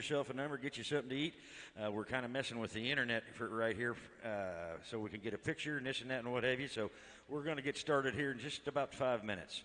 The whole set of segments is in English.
yourself a number, get you something to eat. We're kind of messing with the internet for right here so we can get a picture and this and that and what have you. So we're going to get started here in just about 5 minutes.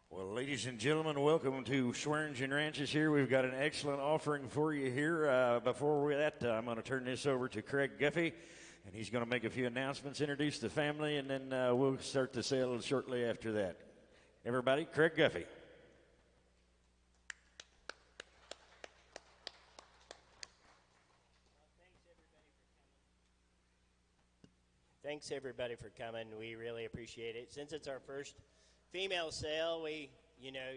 Well, ladies and gentlemen, welcome to Swearngin Ranches here. We've got an excellent offering for you here. Before that, I'm going to turn this over to Craig Guffey, and he's going to make a few announcements, introduce the family, and then we'll start the sale shortly after that. Everybody, Craig Guffey. Thanks, everybody, for coming. We really appreciate it. Since it's our first female sale, we,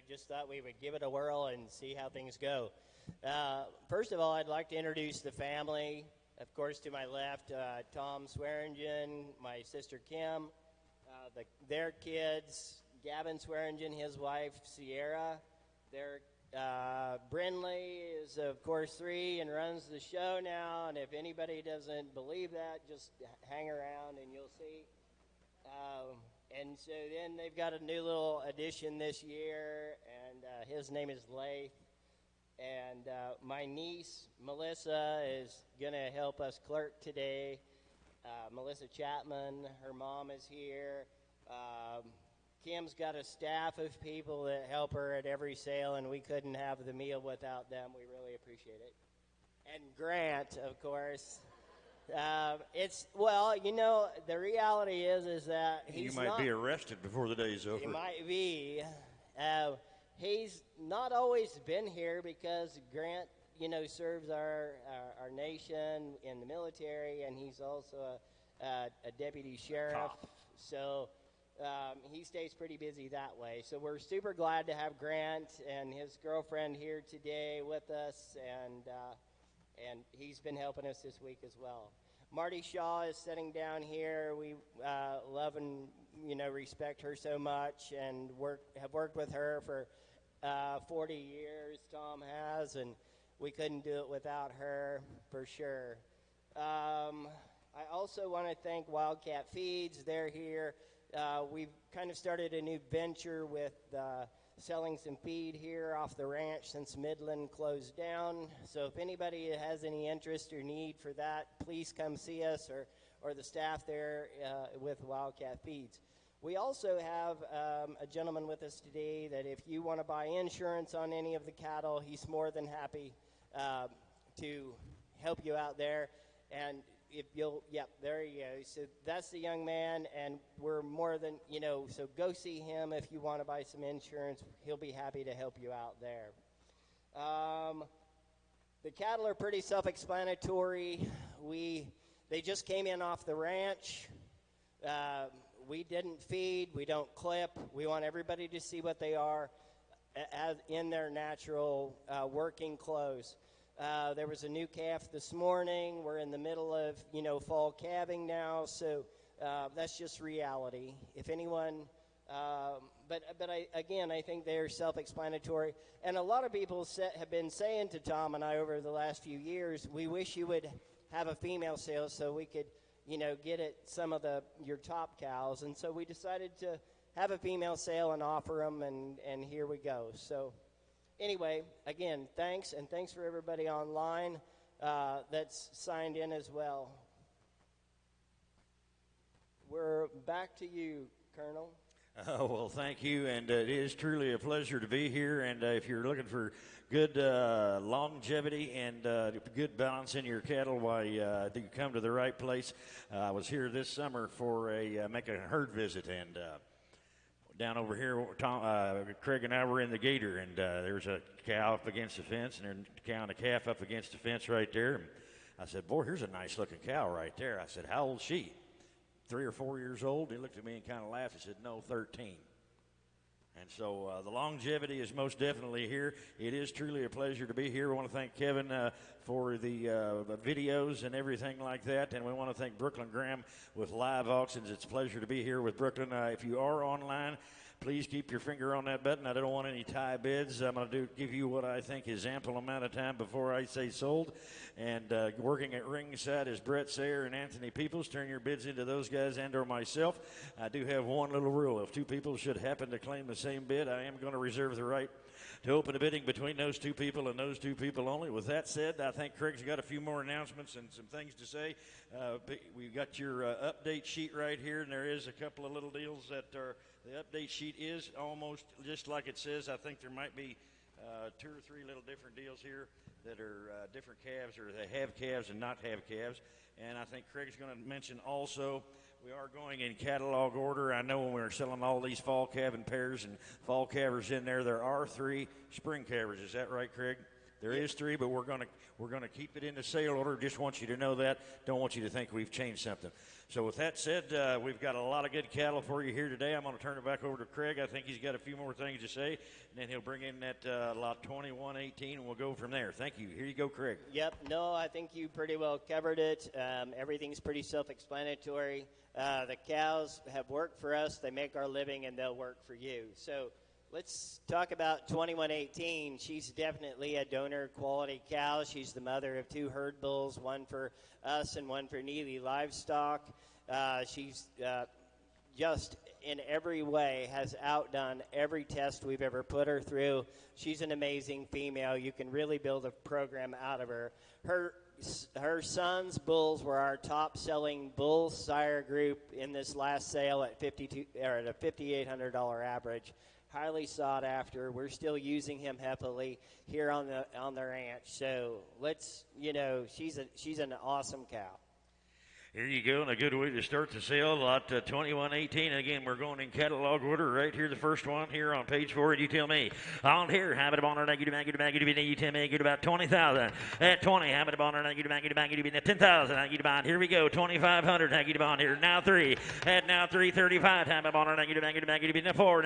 just thought we would give it a whirl and see how things go. First of all, I'd like to introduce the family. Of course, to my left, Tom Swearngin, my sister Kim, their kids, Gavin Swearngin, his wife Sierra. Their Brindley is, of course, 3 and runs the show now. And if anybody doesn't believe that, just hang around and you'll see. And so then they've got a new little addition this year, and his name is Lath. And my niece, Melissa, is going to help us clerk today. Melissa Chapman, her mom is here. Kim's got a staff of people that help her at every sale, and we couldn't have the meal without them. We really appreciate it. And Grant, of course. The reality is that you might be arrested before the day's over. He might be. He's not always been here because Grant, serves our nation in the military, and he's also a deputy sheriff. Cop. So he stays pretty busy that way. So we're super glad to have Grant and his girlfriend here today with us, and he's been helping us this week as well. Marty Shaw is sitting down here. We love and respect her so much, and have worked with her for 40 years, Tom has, and we couldn't do it without her for sure. I also want to thank Wildcat Feeds. They're here. We've kind of started a new venture with selling some feed here off the ranch since Midland closed down. So if anybody has any interest or need for that, please come see us or the staff there with Wildcat Feeds. We also have a gentleman with us today that if you want to buy insurance on any of the cattle, he's more than happy to help you out there. And if you'll, there you go. So that's the young man, and we're more than, so go see him if you want to buy some insurance. He'll be happy to help you out there. The cattle are pretty self-explanatory. They just came in off the ranch. We didn't feed. We don't clip. We want everybody to see what they are in their natural working clothes. There was a new calf this morning. We're in the middle of, fall calving now, so that's just reality. If anyone, but I think they're self-explanatory. And a lot of people have been saying to Tom and I over the last few years, we wish you would have a female sale so we could, get at some of your top cows. And so we decided to have a female sale and offer them, and here we go. So anyway, again, thanks, and thanks for everybody online that's signed in as well. We're back to you, Colonel. Well, thank you, and it is truly a pleasure to be here. And if you're looking for good longevity and good balance in your cattle, why you come to the right place. I was here this summer for make a herd visit, and down over here, Craig and I were in the gator, and there's a cow up against the fence, and there's a cow and a calf up against the fence right there. And I said, boy, here's a nice-looking cow right there. I said, how old is she? 3 or 4 years old? He looked at me and kind of laughed. He said, no, 13. And so the longevity is most definitely here. It is truly a pleasure to be here. We want to thank Kevin for the videos and everything like that. And we want to thank Brooklyn Graham with live auctions. It's a pleasure to be here with Brooklyn. If you are online, please keep your finger on that button. I don't want any tie bids. I'm going to give you what I think is ample amount of time before I say sold. And working at ringside is Brett Sayer and Anthony Peoples. Turn your bids into those guys and or myself. I do have one little rule. If two people should happen to claim the same bid, I am going to reserve the right to open a bidding between those two people and those two people only. With that said, I think Craig's got a few more announcements and some things to say. We've got your update sheet right here, and there is a couple of little deals that are – the update sheet is almost just like it says. I think there might be 2 or 3 little different deals here that are different calves, or they have calves and not have calves. And I think Craig's going to mention also we are going in catalog order. I know when we were selling all these fall calving pairs and fall calvers in there, there are 3 spring calvers. Is that right, Craig? There is 3, but we're going to keep it in the sale order. Just want you to know that. Don't want you to think we've changed something. So with that said, we've got a lot of good cattle for you here today. I'm going to turn it back over to Craig. I think he's got a few more things to say, and then he'll bring in that lot 2118, and we'll go from there. Thank you. Here you go, Craig. Yep. No, I think you pretty well covered it. Everything's pretty self-explanatory. The cows have worked for us. They make our living, and they'll work for you. So let's talk about 2118. She's definitely a donor quality cow. She's the mother of 2 herd bulls, one for us and one for Neely Livestock. She's just in every way has outdone every test we've ever put her through. She's an amazing female. You can really build a program out of her. Her son's bulls were our top-selling bull sire group in this last sale at a $5,800 average. Highly sought after. We're still using him heavily here on the ranch. So let's, she's an awesome cow. Here you go, and a good way to start the sale, lot 2118. Again, we're going in catalog order right here, the first one here on page 4, and you tell me. On here, how about a bonner, you tell me, get about 20,000. At 20, how about a bonner, you 10,000, here we go, 2,500, how you bond here, now 3. At now 335, how about bonner, you 4, now you 4,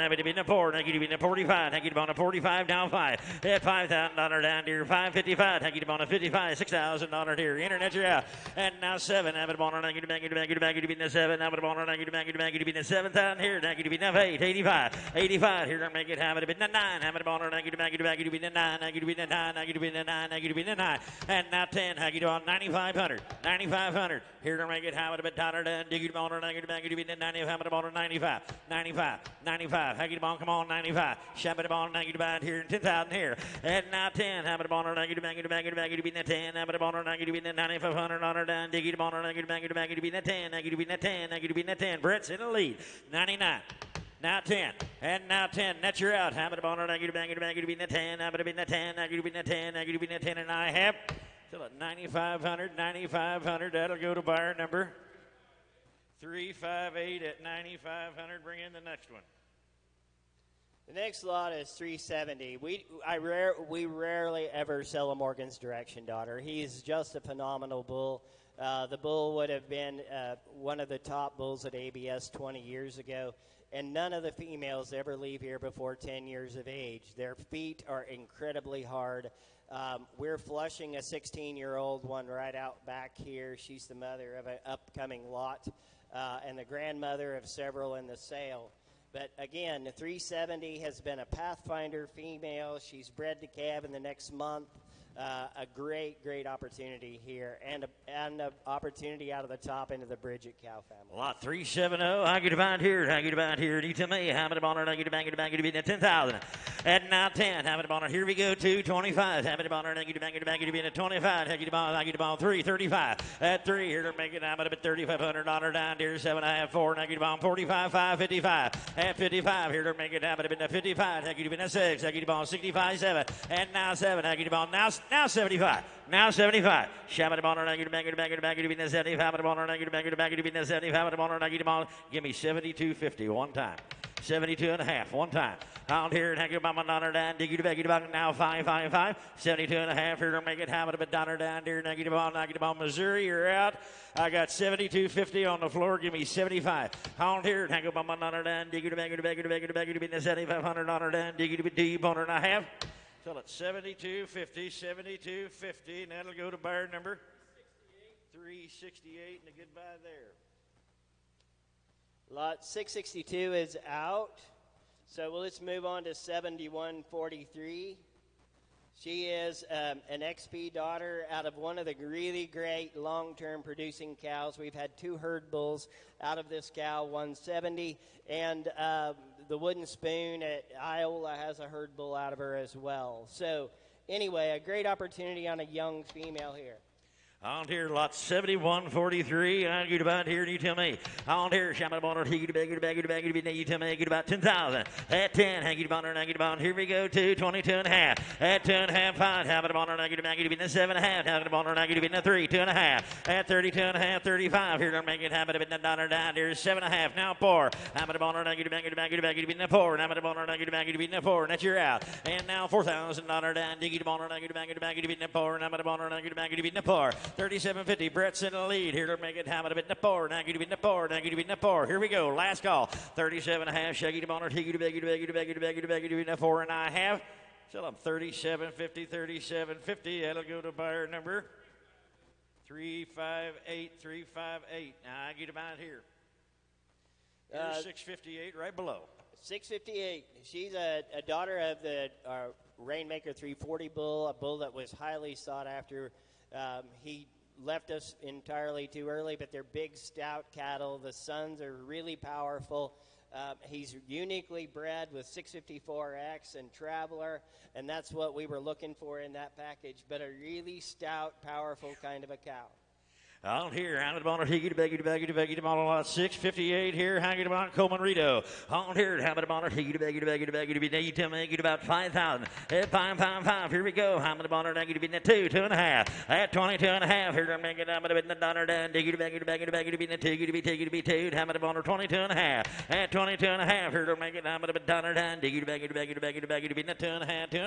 now 45, how you bond 45, now 5. At $5,000 down here, 555, how you bond 55, $6,000 here, internet, you're out. And now 7, how about bonner, on, and I get back, to be in the 7, I'm on, and I get back, to be in the 7th out here, and I get to be in the 8, 85, here, don't make it, have it, in the 9, have it on, and I get back, to be in the 9, I get to be in the 9, I get to be in the 9, I get to be in the 9, and now 10, I get on 9,500, here, don't make it, have it, a bit tighter, and dig it on, and I get back, to be in the 90, have it on, 95, I get on, come on, 95, shove it on, I get back here, 10,000 here, and now 10, have it on, and I get back, to be in the 10, have it on, and I get to be in the 9,500 on her down, dig it on, and I get back, to be in the 10, I get to be in the 10, I get to be in the 10, Brett's in the lead, 99. Now 10, and now 10, that's your out. Have it on it, I get back, to be in the 10, I get to be in the 10, I get to be in the 10, I get to be in the 10, and I have till at 9,500, that'll go to buyer number 358 at 9,500. Bring in the next one. The next lot is 370. We rarely ever sell a Morgan's Direction daughter. He's just a phenomenal bull. The bull would have been one of the top bulls at ABS 20 years ago, and none of the females ever leave here before 10 years of age. Their feet are incredibly hard. We're flushing a 16-year-old one right out back here. She's the mother of an upcoming lot and the grandmother of several in the sale. But again, the 370 has been a Pathfinder female. She's bred to calve in the next month. A great opportunity here, and an opportunity out of the top into the Bridget cow family. Lot 370, I get about here, you to me, have it on it, I get back, to be in the 10,000. And now 10, have it on it, here we go, 225, have it on it, I get back, to be in the 25, I get the ball 335. At 3, here to make it, I'm at 3,500 on her down here, 7.5, 4, and I get the ball 45, 555. At 55, here to make it, I'm at 55, I get the 6, I get the ball 65, 7, and now 7, I get the ball now 75. Now 75. Shabbat the ball, and I get back, to be in the 75. The ball, and I get back, to be in the 75. The ball, and I get the ball. Give me 72.50 one time. 72 and a half one time. Out here and hang about my dollar down. Dig you back, now 555. 72 and a half here to make it have it a bit dollar down here. Now get the ball, Missouri, you're out. I got 72.50 on the floor. Give me 75. Out here and hang about my dollar down. Dig you back, to be in the 7,500 dollar down. Dig you to be deep on and a half. Till it's 72.50, and that'll go to buyer number 368, and a goodbye there. Lot 662 is out, so let's move on to 71.43. She is an XP daughter out of one of the really great long-term producing cows. We've had 2 herd bulls out of this cow, 170, and the Wooden Spoon at Iola has a herd bull out of her as well. So anyway, a great opportunity on a young female here. On here, lot 71.43. I get about here, and you tell me. On here, Shabbat Bonner, he get about, you tell me, get about 10,000. At 10, hang it Bonner, and I get about, here we go, 22 and a half. At 2 and a half, 5, have it Bonner, and I get about, in the 7 and a half. Have it Bonner, and I get in the 3, 2 and a half. At 32 and a half, 35. Here, don't make it happen, in the dollar down. Here's 7 and a half. Now 4. Have it Bonner, and I get back, in the 4. Have it Bonner, and I get back, in the 4. And that's your out. And now $4,000 down. Dig it Bonner, and I get back, in the 4. And have it Bonner, and I get back, in the 4. 37.50. Brett's in the lead. Here to make it happen a bit in the 4. Now get to be in the 4. Now get to be in the 4. Here we go. Last call. 37.5. Shaggy to Bonner. Higgy to beg, to be in the 4 and a half. Still I'm 37.50. That'll go to buyer number 358. Now I get about here. Here's 658 right below. 658. She's a daughter of the Rainmaker 340 bull, a bull that was highly sought after. He left us entirely too early, but they're big, stout cattle. The sons are really powerful. He's uniquely bred with 654X and Traveler, and that's what we were looking for in that package, but a really stout, powerful kind of a cow. On here, out of the Bonner, Higgy to beg, to lot 658 here, hanging about Coleman Rito. On here, have it Bonner, Higgy to beg, to be you tell me, get about 5,000. At 5. Here we go. How many Bonner, now get to be in the 2, 2 and a half. At 22 and a half, here to make it up in the dollar down. Diggy to beg, to be in the 2, to be 2. How many Bonner, 22 and a half. At 22 and a half, here to make it up in the dollar down. Diggy to beg, to be in the 2 and a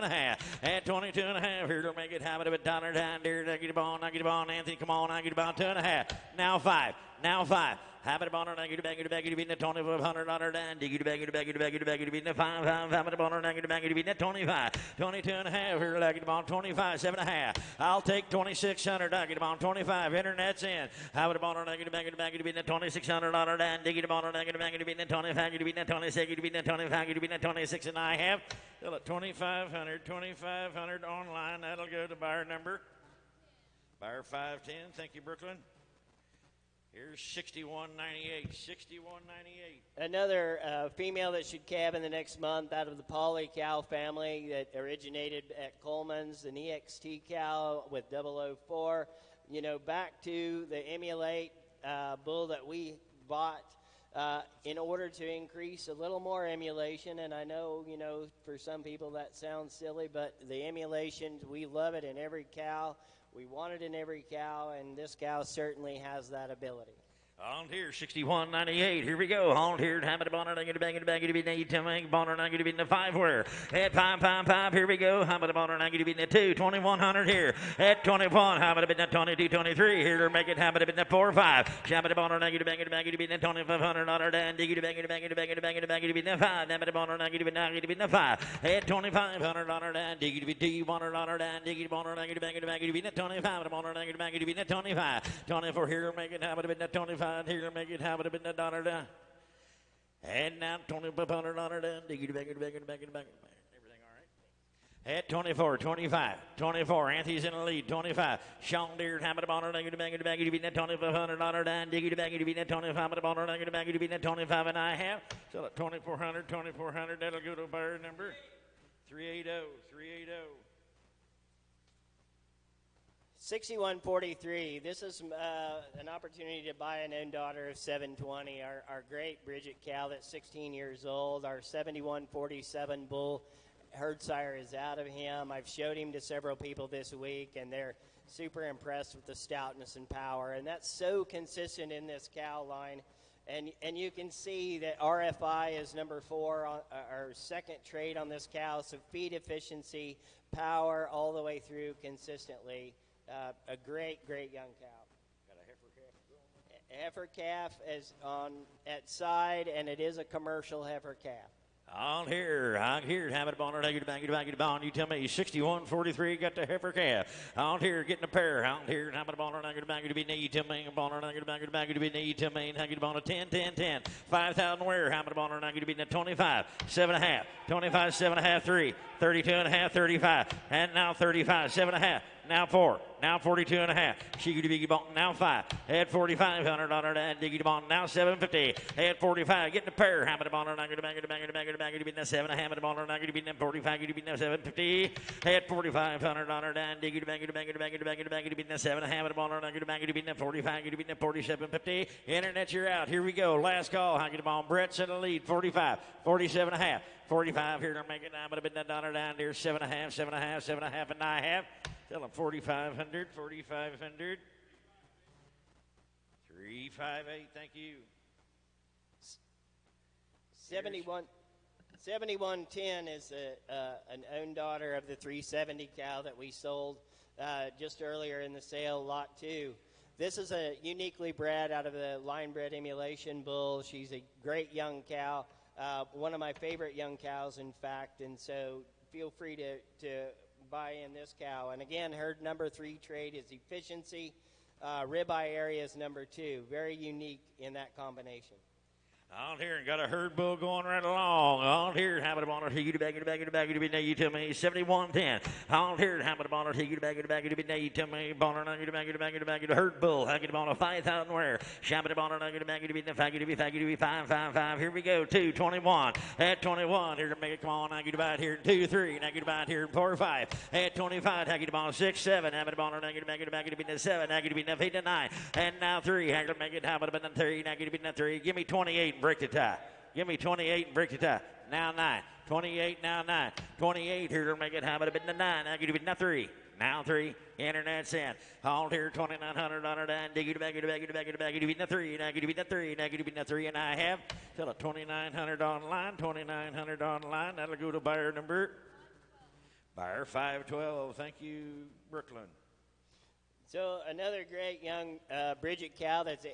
half. At 22 and a half, here to make it have it a dollar down. There, now get it on, Anthony, come on, now get about 2 and a half. Now 5. now 5. Habit on it, negative, negative, negative, in the 2500 on it, and diggy, negative, negative, negative, negative, in the 5, habit on it, negative, negative, in the 25, 22 and a half, here, negative on 25, 7.5. I'll take 2600, negative on 25, internet's in. Habit on it, negative, negative, negative, in the 2600 on it, and diggy, on it, negative, negative, in the 25, negative, in the 26, in the 25, negative, in the 26 and a half. Still at 2500 online, that'll go to buyer number. Buyer 510, thank you, Brooklyn. Here's 6198, 6198. Another female that should calve in the next month out of the Poly cow family that originated at Coleman's, an EXT cow with 004. You know, back to the Emulate bull that we bought in order to increase a little more emulation. And I know, you know, for some people that sounds silly, but the emulation, we love it in every cow. We want it in every cow, and this cow certainly has that ability. On here, 6198. Here we go. On here, habit bonner, negative, negative, negative, negative, bonner, negative, in the 5 where. At 5. Here we go. Habit bonner, negative, in the 2. 2100 here. At 21. Habit in the 22, 23. Here to make it habit in the 4, 5. Habit bonner, negative, negative, negative, in the 2500 on it, and negative, negative, negative, negative, negative, negative, in the 5. Habit bonner, negative, negative, in the 5. At 2500 on it, and negative, D, bonner, on it, and negative, bonner, negative, negative, negative, in the 25. Bonner, negative, negative, in the 25. 24 here to make it habit in the 25. Here to make it habit in the dollar down. And now 2500 on it down. Everything all right? At 24, 25, 24. Anthony's in the lead. 25. Sean Deere, habit on it, negative, negative, negative, in the 2500 on it down. Diggity, negative, in the 25 on it, negative, negative, in the 25 and a half. So at 2400, that'll go to buyer number 380, 380. 6143. This is an opportunity to buy an own daughter of 720. Our great Bridget cow that's 16 years old. Our 7147 bull herd sire is out of him. I've showed him to several people this week, and they're super impressed with the stoutness and power. And that's so consistent in this cow line. And you can see that RFI is number 4, our second trait on this cow. So feed efficiency, power all the way through consistently. A great young cow. Got a heifer calf. A heifer calf is on at side, and it is a commercial heifer calf. On here, habit bonner, negative, negative, bond. You tell me, 6143 got the heifer calf. On here, getting a pair. On here, habit bonner, negative, negative, knee to me, bonner, negative, negative, knee to me, negative bonner, 10, 5,000 wear, habit bonner, negative, 25, 7.5, 25, 7.5, 3, 32 and a half, 35, and now 35, 7.5. Now 4, now 42 and a half. Shiggy biggy bong, now 5. At 4,500 on it, and diggy bong, now 750. At 45, getting a pair. Hammer bong, negative, be now 7. Hammer bong, negative, be now 45, be now 750. At 4,500 on it, and diggy be now 7. Hammer bong, negative, be now 45, be now 4750. Internet, you're out. Here we go. Last call. Hanging bong. Brett's in the lead. 45, 47 and a half. 45 here to make it now, but a bit that dollar down there. 7.5, 7.5, 7.5, and a half. Tell them 4,500, 4,500. 358, thank you. 7110 is an own daughter of the 370 cow that we sold just earlier in the sale, lot 2. This is a uniquely bred out of the line bred emulation bull. She's a great young cow, one of my favorite young cows, in fact, and so feel free to buy in this cow. And again, her number 3 trait is efficiency. Ribeye area is number 2. Very unique in that combination. On here and got a herd bull going right along. On here, habit of honor, you to bag to be now you tell me 7110. On here, habit of honor, you to bag to be now you tell me bonner to bag to herd bull, haggy to 5,000 where. Shabbat of honor to bag to be the faggy to be 555. Here we go, 221. At 21, here to make it come on, haggy to bite here 2 3, haggy to bite here 4 5. At 25, haggy to 6 7, habit of honor to bag to be the 7, haggy to be 8 to 9. And now 3, haggy to make it habit of 3, haggy to be 3. Give me 28. Break the tie. Give me 28 and break the tie. Now 9. 28, now 9. 28 here to make it habit of the 9. I give it now 3. Now 3. Internet's in. Hold here 2,900 on it and dig it back, give it now 3. Now give it now 3. Now give it now 3 and I have. Till a 2,900 online. 2,900 online. That'll go to buyer number. Buyer 512. Thank you, Brooklyn. So another great young Bridget cow that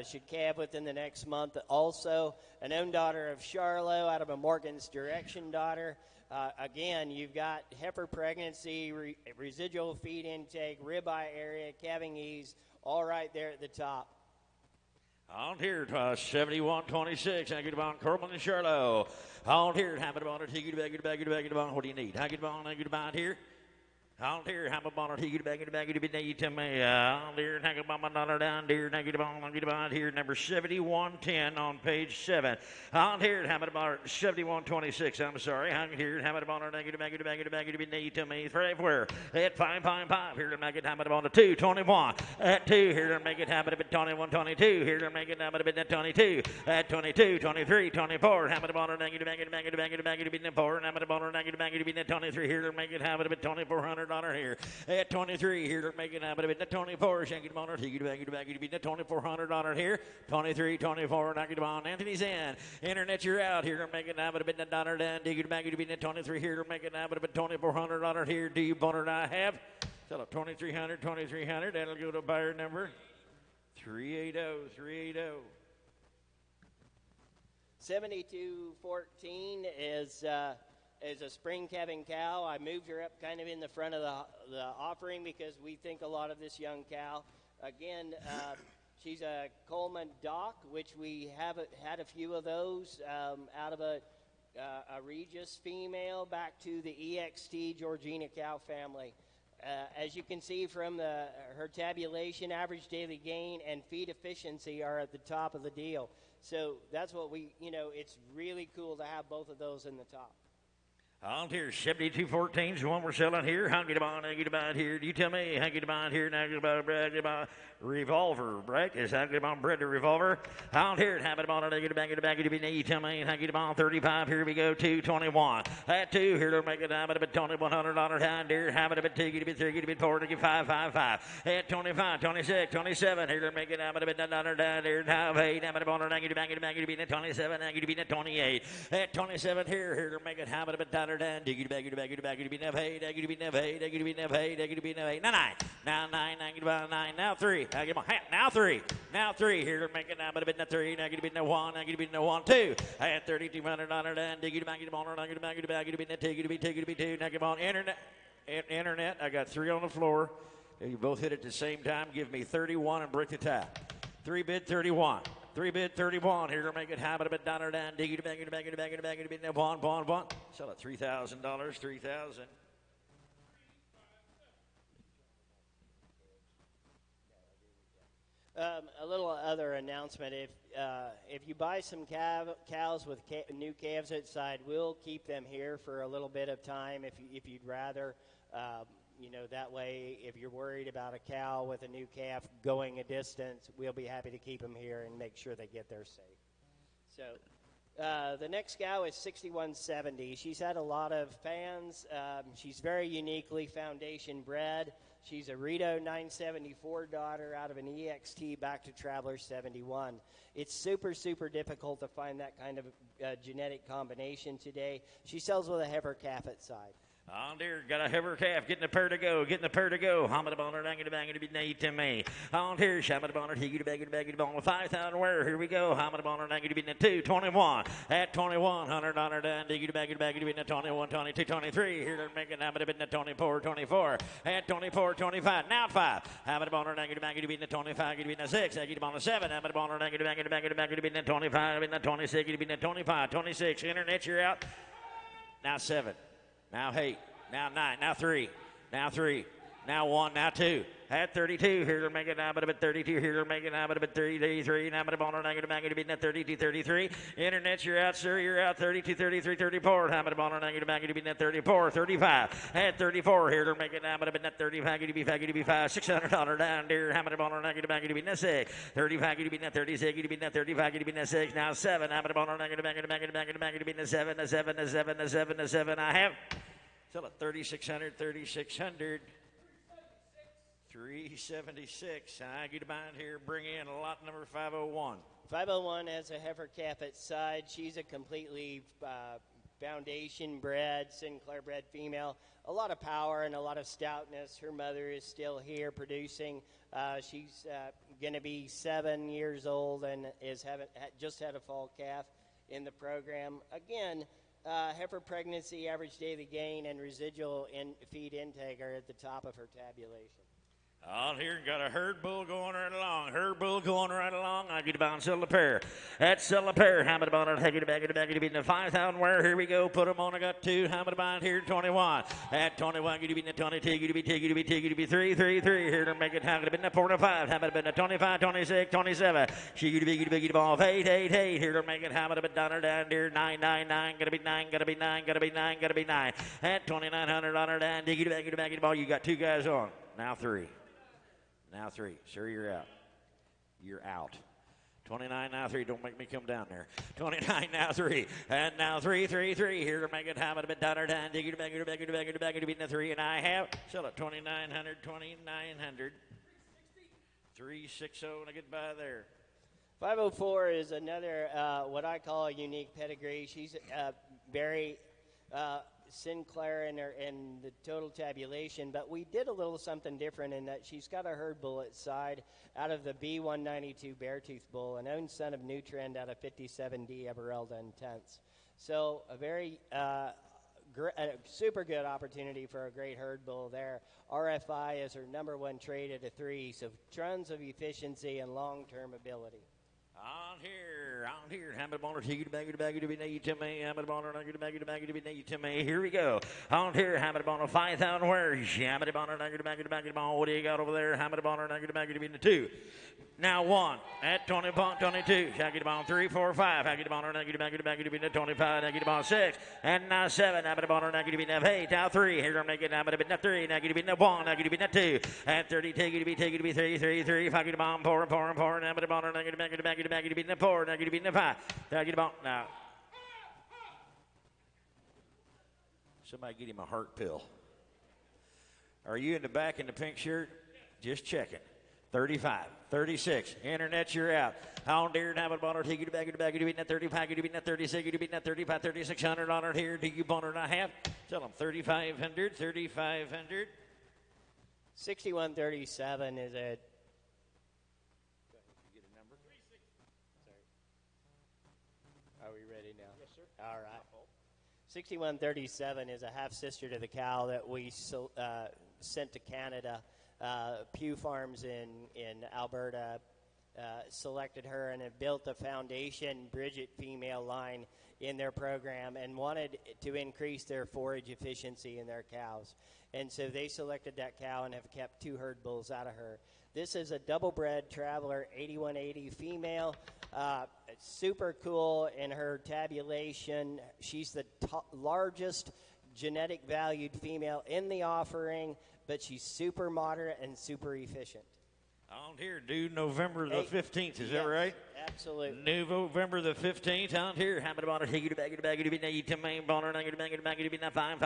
should calve within the next month. Also, an own daughter of Charlo out of a Morgan's Direction daughter. Again, you've got heifer pregnancy, residual feed intake, ribeye area, calving ease, all right there at the top. On here, 71-26. I get it on Corbin and Charlo. On here, have it on it. Get it back. What do you need? I get it on here. On here, have a bonnet, he get back, to me. On there, hang a bomb dollar down there, get on here, number 7110 on page 7. On here, have a bonnet, 7126. I'm sorry. On here, have a bonnet, get back, to me. For everywhere. At 555, here to make it, have it on the 221. At 2, here to make it, have it a bit 21, 22. Here to make it, have it a bit 22. At 22, 23, 24, have it on it, get back, to 4. Have it on it, get back, to 23. Here to make it, have it a bit 2400. Here at 23 here to make it happen a bit. 24 shank it on her. Take it back to be 2400 on it here. 23, 24 knock it on. Anthony's in. Internet you're out here to make it happen a bit. $1 down. Take it back to be 23 here to make it happen a bit. 2400 on it here. Do you want it? I have. Sell it 2300. That'll go to buyer number 380. 7214 is a spring calving cow. I moved her up kind of in the front of the offering because we think a lot of this young cow. Again, she's a Coleman Dock, which we have had a few of those out of a Regis female back to the EXT Georgina cow family. As you can see from her tabulation, average daily gain and feed efficiency are at the top of the deal. So that's what it's really cool to have both of those in the top. On here, 7214 is the one we're selling here. How get about here? Do you tell me? How get about here? Now get about revolver, right? Is how get about bread to revolver? On here, have it about get back to be. You tell me. How get about 35? Here we go. 221. At 2 here to make it have it a bit $2,100 down there. Have it a bit 2, get a bit 3, get a bit 4, get 5. At 25, 26, 27 here to make it have it a bit $1 down there. Have 8. Have it about get back to be 27. Get to be 28. At 27 here to make it have it a bit $1 down. Dig it back to be never 8. Dig it to be never 8. Dig it to be never 8. Dig it to be never 8. Now 9. Now 9. Now get about 9. Now 3. I get my hat. Now 3. Now 3 here to make it now, but a bit now 3. Now get to be no 1. Now get to be no 1. 2. I had $3,200 down. Dig it back to be on. Now get back to be now take it to be 2. Now get on internet. I got 3 on the floor. You both hit it at the same time. Give me 31 and break the tie. 3 bid 31. 3 bid 31 here to make it habit a bit down or down. Dig it back to be one. Sell it $3,000. $3,000. A little other announcement: if you buy some cows with new calves outside, we'll keep them here for a little bit of time. If you'd rather, that way, if you're worried about a cow with a new calf going a distance, we'll be happy to keep them here and make sure they get there safe. So the next cow is 6170. She's had a lot of fans. She's very uniquely foundation bred. She's a Rito 974 daughter out of an EXT back to Traveler 71. It's super, super difficult to find that kind of genetic combination today. She sells with a heifer calf at side. On there, got a heifer calf, getting the pair to go. Hamada boner, dangity bang to be named to me. On here, shamada boner, higgy to bag it boner, 5,000 where. Here we go. Hamada boner, dangity to be 221. At $2,100 down, diggy to bag it to be 21, 22, 23. Here to make it hamada to be 24, 24. At 24, 25. Now 5. Hamada boner, dangity bag it to be 25, to be 6. Aggy to be 7. Hamada boner, dangity bag it to be 25, to be 26, to be 25, 26. Internet, you're out. Now 7. Now 8, now 9, now 3, now 1, now 2. At 32, here to make it now, but a bit 32, here to make it now, but a bit 33, now but a boner, now to make it a bit 32, 33. Internet, you're out, sir, you're out, 32, 33, 34. Now but a boner, now to make it a bit 34, 35. At 34, here to make it now, but a bit 35, to be $5, $600 down there. How many boner, now to make it a bit 6, 35, to be 36, to be 35, to be 6. Now 7, now but a boner, now to make it a bit 7. I have. Sell it 3,600. 376. I get a bind here. Bring in lot number 501. 501 has a heifer calf at side. She's a completely foundation bred, Sinclair bred female. A lot of power and a lot of stoutness. Her mother is still here producing. She's going to be 7 years old and just had a fall calf in the program. Again, heifer pregnancy, average daily gain, and residual feed intake are at the top of her tabulation. On here, got a herd bull going right along. Herd bull going right along. I get about sell the pair. That's sell the pair. How about about it? Take it back, to be in the 5,000 where. Here we go. Put them on. I got 2. How about about here? 21. At 21, get to be in the 22. Get to be 2. Get to be 2. Get to be 3. Here to make it. How about in the 45? How about been the 25, 26, 27? She get to be get ball. 8. Here to make it. How about been down here? 9. Gotta be 9. Gotta be 9. Gotta be 9. Gotta be 9. At 2,900 on her down. Get it back, ball. You got 2 guys on. Now 3. Now 3. Sir, you're out. You're out. 29, now 3. Don't make me come down there. 29, now 3. And now 3. Here to make it happen a bit down or down. Dig it back, to be in the 3. And I have. Sell it. 2,900. 360, and I get by there. 504 is another, what I call a unique pedigree. She's very Sinclair in the total tabulation, but we did a little something different in that she's got a herd bull at side out of the B192 Beartooth Bull, an own son of New Trend out of 57D Everelda and Tenths. So a very super good opportunity for a great herd bull there. RFI is her number 1 trade at a 3, so tons of efficiency and long-term ability. On here, Hammond Bonner, take it back to be named to me. Hammond Bonner, take it back to be named to me. Here we go. On here, Hammond Bonner, 5,000 where's Hammond Bonner, take it back to be. What do you got over there? Hammond Bonner, take it back to be the 2. Now 1 at 20 pound 22. Shaggy Bonner 3, 4, 5. Shaggy Bonner, take it back to be the 25. Shaggy Bonner 6. And now 7. Hammond Bonner, take it to be the 8. Now 3. Here I'm making Hammond the 3. Now get to be the 1. Now get to be the 2. At 30, take it to be 3. Shaggy Bonner, pour. Hammond Bonner, take it back to be the 4. Now get to be the 5. Shaggy Bonner. Now. Somebody get him a heart pill. Are you in the back in the pink shirt? Just checking. 35, 36. Internet, you're out. Hound deer and Hammond Bonner, take you back to be in that 35, you to be in that 36, you to be in that 35, 3,600 on it here. Do you Bonner and a half? Tell them 3,500. 6137 is a. Get a number. 360. Sorry. Are we ready now? Yes, sir. All right. 6137 is a half sister to the cow that we sent to Canada. Pew Farms in Alberta selected her and have built a foundation Bridget female line in their program and wanted to increase their forage efficiency in their cows. And so they selected that cow and have kept 2 herd bulls out of her. This is a double-bred Traveler 8180 female. Super cool in her tabulation. She's the largest genetic valued female in the offering, but she's super moderate and super efficient. On here, due November the 15th, is that right? Absolutely. November the 15th, on here. Hammond Bonner, take it back to be named to me. Bonner, take it back to be 5,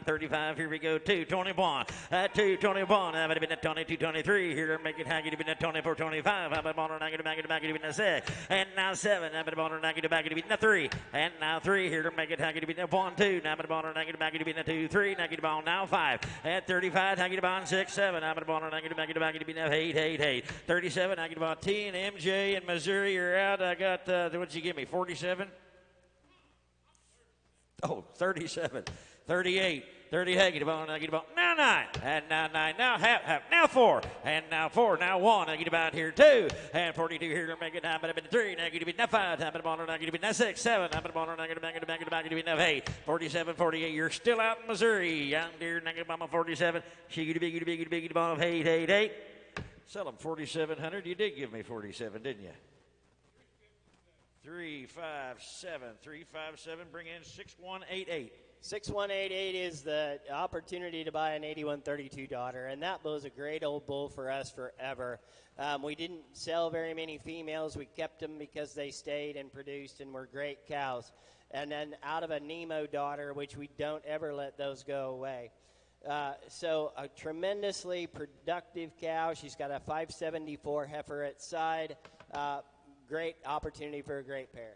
35. Here we go. 221. 221. That would have been a 22, 23. Here to make it haggy to be a 24, 25. Hammond Bonner, take it back to be 6. And now 7. Hammond Bonner, take it back to be 3. And now 3. Here to make it haggy to be 1, 2. Hammond Bonner, take it back to be 2, 3. Naked Ball now 5. At 35. Naked Ball 6, 7. Hammond Bonner, take it back to be 8. 37. Naked Ball T and MJ in Missouri are out. I got, what'd you give me, 47? Oh, 37. 38. 30 Haggy Ball, now 9. And now 9. Now half. Now 4. And now 4. Now 1. Haggy about here 2. And 42 here to make it down. But 3. Haggy to be now 5. Happen Bonner, Haggy to be now 6. 7. Happen Bonner, Haggy to be now 8. 47, 48. You're still out in Missouri. Young deer, Haggy Bomb 47. Shiggy to big bomb 8. Sell them 4,700. You did give me 47, didn't you? 357. Bring in 6188. 6188 is the opportunity to buy an 8132 daughter, and that bull is a great old bull for us forever. We didn't sell very many females. We kept them because they stayed and produced and were great cows. And then out of a Nemo daughter, which we don't ever let those go away. So a tremendously productive cow. She's got a 574 heifer at side. Great opportunity for a great pair.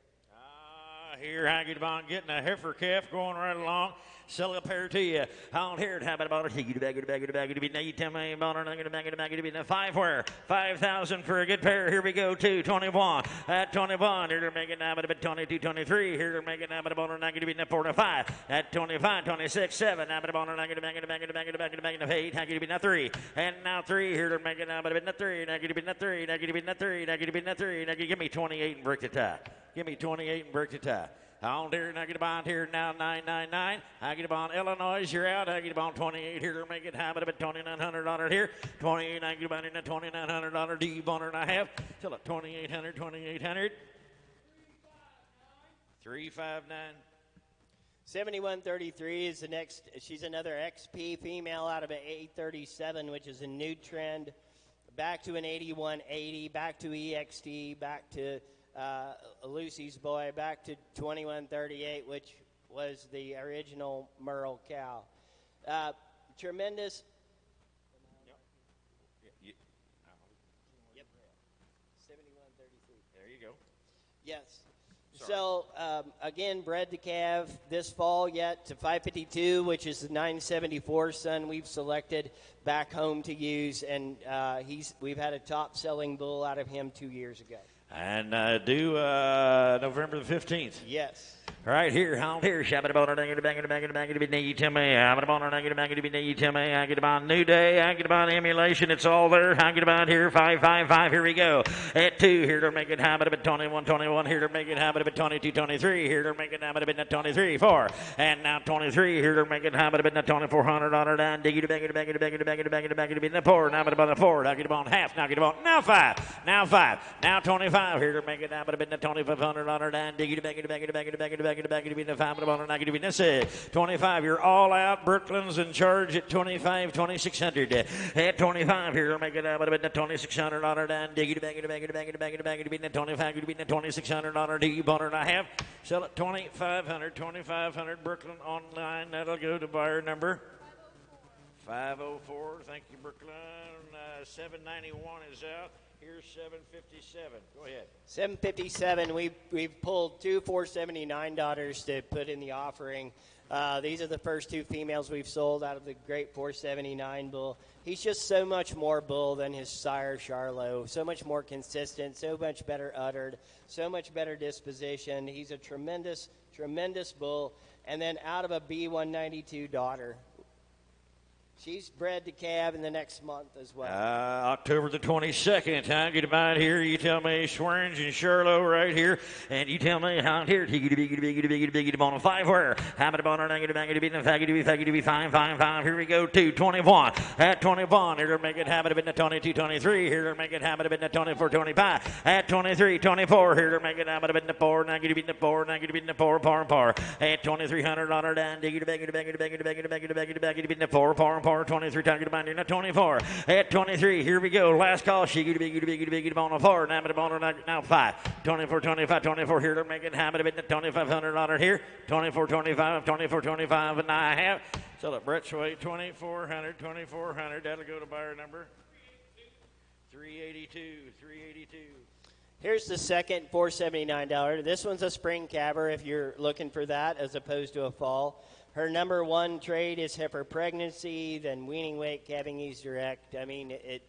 Here, I get on getting a heifer calf going right along. Sell a pair to you. On here, how about it? You bag it to be. Now you tell me about it. I'm going to bag it to be. Now 5,000 for a good pair. Here we go. 21. At 21. Here they're making now about 22, 23. Here they're making now about I'm going to be 45. At 25, 26, 7. Now about I'm going to bag it 8. How can you be now 3? And now 3. Here they're making now about 3. Now give me 3. Now give me 3. Now give me 3. Now give me 28 and break the tie. Give me 28 and break the tie. On here, and I get a bond here now, 999. I get a bond Illinois, you're out. I get a bond 28 here to make it high, but $2,900 here. 28, I get a bond in a $2,900 D boner and a half. Till at 2,800, 2,800. 359. 7133 is the next. She's another XP female out of an 837, which is a new trend. Back to an 8180, back to EXT, back to Lucy's Boy, back to 2138, which was the original Merle cow. Tremendous. Yep. 7133. There you go. Yes. Sorry. So, again, bred to calve this fall yet to 552, which is the 974 son we've selected back home to use, and we've had a top-selling bull out of him 2 years ago. And due November the 15th. Yes. Right here, hold here. Shabba the boner, you tell me. I'm the boner, you tell me. I get about New Day. I get about emulation. It's all there. I get about here. 555. Here we go. At 2. Here to make it habit of 21, 21. Here to make it habit of 22, 23. Here to make it habit of 23, 4. And now 23. Here to make it habit of $2,400 down. Dig it, bag it, be the 4. Now about the 4. Now get about half. Now get about now 5. Now 5. Now 25. Here to make it habit of $2,500 down. Dig it, bag it, back to be the 5 and I get to be the 25. You're all out. Brooklyn's in charge at 25, 2,600. At 25, here to make it out of the $2,600 down. Dig it, back it, be the 25. Could be the $2,600 D boner and a half. Sell it 2,500, 2,500. Brooklyn online. That'll go to buyer number 504. Thank you, Brooklyn. 791 is out. Here's 757. Go ahead. 757. We've pulled 2 479 daughters to put in the offering. These are the first 2 females we've sold out of the great 479 bull. He's just so much more bull than his sire Charlo. So much more consistent. So much better uddered. So much better disposition. He's a tremendous, tremendous bull. And then out of a B192 daughter. She's bred to calve in the next month as well. October the 22nd. I get about here. You tell me Swearngin and Charlo right here. And you tell me how here. On a 5 where. How about on a negative be the faggy 5. Here we go. 221. At 21. Here to make it habit of it in the 22, 23. Here to make it habit of it in the 24, 25. At 23, 24. Here to make it habit of it in the 4. Negative in the 4. Negative in the 4. Par. At $2,300 down. Dig it, bag it, in the 4. Par. 23 times get about in the 24. At 23, here we go. Last call. She get a on a 4. Now 5. 24, 25, 24 here to make it habit of it. The $2,500 here. 24, 25 and I have. So the Brett's way 2,400. That'll go to buyer number 382. Here's the second $479. This one's a spring calver if you're looking for that as opposed to a fall. Her number 1 trade is heifer pregnancy, then weaning weight, calving ease direct. I mean, a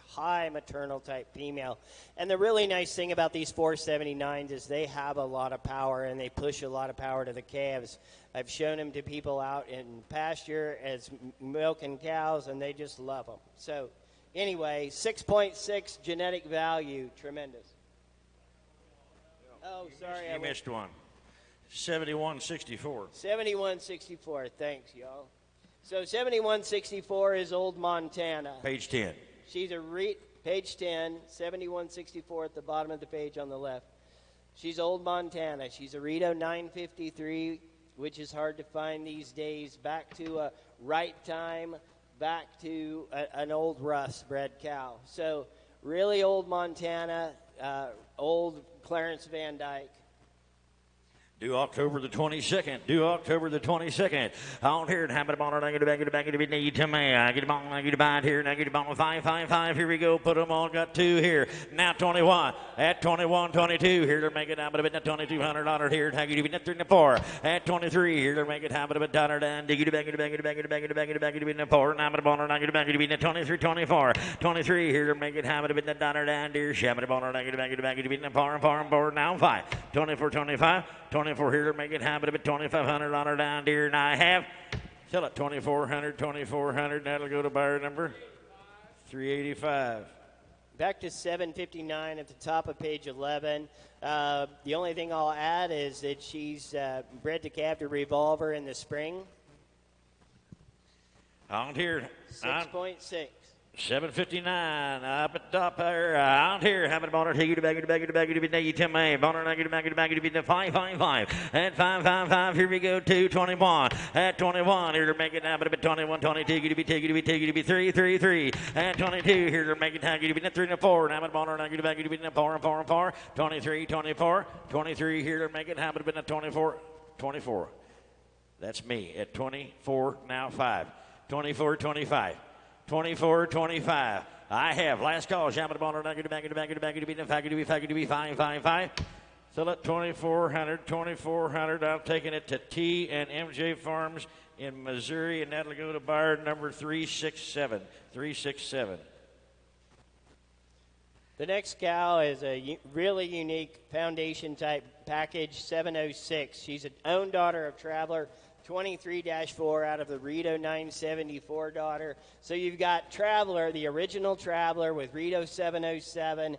high maternal type female. And the really nice thing about these 479s is they have a lot of power and they push a lot of power to the calves. I've shown them to people out in pasture as milking cows, and they just love them. So anyway, 6.6 genetic value, tremendous. Oh, sorry. You missed one. 7164. 7164. Thanks, y'all. So 7164 is Old Montana. Page 10. She's a page 10, 7164 at the bottom of the page on the left. She's Old Montana. She's a Rito 953, which is hard to find these days. Back to a right time, back to an old Russ bred cow. So really old Montana, old Clarence Van Dyke. Due October the 22nd. Due October the 22nd. On here, have it on it. I get it back, need to me. I get it on, I get it behind here, and I get it on 555. Here we go. Put them on. Got two here. Now 21. At 21, 22. Here to make it happen a bit. $2,200 here. I get it 3 and 4. At 23. Here to make it happen a bit. $1 and dig it back, it back, it back, it back, it back, it back, it back, 4. Now I'm on it. I get it back, it back, 23, 24. 23. Here to make it happen a bit. $1 and dear. Shabbat it on it. I get it back, it back, it back, 4. Now 5. 24, 25. 24 here to make it happen a bit. $2,500 down deer, and I have sell it 2,400, 2,400. That'll go to buyer number 385. Back to 759 at the top of page 11. The only thing I'll add is that she's bred to calf to revolver in the spring. On here, 6.6. 759 up at the top there. Out here, having on it. Take it back, to me. Bonner, I get it back, to 555. At 555, here we go. 221. At 21, here to make it happen. 21, 22, get to be 3. At 22, here to make it happen. 3 and 4. Now, Bonner, I get it back, to 4. 23, 24. 23, here to make it happen. 24. That's me at 24, now 5. 24, 25. 24, 25. I have last call. Shaman Bonner, back to be 555. So at 2,400. I'm taking it to T and MJ Farms in Missouri, and that'll go to buyer number 367. 367. The next cow is a really unique foundation type package, 706. She's an own daughter of Traveler. 23-4 out of the Rito 974 daughter. So you've got Traveler, the original Traveler with Rito 707,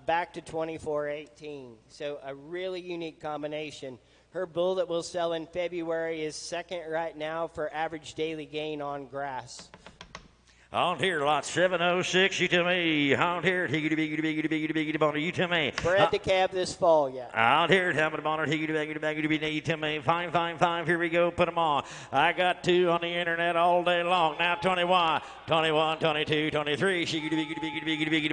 back to 2418. So a really unique combination. Her bull that we'll sell in February is second right now for average daily gain on grass. On here, lot 706, you to me. On here, bonner, you to me. Bred to calf this fall, yeah. Out here, bonner, you to me. 555, here we go, put them on. I got two on the internet all day long. Now 21, 22, 23. She get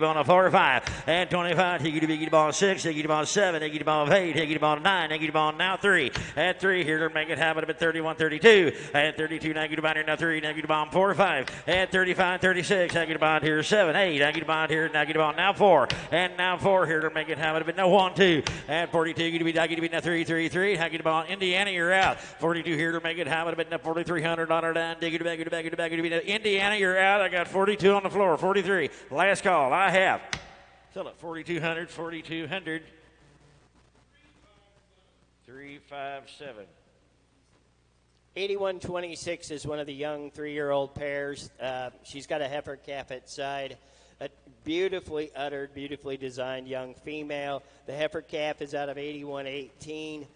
on a 4 or 5. And 25, he get on 6, he get on 7, he get on 8, he get on 9, he get on now 3. At 3, here to make it happen at 31, 32. At 32, now get about here, now 3, now get on 4 or 5. At 35, 36, I get about here 7, 8, I get about here, now get about now 4, and now 4 here to make it happen, but no 1, 2, and 42, I get to be now 3, 3, 3, I get about Indiana, you're out, 42 here to make it happen, but now $4,300 down, dig it back, Indiana, you're out, I got 42 on the floor, 43, last call, I have, sell it, 4,200, 357. 8126 is one of the young 3-year-old pairs. She's got a heifer calf at side. A beautifully uttered, beautifully designed young female. The heifer calf is out of 8118.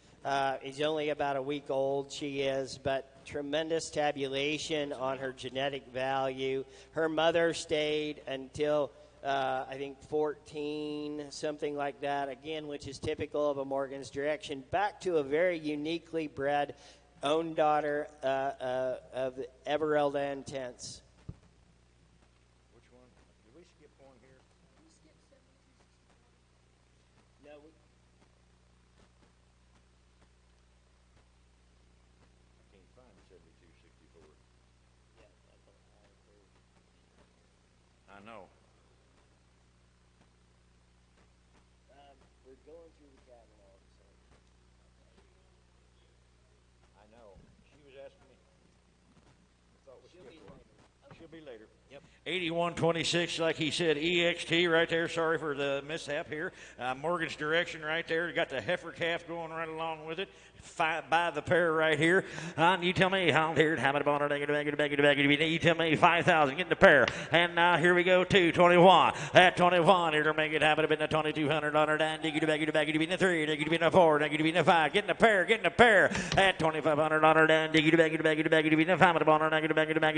Is only about a week old, she is, but tremendous tabulation on her genetic value. Her mother stayed until I think 14, something like that, again, which is typical of a Morgan's Direction. Back to a very uniquely bred own daughter of Evereld and Tense. Which one? Did we skip one here? We skipped 72. No, I can't find 7264. yeah, that's what I know. we're going through the catalog. So. I know. She was asking me. I thought we skipped one. She'll be later. Yep. 8126, like he said, EXT right there. Sorry for the mishap here. Morgan's Direction right there. Got the heifer calf going right along with it. By the pair right here. You tell me how here. How about on it? You tell me 5,000. Get the pair. And now here we go. 221. At 21, here to make it happen. Been the $2,200 down. Dig it back. Get it be the 3. Dig it be the 4. Dig it be the 5. Getting the pair. At $2,500 down. Dig it back. Get it be the 5. Get it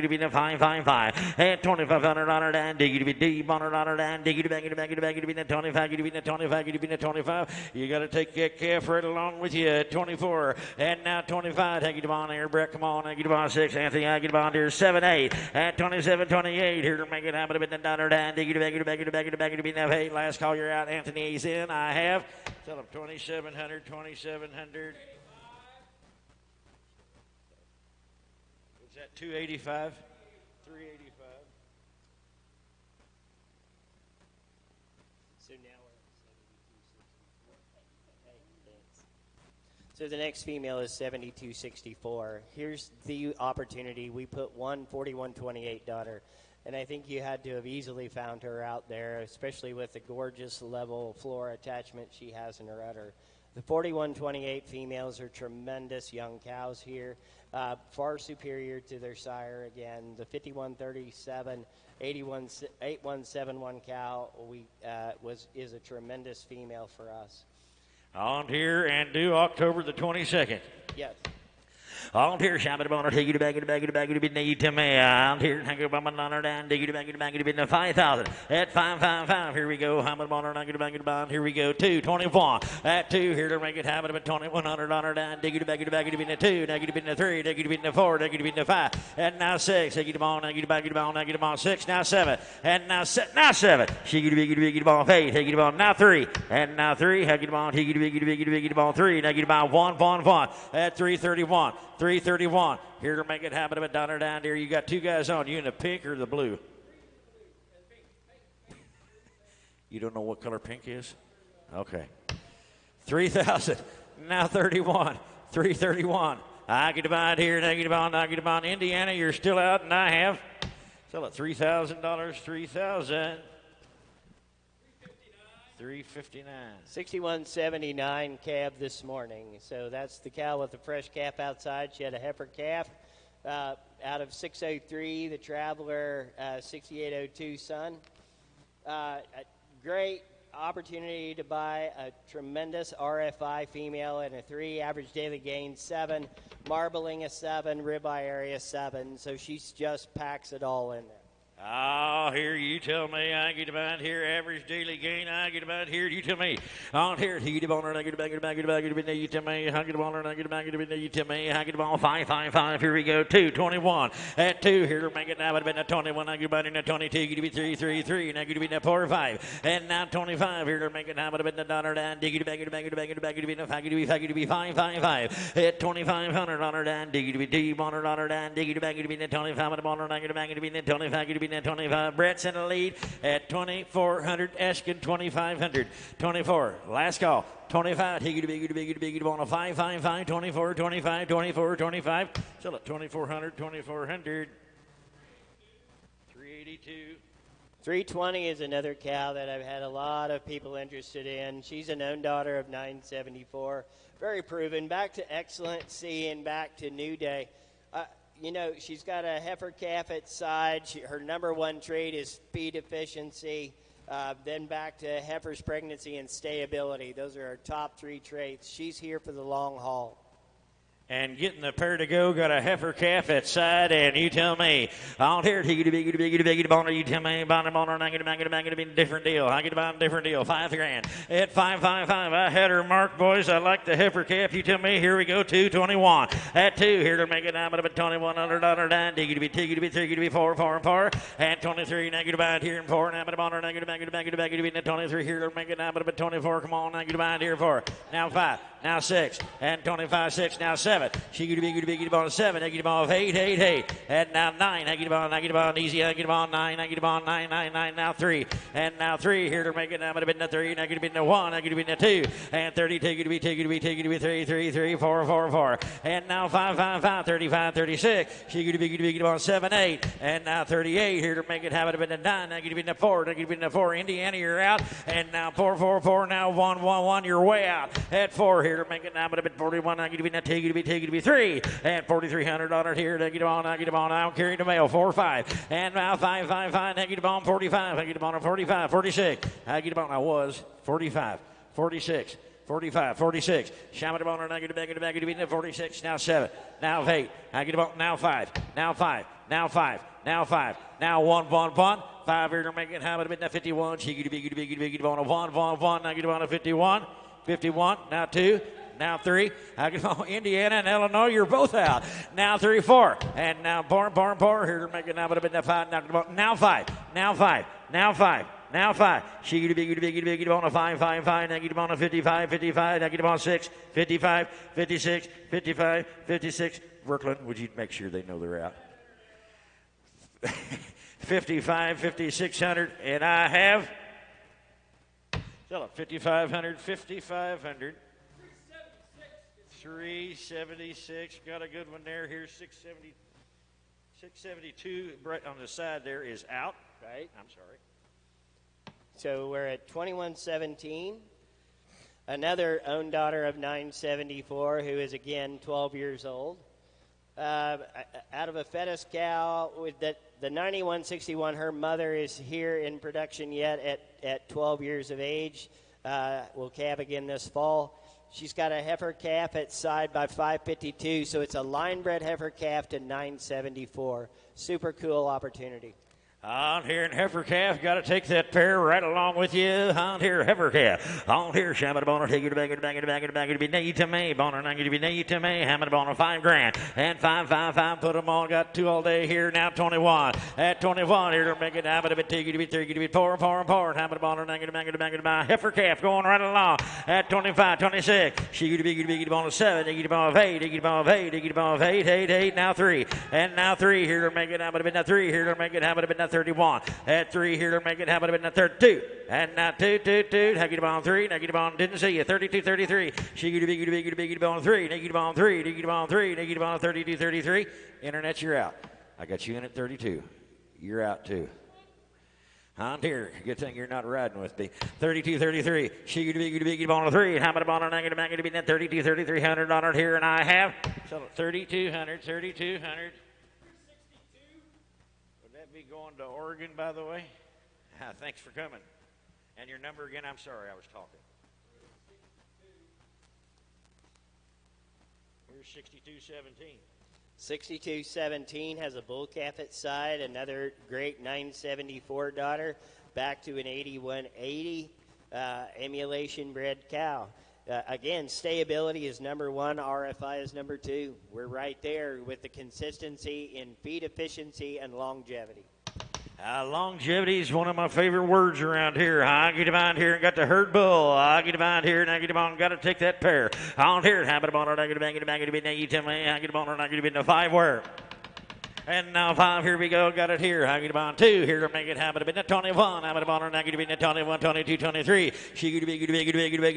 be the 555. And at $2,500 down, diggity be deep $100 down, diggity back, to be the 25, get to be the 25, get to be the 25. You got to take that calf right along with you at 24, and now 25. Take it on there, Brett. Come on, take it on 6. Anthony, I get on here 7, 8 at 27, 28. Here to make it happen a bit. The $1 down, diggity back, to be now 8. Last call, you're out. Anthony, he's in. I have. Tell him 2,700, 2,700. Was that 285? 385. So now we're at 72.64. So the next female is 72.64. Here's the opportunity. We put 41.28 daughter, and I think you had to have easily found her out there, especially with the gorgeous level floor attachment she has in her udder. The 41.28 females are tremendous young cows here, far superior to their sire. Again, the 51.37, 8171 cow is a tremendous female for us. On here and due October the 22nd. Yes. On here, shop it on, take it back, to be need to me. On here, hang up on my dollar down, dig it back, to be 5,000 at 555. Here we go, how much on, take it back, here we go, 221 at 2. Here to make it happen, but $2,100 down, dig it back, to be 2, take it to be 3, take it to be 4, take it to be 5, and now 6. Take it on, take it back, take it on 6, now 7, and now 7. She get it on 8, take it on now 3, and now 3. Take it on, take it on 3, take it on 1 at 331. 331. Here to make it happen a bit down here. You got two guys on. You in the pink or the blue? You don't know what color pink is? Okay. 3,000. Now 31. 331. I get about here. Negative on. Indiana, you're still out, and I have. Sell it $3,000. 3,000. 359. 61.79 cab this morning. So that's the cow with the fresh calf outside. She had a heifer calf out of 603, the Traveler 6802 son. A great opportunity to buy a tremendous RFI female and a 3, average daily gain 7, marbling a 7, ribeye area 7. So she just packs it all in there. Oh, here you tell me. I get about here. Average daily gain. I get about here. You tell me. On here. He get on. I get back. You tell me. I get on. I get back. You tell me. I get on. 5. Here we go. 221 at 2. Here to make it now. But been a 21. I get about in a 22. Get to be 3. And I get to be a 4 5. And now 25. Here to make it now. But been a dollar down. Dig it back. To be a 5. To be 5. At $2,500 down. Dig it to be deep $100 down. Dig it back. To be the 25. I get back. To be the 25. To be 25. Brett's in the lead at 2,400. Eskin 2,500. 24. Last call. 25. He get on a 5. 24. 25. 24. 25. Still at 2,400. 2,400. 382. 320 is another cow that I've had a lot of people interested in. She's a known daughter of 974. Very proven. Back to excellency and back to New Day. She's got a heifer calf at side. Her number one trait is speed efficiency. Then back to heifer's pregnancy and stayability. Those are her top 3 traits. She's here for the long haul. And getting the pair to go, got a heifer calf at side, and you tell me. On here, you tell me, I get a different deal. I get a different deal. $5,000 at 555. I had her marked, boys. I like the heifer calf. You tell me. Here we go. 221 at 2. Here to make it now, but $2,100 down. Diggity be 3, 4, and 23. Negative out here and 4. Now, but on negative back to be 23. Here to make it now, but 24. Come on, negative out here 4. Now 5. Now 6. And 25, 6. Now 7. She could be on 7. I get on 8. And now 9. I get on easy. I get on 9. I get on 9. Now 3. And now 3. Here to make it now, but a 3. I get a 1. I get a 2. And 30. Take it to be 3, 4. And now 5, 35, 36. She could be on 7, 8. And now 38. Here to make it happen a 9. I get a 4. I get a 4. Indiana, you're out. And now 4. Now 1. You're way out. At 4. Here to make it now, but a 41. I get to be 3. And $4,300 here. I get on. I don't carry the mail. 4, 5. And now 5. I get on 45. I get on a 45. 46. I get on. I was 45. 46. 45, 46. Shaman boner, negative, 46. Now 7. Now 8. Now 5. Now 5. Now 5. Now 5. Now 1, 1, 1. 5 here to make it. How about a bit now 51? She could be on a 1, 1, 1. Now get on a 51. 51. Now 2. Now 3. Indiana and Illinois, you're both out. Now 3, 4. And now Barn. Here to make it. Now about a bit now 5. Now 5. Now 5. Now 5. Now 5. She could be on a 5, 5, 5. Now get on a 55, 55. Now get on 6, 55, 56, 55, 56. Brooklyn, would you make sure they know they're out? 55, 5600, and I have 5500, 5500. 376. Got a good one there. Here's 670, 672. Right on the side there is out. Right. I'm sorry. So we're at 2117. Another own daughter of 974, who is again 12 years old. Out of a Fettus cow with the 9161, her mother is here in production yet at 12 years of age. Will calve again this fall. She's got a heifer calf at side by 552, so it's a line bred heifer calf to 974. Super cool opportunity. On here in heifer calf, got to take that pair right along with you. On here, heifer calf. On here, Shaman boner, take it back, to be knee to me. Boner, not to be knee to me. Hammond boner, $5,000. And 5. Put them on. Got 2 all day here. Now 21. At 21, here to make it. Hammond, take it to be 3, to be 4. Hammond boner, not to my heifer calf going right along. At 25, 26. She could be boner 7. Take it to 8. Take it to 8. Now 3. And now 3 here to make it. Hammond, now 3 here to make it. Hammond, now 31. At 3 here to make it. How about a bit 32? And now 2. Haggy on 3. Haggy on didn't see you. 32, 33. She could be on 3. Haggy on 3. Haggy on 3. Haggy on 32, 33. Internet, you're out. I got you in at 32. You're out too. On here, good thing you're not riding with me. 32, 33. She could be on a 3. How about a on a be 32, 3300 on it here, and I have 3200, 3200. Be going to Oregon, by the way. Thanks for coming. And your number again? I'm sorry, I was talking. Here's 6217. 6217 has a bull calf at side. Another great 974 daughter. Back to an 8180 emulation bred cow. Again, stayability is number 1. RFI is number 2. We're right there with the consistency in feed efficiency and longevity. Longevity is one of my favorite words around here. I get on here and got the herd bull. I get on here and I get on. Got to take that pair. On here, habit on it. I get to be you tell me. I get on it. I get to be the 5 where. And now 5, here we go, got it here. I get on 2, here to make it happen. A 21, I'm at on her, 21, 22, 23. She could be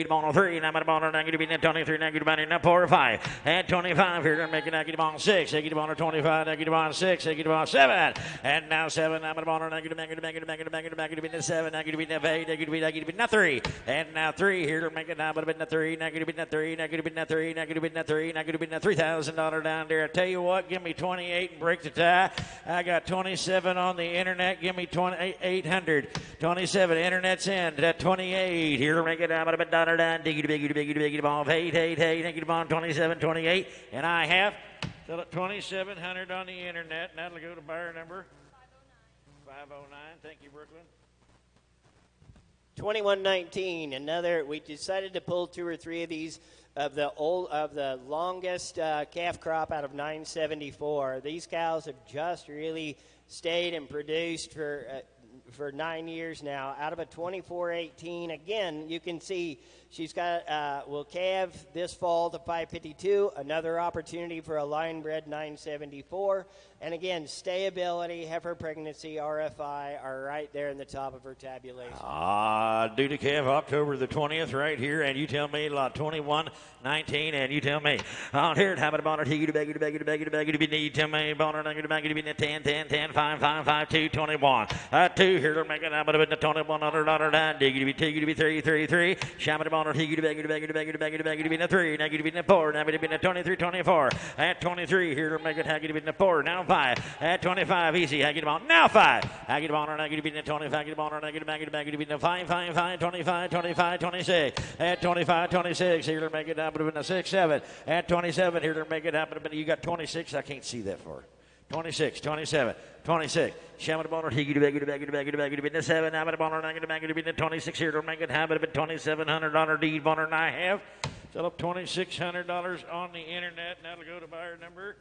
on 3, and I'm at on her, 23, now 4 or 5. And 25, here to make it, I get on 6, I get on 25, I get on 6, I get on 7. And now 7, I'm at on her, I get to 7, I get to be 8, I get to be now 3. And now 3, here to make it, I'm at 3, I get to be 3, I get to be 3, I get to be 3, I get to be $3,000 down there. I tell you what, give me 28 and break the tie. I got 27 on the internet. Give me 800. 27. Internet's in. That 28. Here to make it down. Down. Diggy ball. Hey. Ball. 27, 28. And I have 2,700 on the internet. And that'll go to buyer number 509. Thank you, Brooklyn. 2119. Another. We decided to pull 2 or 3 of these. Of the longest calf crop out of 974. These cows have just really stayed and produced for 9 years now. Out of a 2418, again, you can see she's got will calve this fall to 552. Another opportunity for a line bred 974. And again, stayability, heifer pregnancy, RFI are right there in the top of her tabulation. Due to calf October the 20th right here, and you tell me lot 21-19, and you tell me. On here, how about bonnet, he to beg to be need to me, bonnet, I'm going to be 10, 5, 5, 5, 2, 21. 2 Here to make it happen with the $2,100 diggity be 333. Shabba the bonner, higgity baggy to be the 3. Negative in the 4. Now it be the 23, 24. At 23, here to make it haggity in the 4. Now 5. At 25, easy. Haggity ball. Now 5. Haggity bonner, negative in the 25. Haggity bonner, negative baggy to be the 5, 5, 5, 25, 25, 26. At 25, 26, here to make it happen with the 6, 7. At 27, here to make it happen. You got 26. I can't see that far. 26, 27, 26. Shamma the bonner, higgity baggy to be the 7. Now the bonner, negative baggy to be the 26. Here to make it happen with $2,700 deed bonner, and I have. Sell up $2,600 on the internet. Now it'll go to buyer number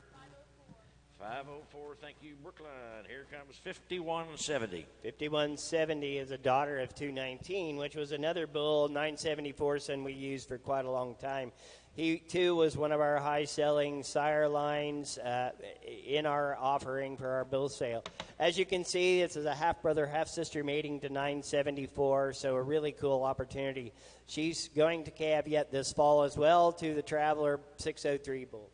504. Thank you, Brookline. Here comes 5170. 5170 is a daughter of 219, which was another bull 974 son we used for quite a long time. He, too, was one of our high-selling sire lines in our offering for our bull sale. As you can see, this is a half-brother, half-sister mating to 974, so a really cool opportunity. She's going to calve yet this fall as well to the Traveler 603 bull.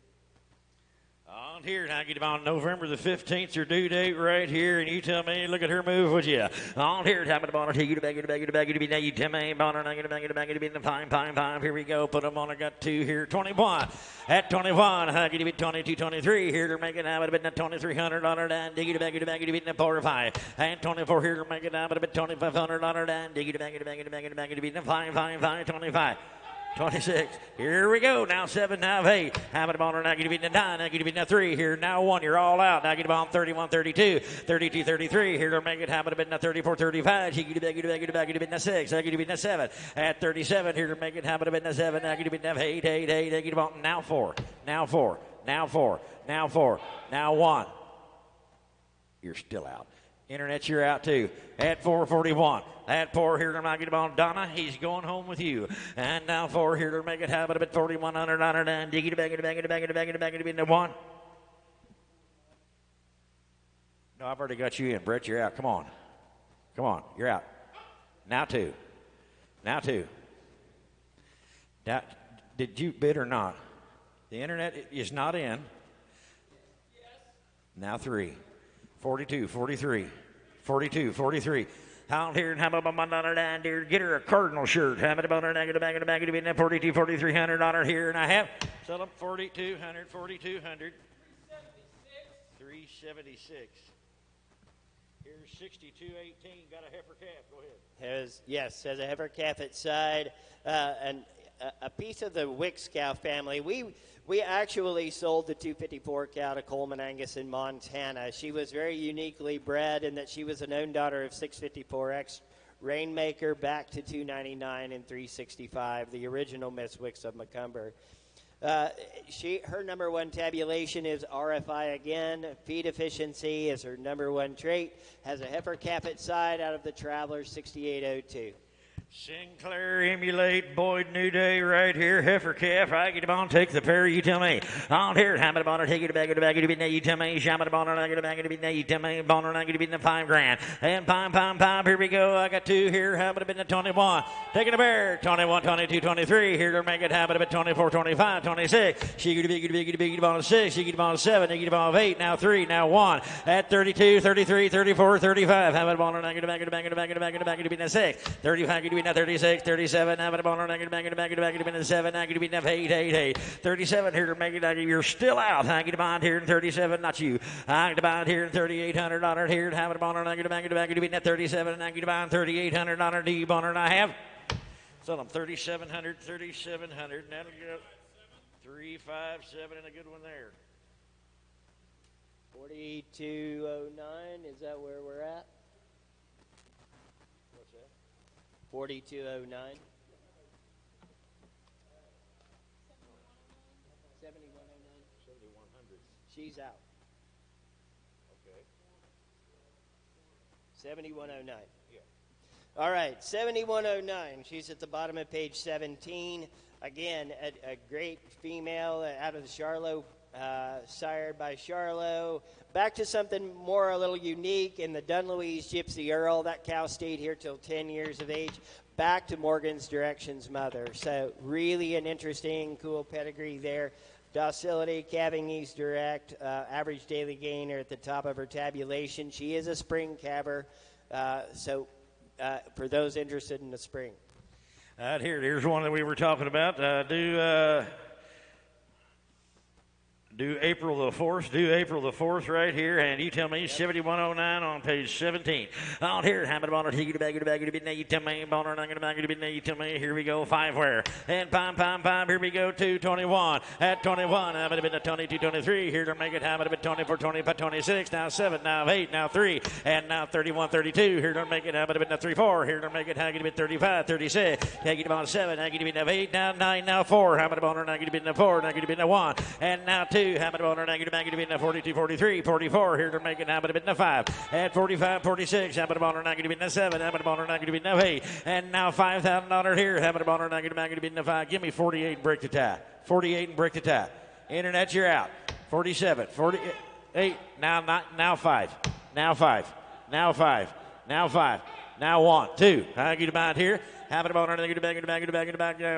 On here, now get on November the 15th, your due date right here, and you tell me, look at her move, would you? On here, tap it on, take you to bag to be now, you tell me, bonner, now get a bag to be in the 5, 5, 5. Here we go, put them on, I got 2 here, 21. At 21, I get to be 22, 23. Here to make it out, but $2,300 down, dig it a bag to be in the 4 or 5. And 24 here to make it out, but $2,500 down, dig it a bag to be in the 5, 5, 5, 25. 26. Here we go. Now 7, now 8. Have it on, now get to be the 9, now get to be the 3. Here, now 1. You're all out. Now get to be on 31, 32, 32, 33. Here to make it happen to be the 34, 35. She get to be the 6. Now get to be the 7. At 37, here to make it happen to be the 7. Now get to be the 8, 8, 8. Now get to be on now 4. Now 4. Now 4. Now 4. Now 1. You're still out. Internet, you're out too. At 441. At 4 here to make it on Donna. He's going home with you. And now 4 here to make it happen at $4,100 and diggy to bag it be in the 1. No, I've already got you in. Brett, you're out. Come on. Come on. You're out. Now 2. Now 2. Now, did you bid or not? The internet is not in. Now 3. 42, 43, 42, 43. Out here and have a $1 down there. Get her a Cardinal shirt. Have it about her negative bag to be in that $42, $4,300 here. And I have sell them 4,200, 4,200. 376. Here's 6218. Got a heifer calf. Go ahead. Has a heifer calf at side. And a piece of the Wicks cow family. We actually sold the 254 cow to Coleman Angus in Montana. She was very uniquely bred in that she was an own daughter of 654X Rainmaker back to 299 and 365, the original Miss Wicks of Macomber. Her number 1 tabulation is RFI again. Feed efficiency is her number 1 trait. Has a heifer calf at side out of the Traveler 6802. Sinclair, emulate, Boyd, New Day, right here, heifer calf. I get them on, take the pair, you tell me. On here, hammer the bonner, take it back to be now, you tell me. Shammer the bonner, I get it back to be now, you tell me. Bonner, I get to be in the $5,000. And pom, here we go. I got 2 here, hammer to be in the 21. Taking a bear, 21, 22, 23. Here to make it happen a bit 24, 25, 26. She get to be on 6. She get to be on 7. She get to be on 8. Now 3, now 1. At 32, 33, 34, 35. Hammer the bonner, I get it back to be in the 6. 35, get to be now 36, 37, now back to be 7, now to be 8, 8, 8. 37 here to make it, you're still out. I get a bond here in 37, not you. I get a bond here in $3,800 here, have it on, and I get a back to be 37, and I get a bond $3,800 D boner, and I have. Sell them 3,700, 3,700, and that'll get 357 and a good one there. 4209, is that where we're at? 4209. 7109. She's out. Okay. 7109. Yeah. All right, 7109. She's at the bottom of page 17. Again, a great female out of the Charlo, sired by Charlo. Back to something more a little unique in the Dunlewy's Gypsy Earl. That cow stayed here till 10 years of age. Back to Morgan's Directions mother. So really an interesting, cool pedigree there. Docility, calving ease direct, average daily gain are at the top of her tabulation. She is a spring calver. For those interested in the spring. Here's one that we were talking about. Do April the 4th. Do April the 4th right here. And you tell me, 7109 on page 17. On here, Hammond Bonner, you tell me, Bonner, you tell me. Here we go, 5 where. And pom, here we go, 221. At 21, I'm going to be the 22, 23. Here to make it, I'm going to be 24, 25, 26. Now 7, now 8, now 3. And now 31, 32. Here to make it, I'm going to be the 3, 4. Here to make it, I'm going to be 35, 36. Take it on 7, I'm going to be the 8, now 9, now 4. Hammond Bonner, I'm going to be the 4, I'm going to be the 1. And now 2. Hammond Bonner, negative, negative, 42, 43, 44. Here to make it, Hammond in the 5. At 45, 46. Hammond Bonner, negative, in the 7. Hammond Bonner, negative, in the 8. And now $5,000 here. Hammond Bonner, negative, in the 5. Give me 48 and break the tie. 48 and break the tie. Internet, you're out. 47, 48. Now 5. Now 5. Now 5. Now 5. Now 1, 2. I get about here. Have it about negative, back,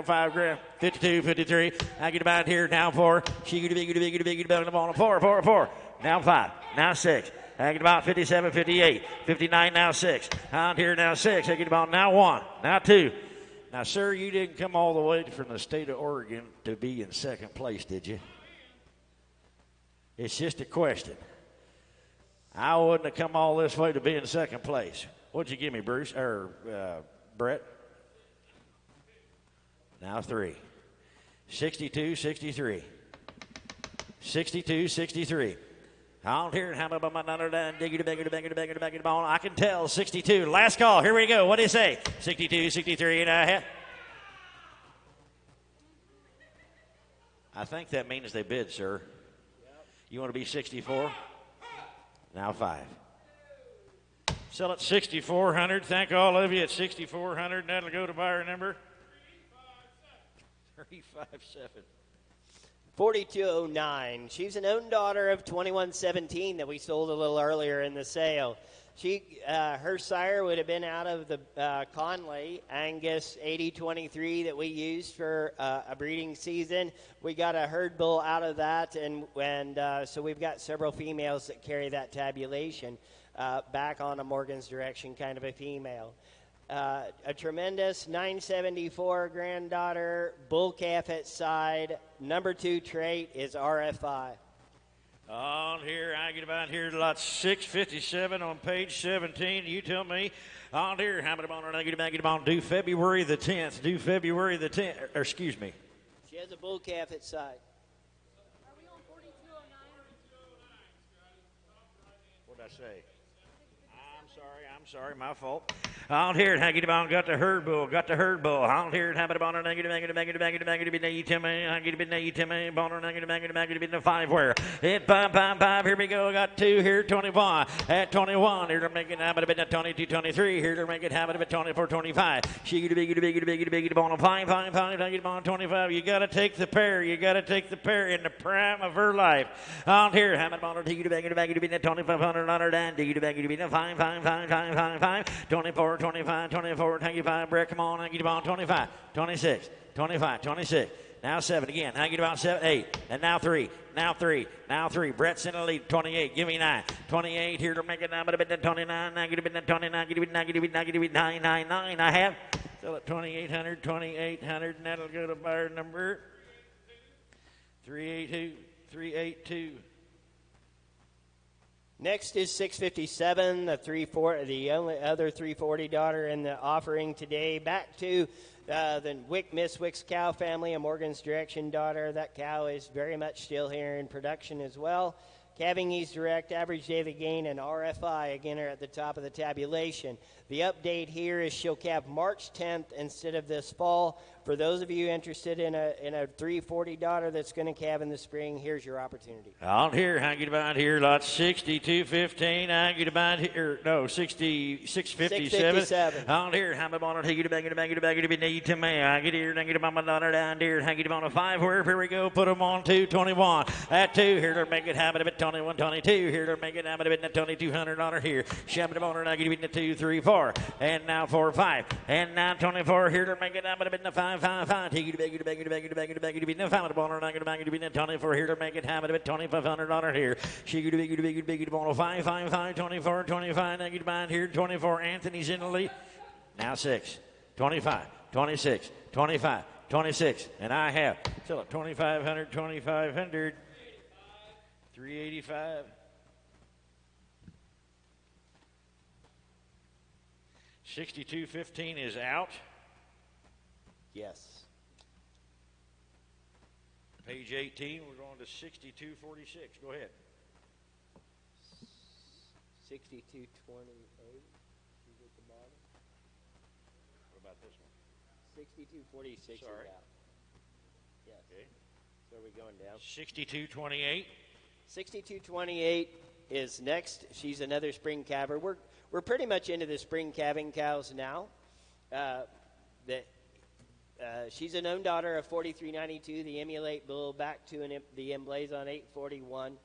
5 grand. 52, 53. I get about here. Now 4. She get a ball. 4. Now 5. Now 6. I get about 57, 58. 59, now 6. On here, now 6. I get about now 1. Now 2. Now, sir, you didn't come all the way from the state of Oregon to be in second place, did you? It's just a question. I wouldn't have come all this way to be in second place. What'd you give me, Bruce? Or Brett? Now 3. 62, 63. 62, 63. On here, how about my another down? Diggity, ball. I can tell. 62. Last call. Here we go. What do you say? 62, 63 and a half. I think that means they bid, sir. You want to be 64? Now 5. Sell it 6,400. Thank all of you at 6,400. And that'll go to buyer number 357. 4209. She's an own daughter of 2117 that we sold a little earlier in the sale. Her sire would have been out of the Conley Angus 8023 that we used for a breeding season. We got a herd bull out of that, and so we've got several females that carry that tabulation back on a Morgan's Direction kind of a female. A tremendous 974 granddaughter, bull calf at side. Number 2 trait is RFI. On here, I get about here, lot 657 on page 17. You tell me. On here, how many on negative on due February the 10th. Due February the 10th. Or excuse me. She has a bull calf at side. Are we on 4209? What'd I say? I'm sorry, my fault. On here, Haggy on got the herd bull. On here, have it on a negative, you tell me, I get a bit, you tell me, boner, negative, the 5 where. Hit, pop, here we go, got 2 here, 21. At 21, here to make it habit a bit, 22, 23, here to make it habit a bit, 24, 25. She get a big, bone, 5, I get on 25. You got to take the pair, in the prime of her life. On here, have it on a negative, 2,500 on her down, dig it back, 5, 24, 25, 25, break, come on, I get about 25, 26, 25, 26. Now 7 again. I get about 7, 8. And now 3. Brett's in the lead. 28. Give me 9. 28 here to make it down, but a bit 29. I get a bit 29. Give it 9. I have. Sell it 2,800, and that'll go to buyer number 382. Next is 657, the only other 340 daughter in the offering today. Back to the Miss Wick's cow family, a Morgan's Direction daughter. That cow is very much still here in production as well. Calving Ease Direct, average daily gain, and RFI again are at the top of the tabulation. The update here is she'll calve March 10th instead of this fall. For those of you interested in a 340 daughter that's going to calve in the spring, here's your opportunity. On here, I get about here, lot 6215. I get about here, no, 657. On here, how about on it? Get it need to me. I get here, and I get about my daughter down here, and I get him on a 5. Here we go. Put them on 221. At 2, here to make it habit a bit 21, 22. Here to make it habit a bit 2,200 on her here. Shabbat them on her, and I get it 2, 3, 4. And now 4, 5. And now 24. Here to make it habit a bit 5. 555. Take it back, it back, it back, it back, it back, it back. Found a ball, and I get back, it back, 24 here to make it happen. $2,500 here. She get a big, it big, it ball. 555, 24, 25. I get back here. 24. Anthony's in the lead. Now 6, 25, 26, 25, 26. And I have still at 2,500, 2,500. 385. 62.15 is out. Yes. Page 18, we're going to 62.46. Go ahead. 62.28 is at the bottom. What about this one? 62.46 is Sorry. out. Yes. Okay. So are we going down? 62.28. 62.28 is next. She's another spring calver. We're pretty much into the spring calving cows now. She's a known daughter of 4392, the Emulate Bull, back to the Emblazon 841.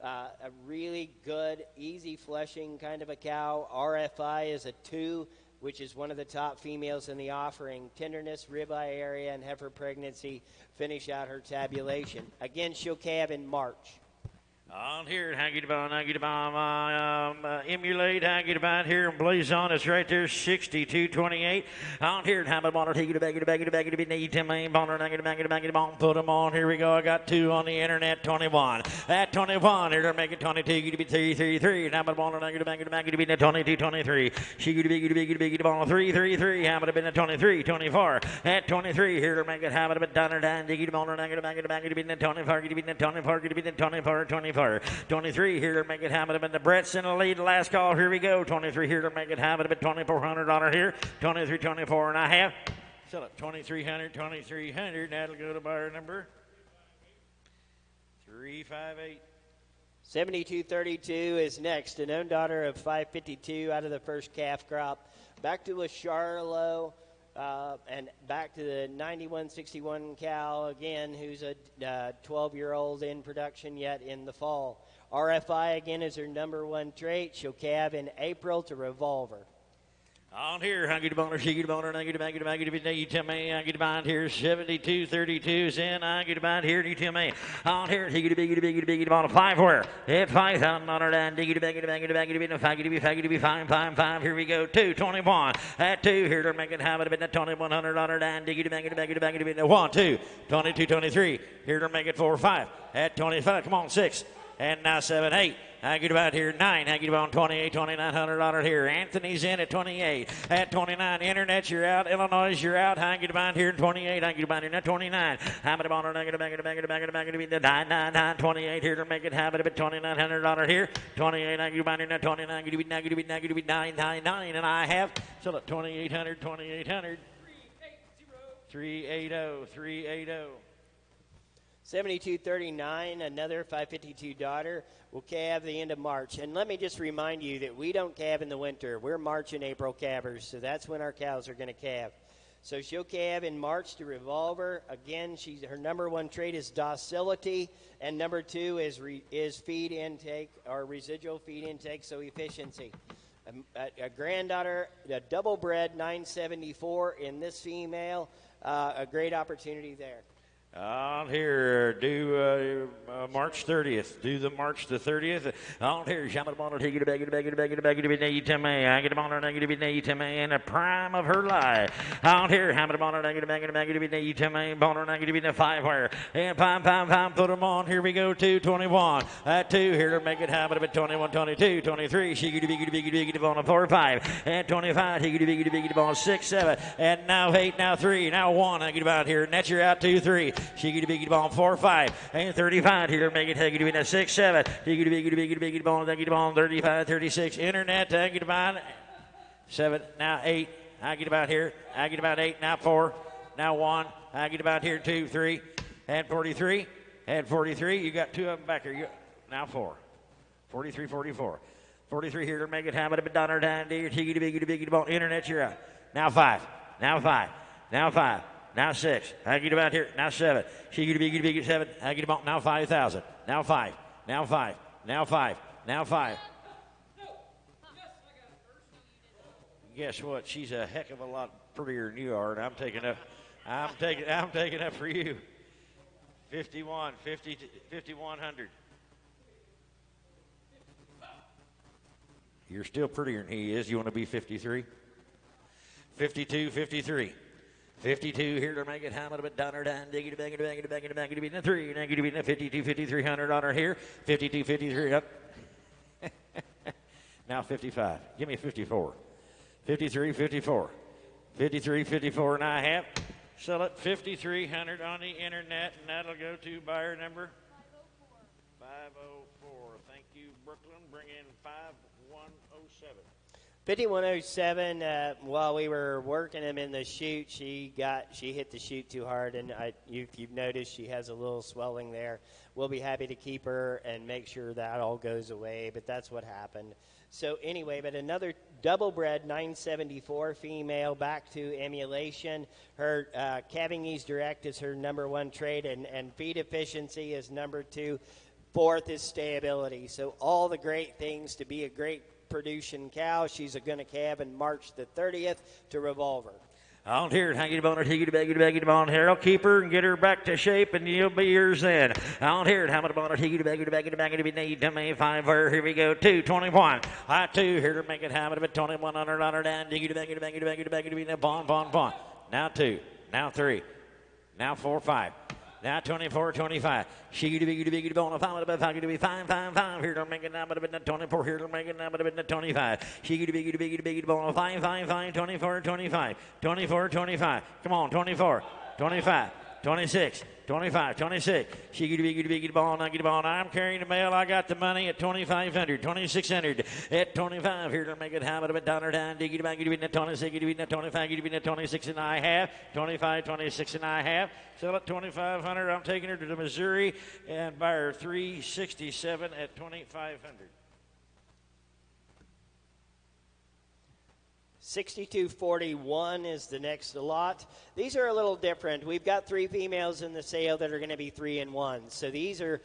A really good, easy fleshing kind of a cow. RFI is a 2, which is one of the top females in the offering. Tenderness, ribeye area, and heifer pregnancy finish out her tabulation. Again, she'll calve in March. On here, Emulate, here, and Blazon, it's right there, 62.28. On here, take it back, put them on, here we go, I got 2 on the internet, 21. At 21, here to make it 22, 333. Now, 22, 23. She could be 333, how about it been a 23, 24. At 23, here to make it, how about it done or done, dig it on, 24, 24. 23 here to make it happen. And the Brett's in the lead. Last call. Here we go. 23 here to make it happen. $2,400 here. 23, 24 and a half. Sell it. 2,300, 2,300. That'll go to buyer number 358. 72.32 is next. A known daughter of 552 out of the first calf crop. Back to a Charlo. And back to the 9161 cow again, who's a 12-year-old in production yet in the fall. RFI again is her number 1 trait. She'll calve in April to Revolver. On here, I get a boner, she get a boner, I get a bag, you tell me, I get a bind here, 72.32 is in, I get a bind here, you tell me. On here, he get a big, on a 5 where? At $5,000, and dig it a bag, fine, here we go, 221, at 2, here to make it happen, $2,100, and dig it a bag, 1, 2, 22, 23, here to make it 4, 5, at 25, come on, 6, and now 7, 8. I get about here 9. I get about 28, $2,900 here. Anthony's in at 28. At 29, Internet, you're out. Illinois, you're out. I get about here 28. I get about here 29. I'm at about I get back to be the 9, 28 here to make it happen. But $2,900 here. 28. I get about here 29. Get to be 9, and I have so at 2,800, 2,800. 380. 72.39, another 552 daughter, will calve the end of March. And let me just remind you that we don't calve in the winter. We're March and April calvers, so that's when our cows are going to calve. So she'll calve in March to Revolver. Again, her number 1 trait is docility, and number 2 is feed intake or residual feed intake, so efficiency. A granddaughter, a double bred 974 in this female, a great opportunity there. On here, do March 30th. Do the March the 30th. On here, take it back to be Nate to me. I get them on her, to be Nate to me in the prime of her life. On here, take it back to be Nate to me. Boner, to be the 5 where. And pop, put them on. Here we go, 221. At 2, here to make it happen. But 21, 22, 23. She get big on a 4, 5. And 25, he get big on 6, 7. And now 8, now 3, now 1. I get about here. Net you're out 2, 3. She get a big ball 4, 5, and 35. Here to make it take it in a 6, 7. She get a big ball, take it on 35, 36. Internet, take it about 7, now 8. I get about here. I get about 8, now 4, now 1. I get about here 2, 3, and 43. And 43. You got 2 of them back here. Now 4. 43, 44. 43 here to make it happen. But Donner down there. She get a big ball. Internet, you're out. Now 5. Now 5. Now 5. Now 6. I get about here. Now 7. She get a big 7. I get about now 5,000. Now 5. Now 5. Now 5. Now 5. Guess what? She's a heck of a lot prettier than you are, and I'm taking I'm taking up for you. 51, 50, 5,100. You're still prettier than he is. You want to be 53? 52, 53. 52 here to make it. How much of it? Donner down. Diggity bang it bang it bang it bang it be in the 3. Negative be in the 52, 5,300 on her here. 52, 53 up. Now 55. Give me 54. 53, 54. 53, 54 and a half. Sell it 5,300 on the internet, and that'll go to buyer number 504. Thank you, Brooklyn. Bring in 5107. 5107. While we were working him in the chute, she hit the chute too hard, and if you've noticed, she has a little swelling there. We'll be happy to keep her and make sure that all goes away, but that's what happened. So anyway, but another double-bred 974 female back to emulation. Her calving ease direct is her number 1 trait, and feed efficiency is number 2. 4th is stayability. So all the great things to be a great producing cow. She's going to calve in March the 30th to Revolver. On here, hang it on her, higgy baggy on here. I'll keep her and get her back to shape, and you'll be yours then. On here, how about her, higgy baggy be need to me 5 where here we go, 221. I 2 here to make it how about 2100 on her down, diggy baggy be the bon. Now 2, now 3, now 4, 5. Now 24, 25. She to be bone of 5 to be 5. Here to make it now, but a bit 24. Here to make it now, but a bit 25. She to be bone of 5. 24, 25. 24, 25. Come on, 24, 25, 26. 25, 26. She get a big ball, I get a ball. I'm carrying the mail. I got the money at 2,500, 2,600 at 25. Here to make it how about a dollar down. Dig it back, get it 26, get it 25, get it 26 and a half, 25, 26 and a half. Sell it 2,500. I'm taking her to the Missouri and buy her 367 at 2,500. 6241 is the next lot. These are a little different. We've got 3 females in the sale that are going to be 3 and 1. So these are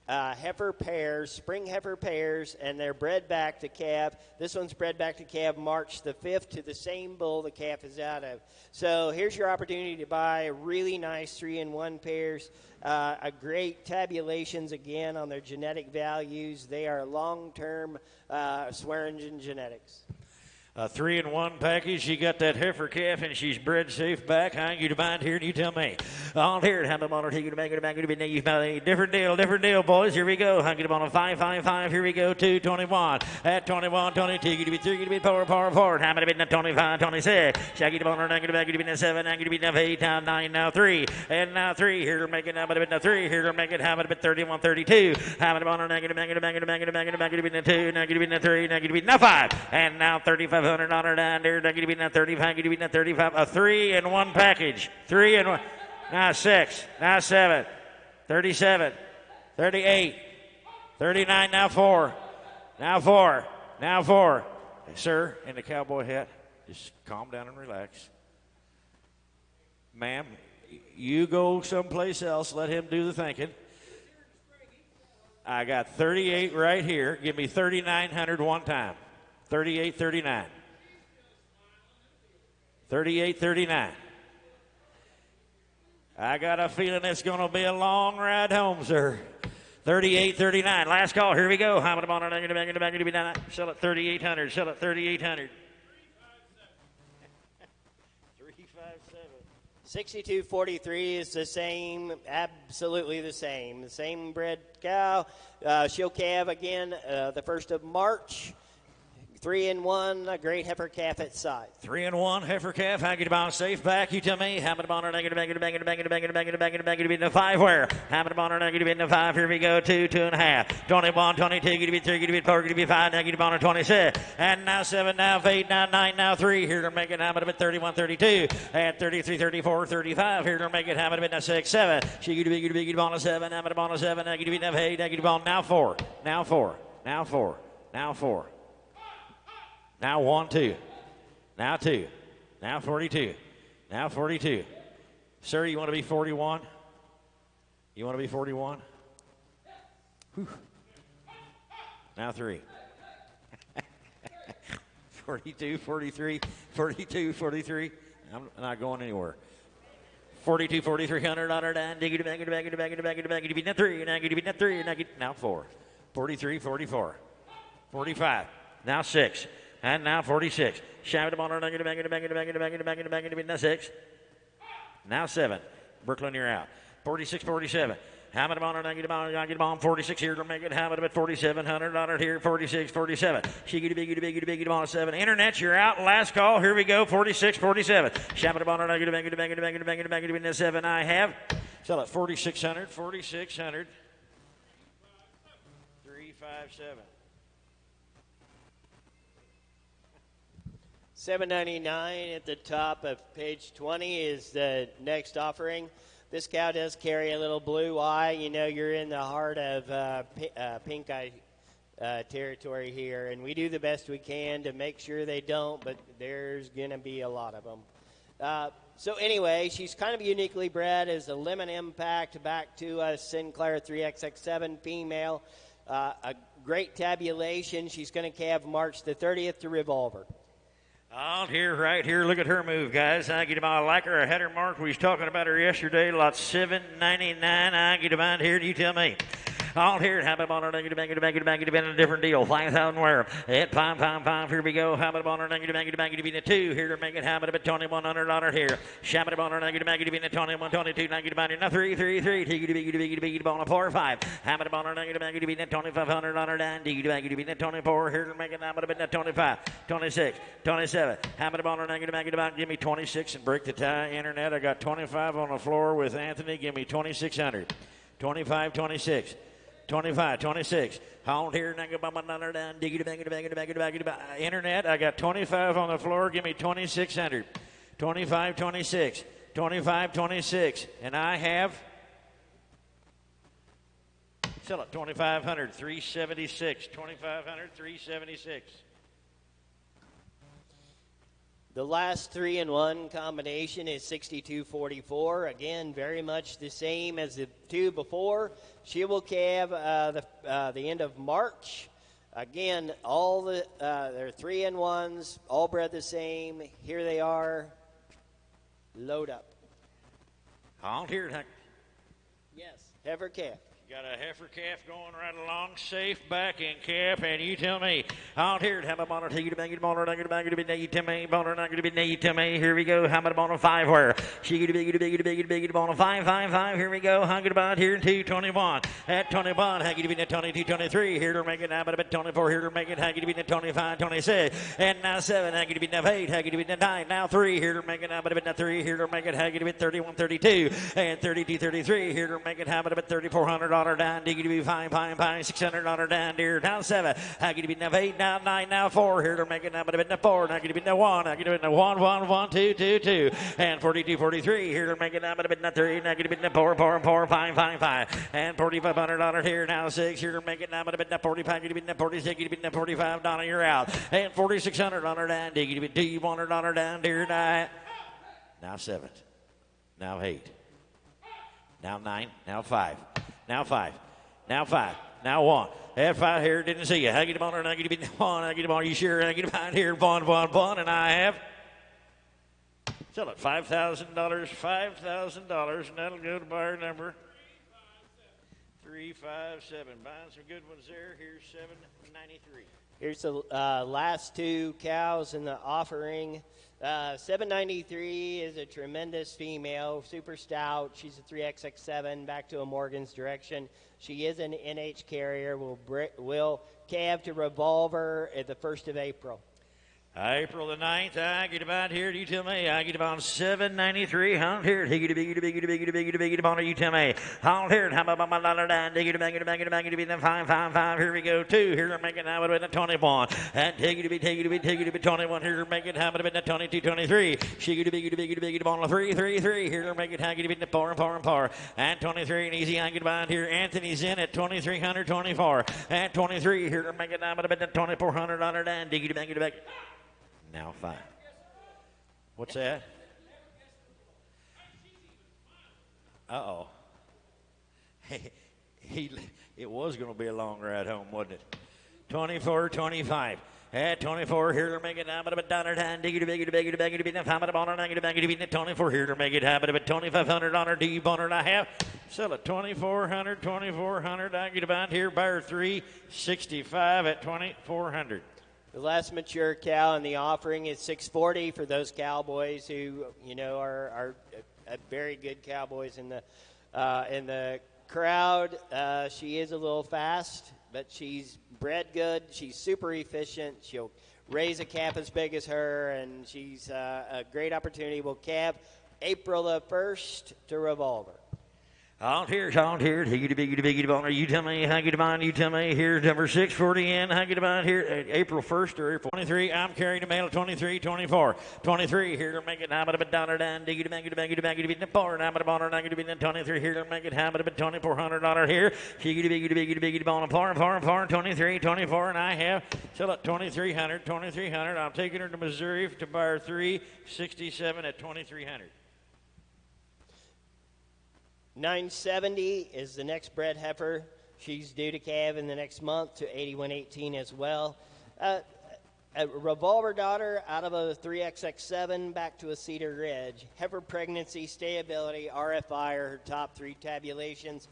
heifer pairs, spring heifer pairs, and they're bred back to calf. This one's bred back to calf March the 5th to the same bull the calf is out of. So here's your opportunity to buy really nice 3 and 1 pairs. A great tabulations again on their genetic values. They are long-term Swearngin genetics. A 3 and 1 package. She got that heifer calf and she's bred safe back. How you mind here and you tell me. On here, how about on her back to be different deal, boys. Here we go. How get on a 5. Here we go. 221 at 21, 22. Get to be 3, get to be 4. How about it 25, 26. Shaggy on her negative back to be 7, negative be 8, now 9, now 3, and now 3. Here to make it now, but a bit 3. Here to make it how about a bit 31, 32. How about on her negative back to be 2, negative be 3, negative be now 5, and now 35. $100 down there. Give me that 35. Give me that 35. A 3 and 1 package. 3 and 1. Now 6. Now 7. 37. 38. 39. Now 4. Now 4. Now 4. Hey, sir, in the cowboy hat, just calm down and relax. Ma'am, you go someplace else. Let him do the thinking. I got 38 right here. Give me 3,900 one time. 38, 39. 38, 39. I got a feeling it's going to be a long ride home, sir. 38, 39. Last call. Here we go. How about on it? Sell it 3,800. Sell it 3,800. 357. 6243 is the same, absolutely the same. The same bred cow. She'll calve again the 1st of March. 3 and 1, a great heifer calf at size. 3 and 1 heifer calf. How get about safe back? You tell me. How about on her negative be the 5 where? How about on her negative in the 5? Here we go. 2, 2.5. 21, 22. Get to be 3. Get to be 4. Get to be 5. Now get to on her 26. And now 7. Now 8. Now 9. Now 3. Here to make it. How about a 31, 32. And 33, 34, 35. Here to make it. How about a 6, 7. She get to be on a 7. How about on a 7. Now get to be 8. Now get to be on now 4. Now 4. Now 4. Now 4. Now 1, 2. Now 2. Now 42. Now 42. Sir, you want to be 41? You want to be 41? Whew. Now 3. 42, 43, 42, 43. I'm not going anywhere. 42, 4300 on her down. Diggity, baggity, baggity, baggity, baggity, baggity, beating a 3. Now get beating a 3. Now 4. 43, 44. 45. Now 6. And now 46. Shout it on her. Baggity, baggity, baggity, baggity, baggity, baggity, baggity, beating a 6. Now 7. Brooklyn, you're out. 46, 47. Hamid on her, get the bomb, 46 here to make it. Hamid at 4,700 on it here, 46, 47. She get a big on 7. Internet, you're out. Last call. Here we go, 46, 47. Shabbat on her, get a big 7. I have. Sell it 4,600, 4,600. 357. $7.99 at the top of page 20 is the next offering. This cow does carry a little blue eye. You know, you're in the heart of pink eye territory here, and we do the best we can to make sure they don't, but there's going to be a lot of them. So anyway, she's kind of uniquely bred as a lemon impact back to a Sinclair 3XX7 female. A great tabulation. She's going to calve March the 30th to Revolver. Out here, right here, look at her move, guys. I get him. I like her. I had her marked. We was talking about her yesterday. Lot 799. I get him out here. You tell me. Out here, how about on her negative, a different deal. 5,000 where? At 555. Here we go. How about on her negative, being a 2. Here to make it. How about a 2,100 on her here? Shabbat on her negative, being a 21, 22, negative on her. Now 3, 3, 3. Take it, big on a 4, 5. How about on her negative, being a 2,500 on her down. Dig it, being a 24. Here to make it. How about a 25, 26, 27. How about on her negative, give me 26 and break the tie. Internet, I got 25 on the floor with Anthony. Give me 2,600. 25, 26. 25, 26. Hold here, down, Internet, I got 25 on the floor. Give me 2,600. 25, 26. 25, 26. And I have, sell it, 2,500, 376. 2,500, 376. The last 3-in-1 combination is 6244. Again, very much the same as the two before. She will calve the end of March. Again, all they're 3-in-1s, all bred the same. Here they are. Load up. Hold here. Yes, heifer calf. Got a heifer calf going right along, safe back in calf, and you tell me. Out here, how about on take it back, boner, not gonna be nay to me, boner, not gonna be nay to me. Here we go. How about on 5 where? She get a big on 5, 5, 5. Here we go. Hung it about here in 221. At 21, hang it be 22, 23. Here to make it now, but 24. Here to make it, hang it be 25, 26. And now 7, hang it be 8, hang it be 9. Now 3. Here to make it now, but 3. Here to make it, hang it be 31, 32. And 32, 33. Here to make it, how about 3,400. Down, diggy to be fine, 600 on her down, dear, down 7. How can you be now 8, now 9, now 4. Here to make it now, but a bit now 4. Now can you be now 1. Now can you be now 1, 1, 1, 2, 2, 2. And 42, 43. Here to make it now, but a bit now 3. Now can you be now 4, 4, 4, 5, 5, 5. And 4,500 on her here, now 6. Here to make it now, but a bit now 45. Can you be now 46. Can you be now 45. Donna, you're out. And 4,600 on her down, diggy to be 200 on her down, dear, now 7. Now 8. Now 9. Now 5. Now 5. Now 5. Now 1. At 5 here, didn't see you. I get him on her, and I get him 1. I get him on. You sure? I get him on here. 1, 1, 1. And I have. Sell it. $5,000. $5,000. And that'll go to buyer number 357. Buying some good ones there. Here's 793. Here's the last two cows in the offering. 793 is a tremendous female, super stout. She's a 3XX7, back to a Morgan's direction. She is an NH carrier. Will calve to Revolver at the 1st of April. April the 9th, I get about here. You tell me. I get about 793. Hound here. Higgity, biggity, boner. You tell me. Hound here. How about my dollar down? Diggity, bangity, be the 555. Here we go. 2. Here to make it now. With a 21. And take it be 21. Here to make it. How about a 22, 23. Shiggity, biggity, boner. 3, 3, 3. Here to make it. Haggity, be the par. And 23. And easy. I get about here. Anthony's in at 2,324. And 23. Here to make it now. With a 2,400 on her down. Diggity, bangity. Now 5. What's that? Uh-oh. It was going to be a long ride home, wasn't it? 24, 25. At 24 here to make it habit of a dollar down, diggy to biggy to biggy to biggy to be the habit of honor, and I get a baggy to be the 24 here to make it habit of a $2,500 deep honor and a half. Sell it 2,400, 2,400. I get about here, buyer 365 at 2,400. The last mature cow in the offering is $640 for those cowboys who, you know, are very good cowboys in the crowd. She is a little fast, but she's bred good. She's super efficient. She'll raise a calf as big as her, and she's a great opportunity. We'll calve April the 1st to Revolver. On here, higgy to biggy to biggy to boner. You tell me, higgy to mine, you tell me. Here's number 640 in, higgy to mine here, April 1st or April 23. I'm carrying a mail of 23, 24. 23 here to make it habit of a dollar down, diggy to baggy to baggy to baggy to be the bar, and habit of honor, and I get to be the 23 here to make it habit of a $2,400 here. Higgy to biggy to biggy to biggy to boner, par, 23, 24, and I have sell it 2,300, 2,300. I'm taking her to Missouri to buyer 367 at 2,300. 970 is the next bred heifer. She's due to calve in the next month to 8118 as well. A Revolver daughter out of a 3XX7 back to a Cedar Ridge. Heifer pregnancy, stayability, RFI are her top 3 tabulations.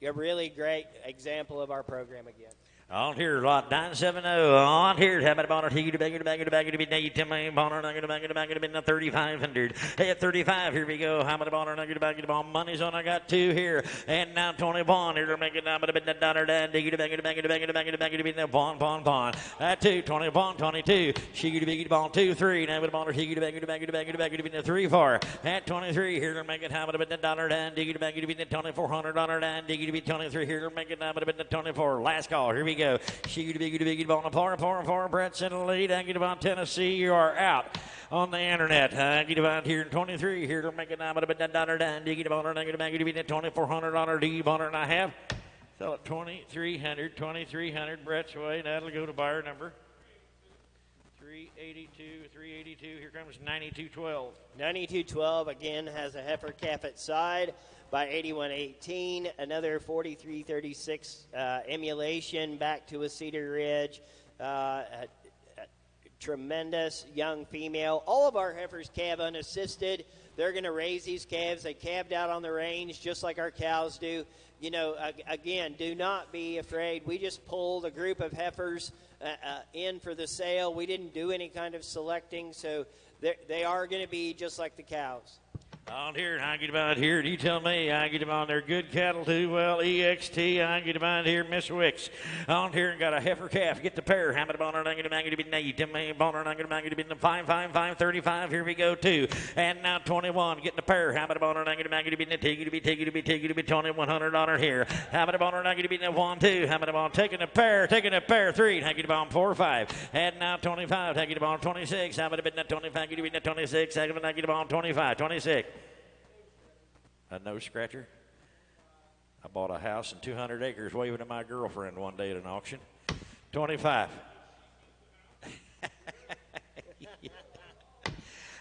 A really great example of our program again. On here, lot 970. On here, habit of honor, higgy to baggy to baggy to baggy to be nugget to my honor, nugget to baggy to baggy to be 3,500. Hey, at 35, here we go. Habit of honor, nugget to baggy to ball. Money's on, I got 2 here. And now 21. Here to make it now, but a bit the dollar down, diggy to baggy to baggy to baggy to baggy to baggy to be the pawn. At 2, 21, 22. Shiggy to biggy to ball, 2, 3. Now with honor, higgy to baggy to baggy to baggy to baggy to be the 3, 4. At 23, here to make it habit of the dollar down, diggy to baggy to be the $2,400 down, diggy to be 23. Here to make it now, but a bit the 24. Last call, here we go. Shiggy to biggy to ball, par. Brett's in the lead. I get about Tennessee. You are out on the internet. I get about here in 23. Here to make it now, but a bit the dollar down, diggy to ball, negative baggy to be the $2,400 deep honor and a half. Sell it 2,300. Brett's way. That'll go to buyer number 382. Here comes 9212. 9212 again has a heifer calf at side by 8118. Another 4336 emulation back to a Cedar Ridge. A tremendous young female. All of our heifers calve unassisted. They're going to raise these calves. They calved out on the range just like our cows do. You know, again, do not be afraid. We just pulled a group of heifers in for the sale. We didn't do any kind of selecting, so they are going to be just like the cows. On here, I get about here. You tell me, I get them on there. Good cattle too. Well, EXT, I get them on here. Miss Wicks. On here and got a heifer calf. Get the pair. Hammer to boner, I get them on to be named. Tim May boner, I get them on to be the 5. Here we go too. And now 21. Getting the pair. Hammer to boner, I get them on to be the take to be $2,100 here. Hammer to boner, I get to be the 1, 2. Hammer to boner, taking the pair. 3. I get them on 4, 5. And now 25. I get them on 26. Hammer to be the 25. Get to be the 26. I get them on 25. 26. A no scratcher. I bought a house and 200 acres waving at my girlfriend one day at an auction. 25.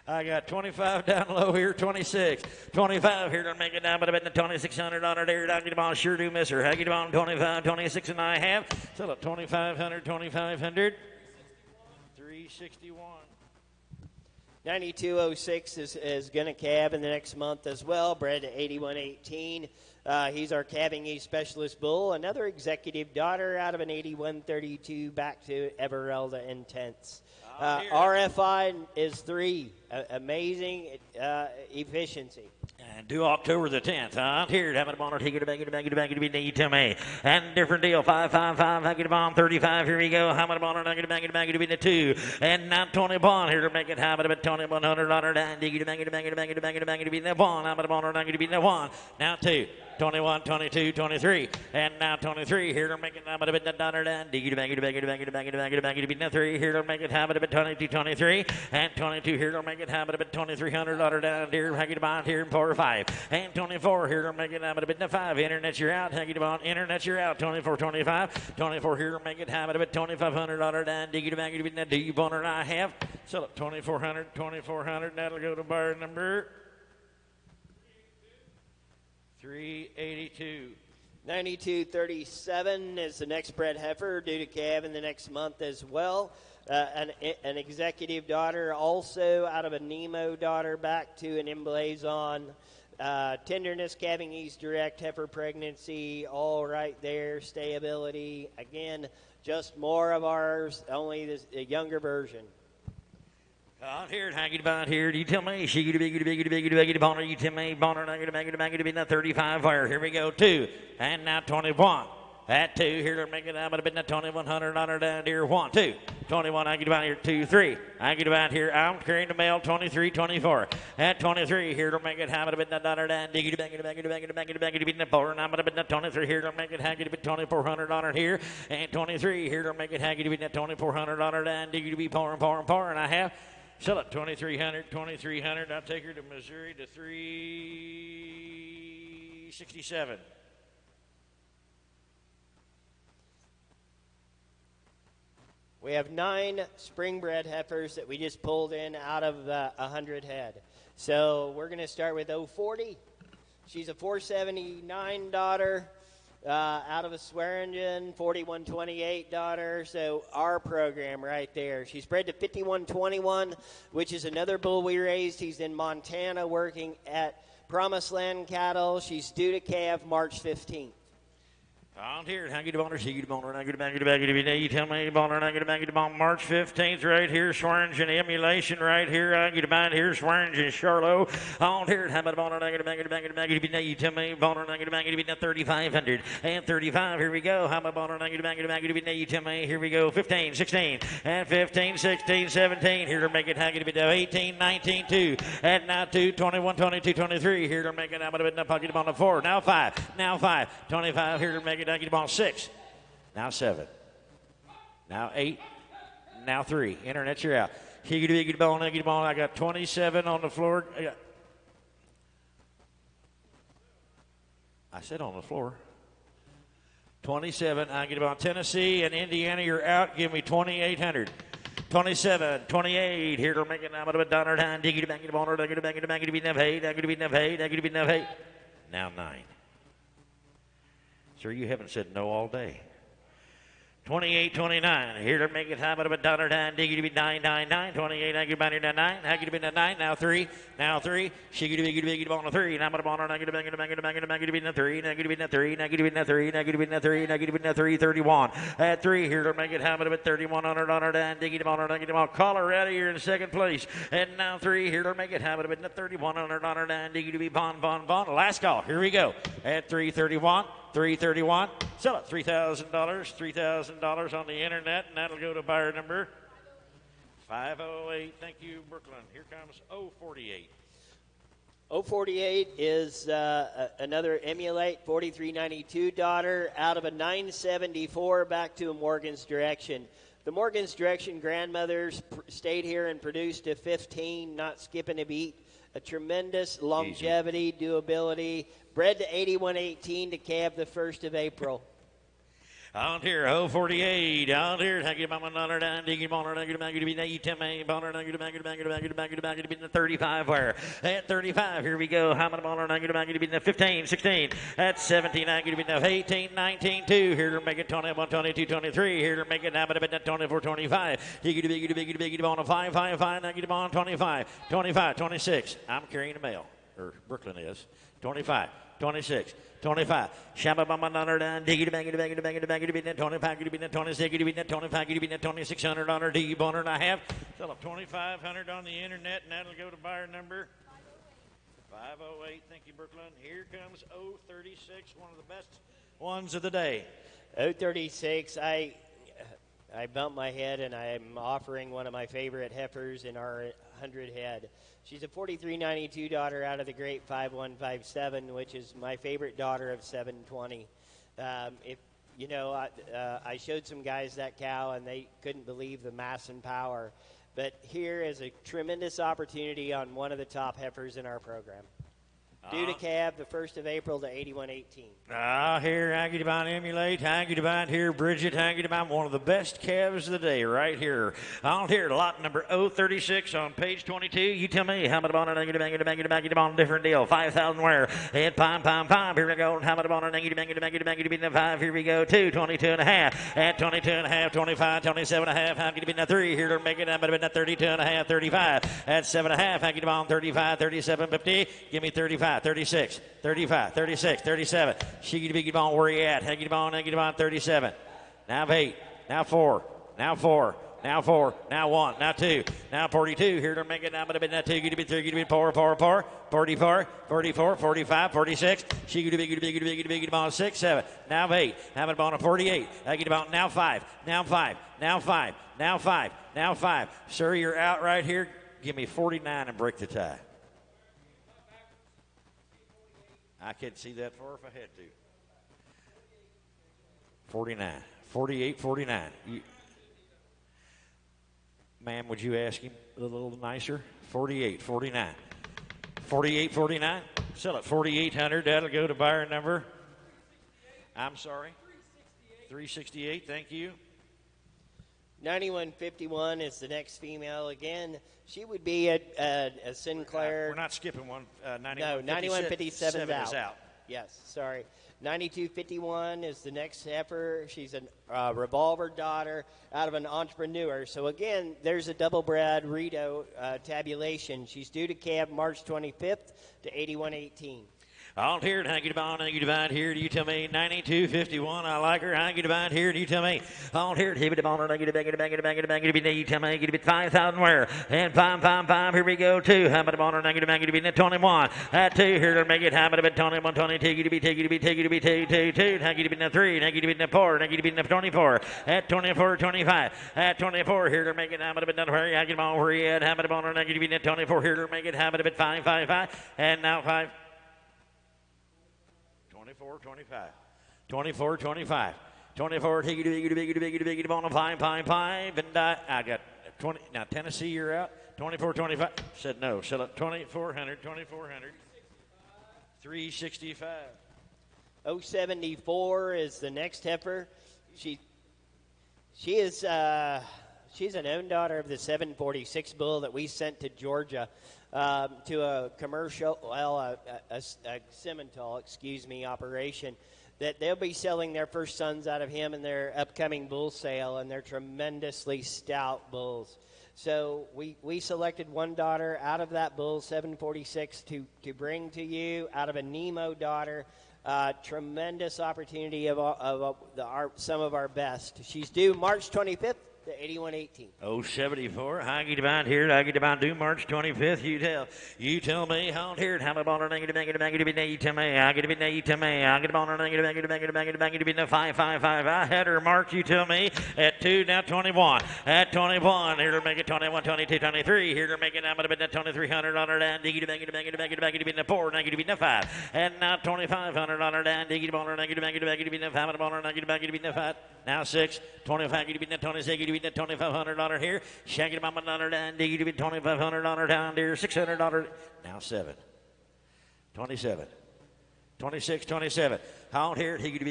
I got 25 down low here, 26. 25 here to make it down, but I bet the $2,600 there. I get them on, sure do miss her. I get them on 25, 26 and I have. Sell it 2,500. 361. 9206 is going to calve in the next month as well. Bred to 8118. He's our calving age specialist bull. Another executive daughter out of an 8132 back to Everelda Intense. RFI is 3. Amazing efficiency. And due October the 10th. I'm here to have it on. Take it back to be need to me. And different deal. 5. I get a bomb 35. Here we go. How much on? I get back to be the 2. And now 20 bond here to make it happen. About $2,100. And dig it back to be the 1. How much on? I get to be the 1. Now 2. 21, 22, 23. And now 23 here to make it happen. About the dollar down. Dig it back to be the 3. Here to make it happen. About 22, 23. And 22 here to make it happen. About $2,300 down here. I get a bond here in 4 or 5. And 24 here to make it happen. About 5. Internet, you're out. I get a bond. Internet, you're out. 24, 25. 24 here to make it happen. About $2,500 down. Dig it back to be the deep owner I have. Sell it 2,400. That'll go to buyer number 382. 9237 is the next bred heifer, due to calve in the next month as well. An executive daughter, also out of a Nemo daughter, back to an Emblazon. Tenderness, calving ease direct, heifer pregnancy, all right there. Stayability, again, just more of ours, only a younger version. On here, hanging about here. Do you tell me? She gonna be boner. You tell me, boner. I'm gonna be in the 35 fire. Here we go, 2, and now 21. At 2, here to make it out, but a bit of 2100 on her down here. 1, 2, 21. I get about here. 2, 3. I get about here. I'm carrying the male. 23, 24. At 23, here to make it have a bit of dollar down. Diggy to bang it, bang it, bang it, bang it, bang it, bang it, four. And I'm a bit of 23 here to make it hang it a bit 2400 on her here. And 23 here to make it hang it a bit 2400 on her down. Diggy to be pouring, pouring, pouring. I have. Sell it 2300, 2300. I'll take her to Missouri to 367. We have 9 spring-bred heifers that we just pulled in out of the 100 head. So we're going to start with 040. She's a 479 daughter out of a Swearngin, 4128 daughter. So our program right there. She's bred to 5121, which is another bull we raised. He's in Montana working at Promised Land Cattle. She's due to calve March 15th. On here, how get on she get on I get back to back you tell me on I get back to March 15th right here, Swearngin emulation right here. I get about here, Swearngin Charlo. On here, how about on I get back you tell me on I get back to 3500 and 35. Here we go. How about on I get back you tell me here we go 15, 16 and 15, 16, 17. Here to make it how get it 18, 19, 2 and now 2, 21, 22, 23. Here to make it out of it pocket on the 4. Now 5, 25. Here to make it. I get ball 6. Now 7. Now 8. Now 3. Internet, you're out. Get ball. I got 27 on the floor. I said on the floor. 27. I get ball. Tennessee and Indiana, you're out. Give me 2,800. 27, 28. Here to make it now. But Donner time. Diggy back to ball. I get back to be enough hate. I get to be enough hate. I get to be enough hate. Now 9. Sir, you haven't said no all day. 28, 29. Here to make it high, but a dollar down. Diggy to be 9, 9, 9. 28, I get about here to 9. I get to be 9. Now 3. Now 3. She get to be on a 3. Now I'm on I get to be in a 3. Now get to be in a 3. Now get to be in a 3. Now get to be in a 3. Now get to be in a 3. 31. At 3. Here to make it high, but a bit 3100 on her down. Diggy to on. I get to on. Colorado, you're in second place. And now 3. Here to make it high, but a bit 3100 on her down. Diggy to be Bon. Last call. Here we go. At 331. 331. Sell it. $3,000. $3,000 on the internet, and that'll go to buyer number 508. Thank you, Brooklyn. Here comes 048. 048 is another emulate 4392 daughter out of a 974 back to a Morgan's Direction. The Morgan's Direction grandmothers stayed here and produced a 15, not skipping a beat. A tremendous longevity, durability. Bred to 8118 to calve the 1st of April. On here, 048. On here, I get my $1 down. Diggy boner, I get back to be 10 boner, I get back to be in the 35 wire. At 35, here we go. How many boner, I get back to be in the 15, 16. At 17, I get to be in the 18, 19, 2. Here to make it 21, 22, 23. Here to make it now, but a bit 24, 25. You get a big on a 5, 5, 5. I get him on 25, 25, 26. I'm carrying a mail, or Brooklyn is. 25, 26. 25. Shabba Bama Donner down. Diggy to bang it, bang it, bang it, bang it, bang it, 25, get it, 26, get it, 25, get it, 2600 on her D boner, and I have. Sell up 2,500 on the internet, and that'll go to buyer number 508. Thank you, Brooklyn. Here comes 036, one of the best ones of the day. 036. I bumped my head, and I'm offering one of my favorite heifers in our 100 head. She's a 4392 daughter out of the great 5157, which is my favorite daughter of 720. I showed some guys that cow, and they couldn't believe the mass and power. But here is a tremendous opportunity on one of the top heifers in our program. Due to cab the 1st of April to 8118. Here, Aggie Divine Emulate, Aggie Divine here, Bridget, Aggie Divine, one of the best calves of the day right here. On here, lot number 036 on page 22. You tell me how much on an Aggie Divine, different deal. 5,000 where? And pom. Here we go. How much on an Aggie Divine, 5. Here we go. 2, 22 and a half. At 22 and a half, 25, 27 and a half. Aggie Divine 3. Here to make it. How much 32 and a half, 35. At 7 and a half. Aggie Divine 35, 37, 50. Give me 35, 36, 35, 36, 37. Shiggy Biggy Bone, where you at? Haggy Bone, 37. Now 8, now 4, now 4, now 4, now 1, now 2, now 42. Here to make it now, but a bit now 2, get to be 3, get to be 4, 44, 44, 45, 46. Shiggy Biggy Bone, 6, 7. Now 8, now but on 48. Haggy Bone, now 5, now 5, now 5, now 5, now 5. Sir, you're out right here. Give me 49 and break the tie. I could see that far if I had to. 49, 48, 49. Ma'am, would you ask him a little nicer? 48, 49. 48, 49. Sell it 4,800. That'll go to buyer number. I'm sorry. 368. Thank you. 9151 is the next female. Again, she would be a Sinclair. We're not skipping one. 9157 is out. Yes, sorry. 9251 is the next heifer. She's a revolver daughter out of an entrepreneur. So, again, there's a double-bred Rito tabulation. She's due to cab March 25th to 8118. On here, Hanky Divine here. Do you tell me 92.51? I like her. Hanky Divine here. Do you tell me? On here, Hanky Divine. You tell me. Get 5,000 where? And pom. Here we go. 2. How about on Hanky Divine? 21. At 2 here to make it. How about 21, 22? Take it to be 2. Hanky Divine 3. Hanky Divine 4. Hanky Divine 24. At 24, 25. At 24 here to make it. How about done where? Hanky Divine where you at? How about on Hanky Divine 24 here to make it. How about 5. And now 5. 24, 25. 24, take it on a pipe. And I got 20. Now, Tennessee, you're out. 24, 25. Said no. Sell it 2,400. 365. 074 is the next heifer. She's an own daughter of the 746 bull that we sent to Georgia to a commercial, a Simmental, operation, that they'll be selling their first sons out of him in their upcoming bull sale, and they're tremendously stout bulls. So we selected one daughter out of that bull, 746, to bring to you out of a Nemo daughter. Tremendous opportunity of some of our best. She's due March 25th. To 8118. 074. Haggy Divine here. Haggy Divine due March 25th. You tell me. On here. How about on you tell me. I tell me. I get on on 5. I had her marked. You tell me. At 2 now 21. At 21. Here to make it 21, 22, 23. Here to make it. I'm going to be 2,300 on her down. Diggy to make it 4. Now get to 5. And now 2,500 on her down. Diggy to make it 5. Now 6. 25. Get to 26. $2,500 here. Shaggy Mama $1 down. Diggy to be $2,500 down, dear. $600. Now 7. 27. 26, 27. On here. Diggy to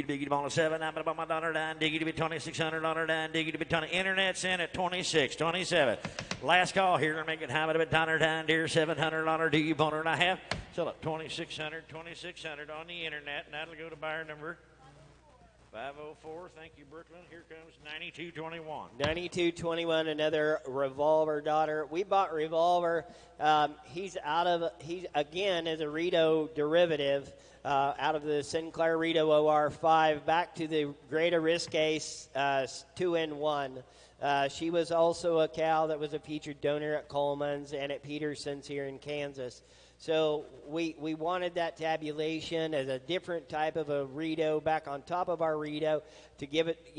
be on 7. I'm about my dollar down. Diggy to be $2,600 down. Diggy to be 20. Internet's in at 26, 27. Last call here to make it how about $1 down, dear. $700. Do you want her and a half? Sell it 2,600 on the internet, and that'll go to buyer number 504. Thank you, Brooklyn. Here comes 9221. 9221, another Revolver daughter. We bought Revolver. He's again is a Rito derivative out of the Sinclair Rito OR5 back to the Greater Risk Ace 2-in-1. She was also a cow that was a featured donor at Coleman's and at Peterson's here in Kansas. So we wanted that tabulation as a different type of a Rito back on top of our Rito to give it,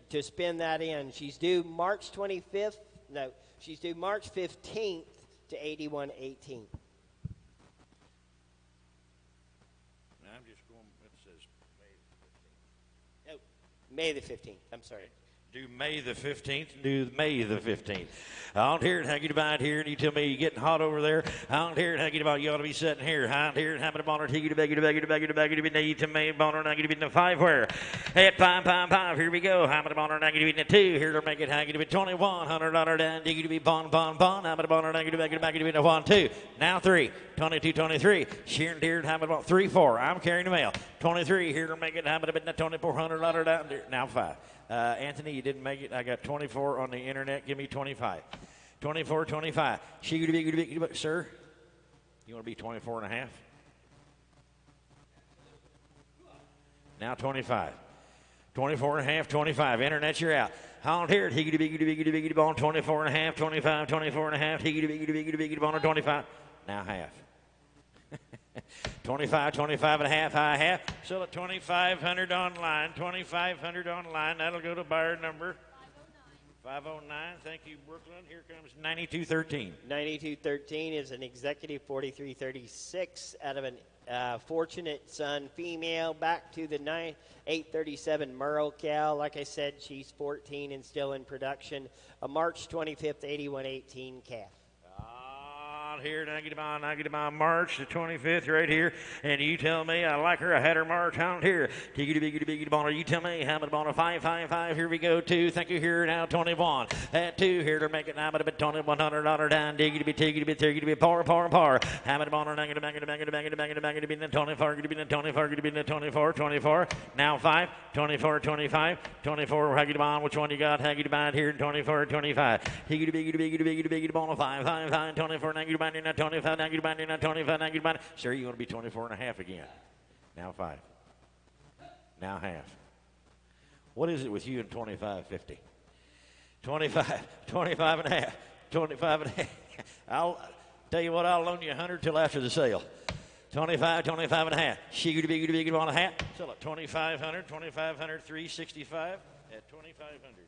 to spin that in. She's due March 25th. No, she's due March 15th to 8118. I'm just going, it says May the 15th. I'm sorry. Do May the 15th. Do May the 15th. I don't hear it. How you divide here, and you tell me you're getting hot over there. I don't hear it. How you divide? You ought to be sitting here. I don't hear it. How many bonner? Take you to beg you to beg you to beg you to beg you to be need to me bonner. And I get to be in the 5 where? At 5. Here we go. How many bonner? And I get to be in the 2. Here to make it. How you to be $2,100 down. Dig you to be bon. How many bonner? And I get to beg you to be in the 1 2. Now 3. 22 23. Sheer and deer. How many bonner? 3 4. I'm carrying the mail. 23. Here to make it. How many been the $2,400 down there? Now 5. Anthony, you didn't make it. I got 24 on the internet. Give me 25. 24, 25. Sir, you want to be 24 and a half? Now 25. 24 and a half, 25. Internet, you're out. I don't hear it. Higgity bone, 24 and a half, 25, 24 and a half. Higgity bone, 25. Now half. 25 and a half, high half. So at 2,500 online, 2,500 online. That'll go to buyer number 509. Thank you, Brooklyn. Here comes 9213. 9213 is an executive 4336 out of an Fortunate Son female. Back to the 837 Merle cow. Like I said, she's 14 and still in production. A March 25th 8118 calf. Here, I get on March the 25th right here, and you tell me I like her. I had her March out here. Tiggity boner. You tell me how many boner? 5. Here we go. 2. Thank you. Here now 21. At 2 here to make it now, but a bit $2,100 down. Tiggity par. How many boner? Bang it be the 24. Get be the 24. Now 5. 24. 25. 24. Haggy on. Which one you got? Haggy to here. 24. 25. Tiggity boner. 5. 24. 25, 25. Sir, you want to be 24 and a half again. Now 5. Now half. What is it with you and 25.50? 25 and a half. 25 and a half. I'll tell you what, I'll loan you 100 till after the sale. 25 and a half. She could be on a hat. Sell it 2,500, 365 at 2,500.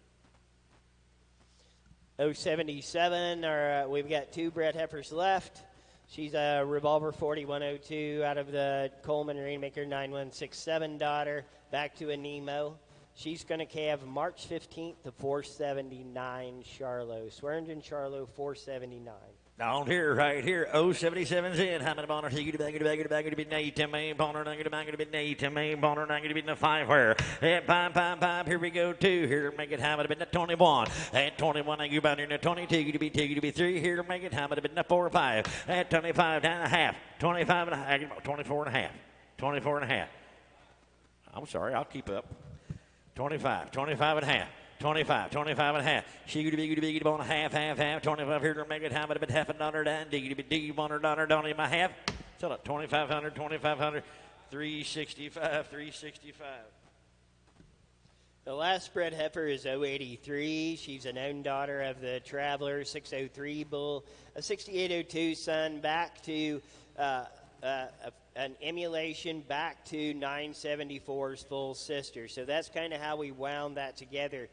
077, we've got 2 bred heifers left. She's a Revolver 4102 out of the Coleman Rainmaker 9167 daughter, back to a Nemo. She's going to calve March 15th to 479 Charlo. Swearngin Charlo 479. Down here, right here, 077's in. How many boners? You bag to be nay to me. Boner, not to be nay to me. Boner, not to be in the 5 where. At 5. Here we go, 2. Here to make it how many been the 21. At 21, I give out in the 22 to be 3. Here to make it how many been the 4 or 5. At 25, down a half. 25 and a half. 24 and a half. 24 and a half. I'm sorry, I'll keep up. 25 and a half. 25 and a half. She could be on a half. 25 here to make it how about half a dollar down. D $100 down in my half. Sell it 2,500, 365. The last bred heifer is 083. She's an own daughter of the Traveler 603 bull, a 6802 son, back to an emulation back to 974's full sister. So that's kind of how we wound that together.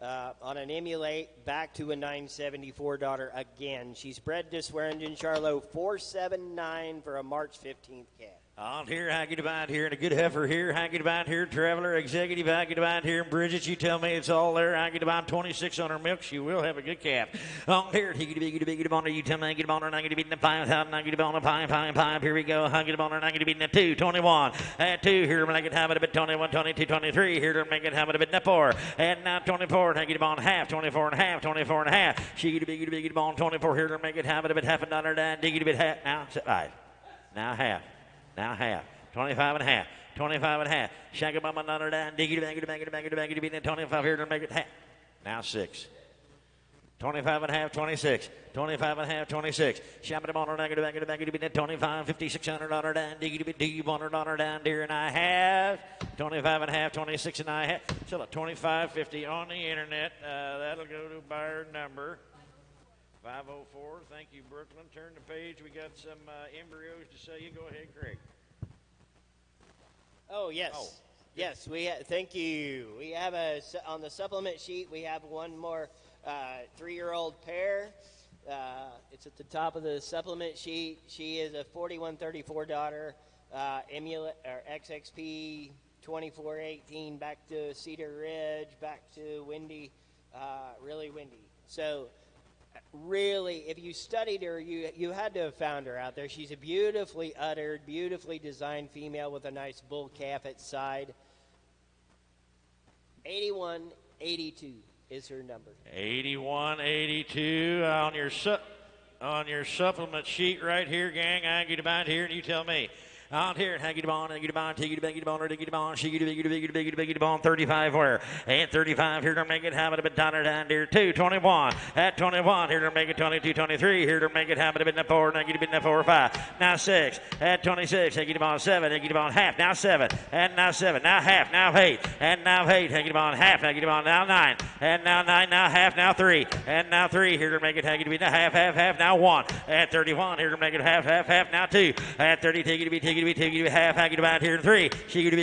On an emulate back to a 974 daughter again. She's bred to Swearngin Charlo 479 for a March 15th calf. On here, I get about here, and a good heifer here. I get about here, Traveler, Executive. I get about here, and Bridget. You tell me it's all there. I get about 26 on her milk. She will have a good calf. On here, he get on her. You tell me I get on her, and I get to be in the 5,000. I get on the 5. Here we go. I get on her, and I get to be in the 2. 21. At 2 here, make it have it a bit 21, 22, 23. Here to make it have it a bit in the 4. And now 24. And I get on half. 24 and a half. 24 and a half. She get on 24 here to make it have it a bit half a dollar down. Dig it a bit half. Now 5. Now half. Now half. 25 and a half. 25 and a half. Shag it by my dollar down. Dig it back to be in 25 here to make it half. Now 6. 25 and a half, 26. 25 and a half, 26. Shab it on her back to be in 25, $5,600 down. Dig it $100 down. Deer and I have 25 and a half, 26 and I have. Still at 25.50 on the internet. That'll go to buyer number 504. Thank you, Brooklyn. Turn the page. We got some embryos to sell you. Go ahead, Craig. Oh, yes. Oh. Yes, thank you. We have on the supplement sheet, we have one more 3-year-old pair. It's at the top of the supplement sheet. She is a 4134 daughter, XXP 2418 back to Cedar Ridge, back to windy, really windy. So really, if you studied her, you had to have found her out there. She's a beautifully uddered, beautifully designed female with a nice bull calf at side. 8182 is her number. 8182 on your supplement sheet right here, gang. I get about here, and you tell me. On here, and get on, take it on, take it on, she get it on, 35 where? And 35 here to make it have it a bit down there, 221. At 21, here to make it 22, 23, here to make it have it a bit in the 4, and get it in the 4, 5. Now 6. At 26, take it on 7, take it on half, now 7, and now 7, now half, now 8, and now 8, take it on half, now get it on now 9, and now 9, now half, now 3, and now 3, here to make it, take it to be half, now 1. At 31, here to make it half, now 2. At 30, take it to be half, I get about here in 3. She get a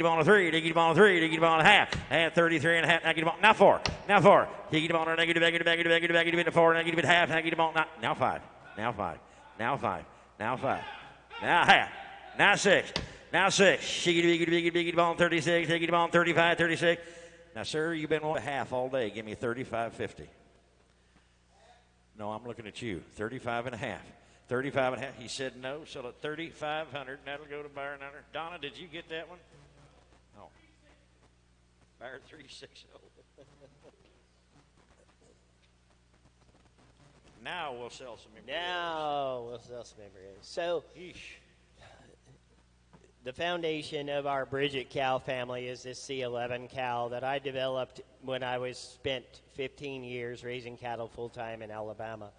ball on 3, they get a ball on 3, they get a ball on half. And 33 and a half, now get a ball. Now 4. He get a ball on negative, negative 4, negative half, I get a ball. Now 5. Now 5. Now 5. Now 5. Now half. Now 6. Now 6. She get a ball on 36, they get a ball on 35, 36. Now, sir, you've been on a half all day. Give me 35.50. No, I'm looking at you. 35 and a half. 35 and a half. He said no, so at 3,500, that'll go to Byron Hunter. Donna, did you get that one? No. Byron 360. Now we'll sell some embryos. Now we'll sell some embryos. So, the foundation of our Bridget cow family is this C11 cow that I developed when I spent 15 years raising cattle full-time in Alabama.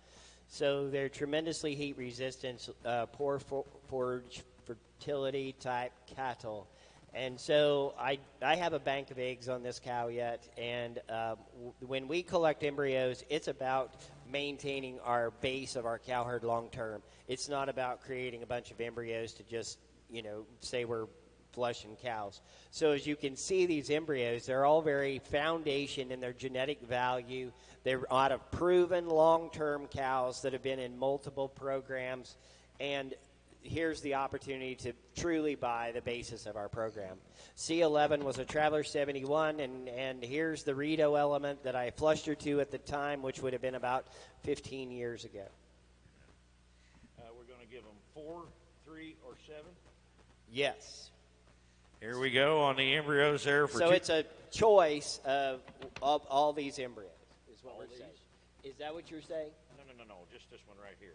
So they're tremendously heat resistant, poor forage fertility type cattle. And so I have a bank of eggs on this cow yet. And when we collect embryos, it's about maintaining our base of our cow herd long term. It's not about creating a bunch of embryos to just, say we're flushing cows. So as you can see, these embryos, they're all very foundation in their genetic value. They're out of proven long-term cows that have been in multiple programs. And here's the opportunity to truly buy the basis of our program. C11 was a Traveler 71, and here's the Rito element that I flushed her to at the time, which would have been about 15 years ago. We're going to give them 4, 3, or 7? Yes. Here we go on the embryos there. So it's a choice of all these embryos, is what we're saying. Is that what you're saying? No. Just this one right here.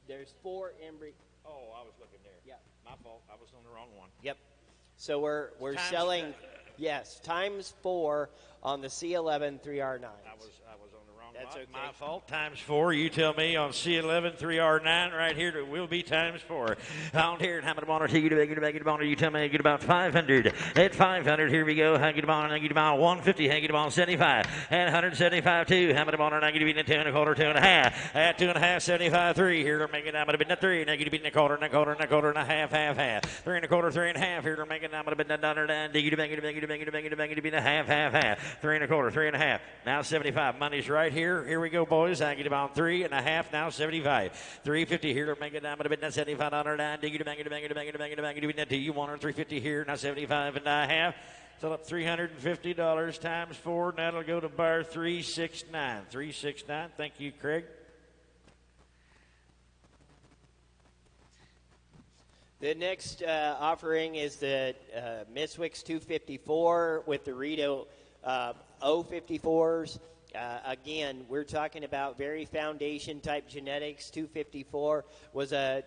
There's 4 embryos. Oh, I was looking there. Yeah. My fault. I was on the wrong one. Yep. So we're selling, yes, times 4 on the C11 3R9. I was on the wrong one. That's okay. My fault. Times 4. You tell me on C11 3R9 right here. It will be times 4. On here, how many boners you get about? You tell me I get about 500. At 500, here we go. I get about 150. I get about 75 and 175 too. How many boners I get to 2 and a quarter, 2 and a half. At 2 and a half, 75 3. Here to make it. I'm gonna be 3. And I get to be a quarter and a quarter and a quarter and a half. 3 and a quarter, 3 and a half. Here to make it. I'm gonna be $1. You make it to be a half. 3 and a quarter, 3 and a half. Now 75. Money's right here. Here we go, boys. I get about 3 and a half. Now 75. 350 here to make it. I'm gonna be $75. You make it. Do you want 350 here? Now 75 and a half. So up $350 times 4, and that'll go to bar 369. 369. Thank you, Craig. The next offering is the Miss Wicks 254 with the Rito 054s. Again, we're talking about very foundation type genetics. 254 was a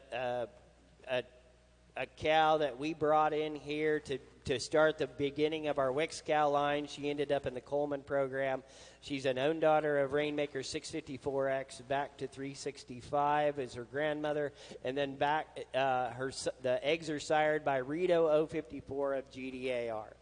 cow that we brought in here to start the beginning of our Wicks cow line. She ended up in the Coleman program. She's an own daughter of Rainmaker 654X back to 365 as her grandmother, and then back the eggs are sired by Rito 054 of GDAR.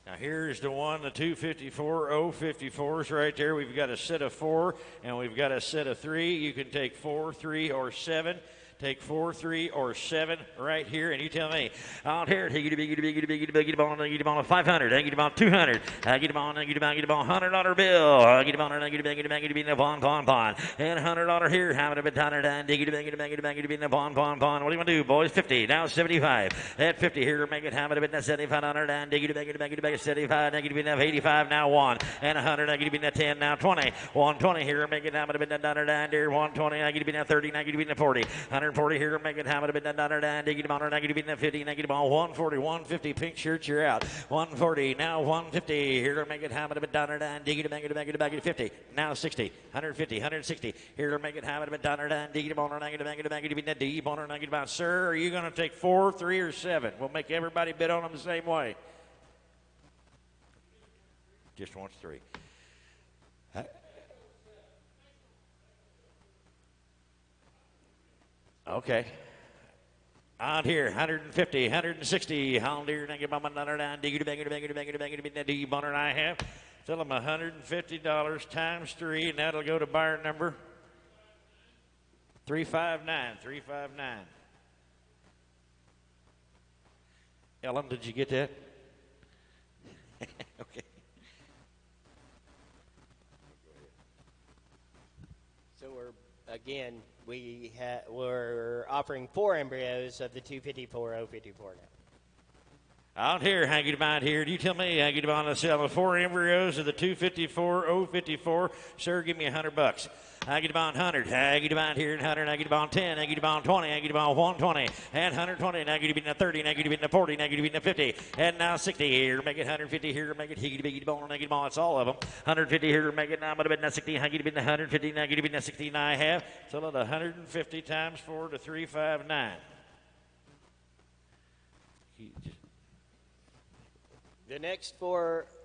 Now here's the one, the 254 054s right there. We've got a set of 4 and we've got a set of 3. You can take 4, 3, or 7. take 4, 3, or 7 right here, and you tell me. Out here, get him on a 500, get him on 200, get him on $100 bill, get him on a pon, and $100 here, how many $100, get him a pon. What do you want to do, boys? 50, now 75. At 50 here, make it, how many $7,500, and get him 75, get him 85, now 1, and 100, get him 10, now 20, 120 here, make it, how many $100, dear 120, I get him 30, I get him 40, 140 here, make it, how many $100, get him on, I get him 50, I get him on 140, 150, pink shirts, you're out. 140, now 150, here, make it, how many $100, dig it, 50, now 60, 150, 160, here, make it, how many $100, dig it on, I get him deep on, I get him, sir, are you going to take 4, 3, or 7? We'll make everybody bid on them the same way. Just wants 3. Okay. Out here, 150, 160. Hound here, and I get my $100, dig it, deep on it, I have. Tell them $150 times 3, and that'll go to buyer number 359. Ellen, did you get that? Okay. So we're offering 4 embryos of the 254-054 now. Out here, hang it about here. Do you tell me I get on to sell 4 embryos of the 254-054? Sir, give me $100. I get about 100. I get about here and 100. I get about 10. I get about 20. I get about 120 and 120. And I get about 30. And I get about 40. And I get about 50. And now 60 here. Make it 150 here. Make it higgity bone. And I get about it's all of them. 150 here. Make it now. But about 60. I get about 150. And I get about 60. And I have. So let 150 times 4 to 359. The next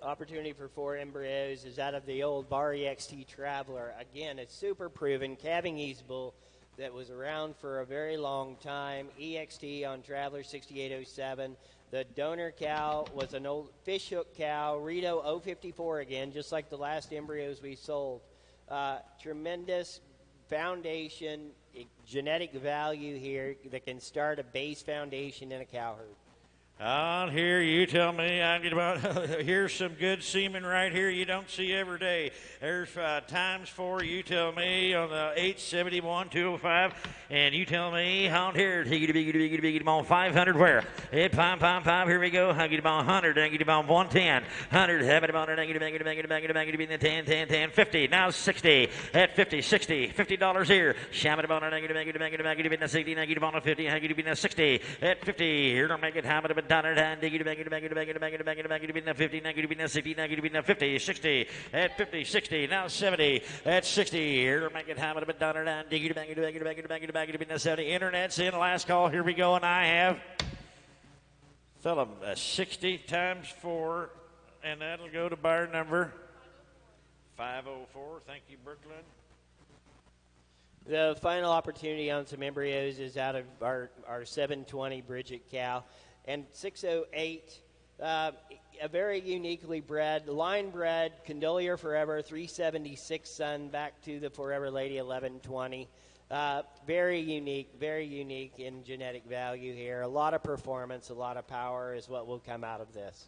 opportunity for 4 embryos is out of the old Bar EXT Traveler. Again, a super proven calving ease bull that was around for a very long time. EXT on Traveler 6807. The donor cow was an old fishhook cow, Rito 054 again, just like the last embryos we sold. Tremendous foundation, genetic value here that can start a base foundation in a cow herd. Out here, you tell me. I get about. Here's some good semen right here you don't see every day. There's times 4. You tell me on the 871 205, and you tell me out here. Get him on 500 where? Hit 5. Here we go. I get him on 100. I get him on 110. 100. Have it on it. I get him 10. 50. Now 60. At 50, 60. $50 here. Sham it on it. I get him 60. I get him on a 50. I get him 60. At 50. Here to make it happen. $100, dig it, make it, 50, negative, 60, negative, 50, 60, at 50, 60, now 70, at 60, here, make it happen, $100, dig it, make it, 70, internet's in, last call, here we go, and I have, tell them, 60 times 4, and that'll go to buyer number 504, thank you, Brooklyn. The final opportunity on some embryos is out of our 720 Bridget cow. And 608, a very uniquely bred, line bred, Condolier Forever, 376 son, back to the Forever Lady 1120. Very unique in genetic value here. A lot of performance, a lot of power is what will come out of this.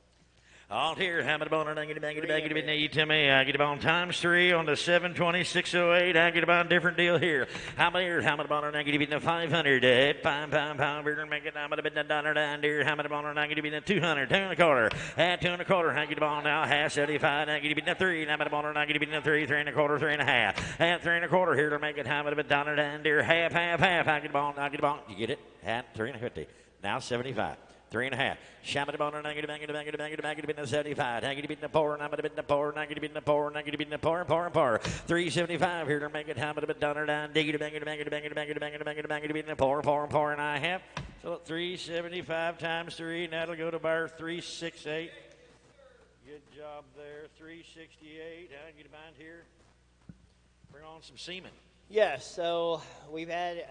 Out here, Hammond Boner, I get it, you tell me, I get it on times 3 on the 720, 608, I get about a different deal here. How about here, Hammond Boner, I get it in 500, at pound, we're going to make it down, but a dollar down there, Hammond Boner, I get it in 200, 2 and a quarter, at 2 and a quarter, I get it on now, half 75, I get it in 3, Hammond Boner, I get it in 3, 3 and a quarter, 3 and a half, at 3 and a quarter, here to make it Hammond, a dollar down there, half, I get it on, you get it, at 3 and 50, now 75. 3.5. Shaman boner, I get it, in the 75. I get it in the pour, and I'm going to be in the pour, and I get it in the pour, and I get it in the pour. 375 here to make it happen a bit down or down. Dig it, bang it, in the pour, and I have. So 375 times 3, and that'll go to bar 368. Good job there. 368. I get a bind here. Bring on some semen. Yes, so we've had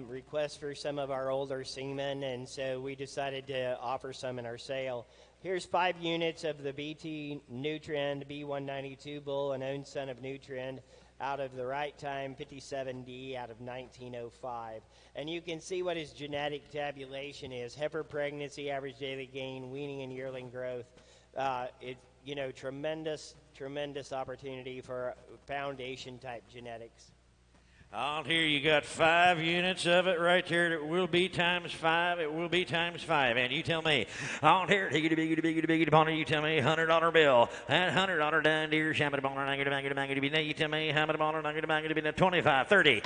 requests for some of our older semen, and so we decided to offer some in our sale. Here's 5 units of the BT New Trend B192 bull, an owned son of New Trend. out of the right time, 57D out of 1905. And you can see what his genetic tabulation is: heifer pregnancy, average daily gain, weaning and yearling growth. Tremendous opportunity for foundation type genetics. On here, you got 5 units of it right there. It will be times 5. It will be times 5. And you tell me, on here, biggity pony, you tell me $100 bill. And $100 down deer, shammy bangity. You tell me how many ball, 25, 30.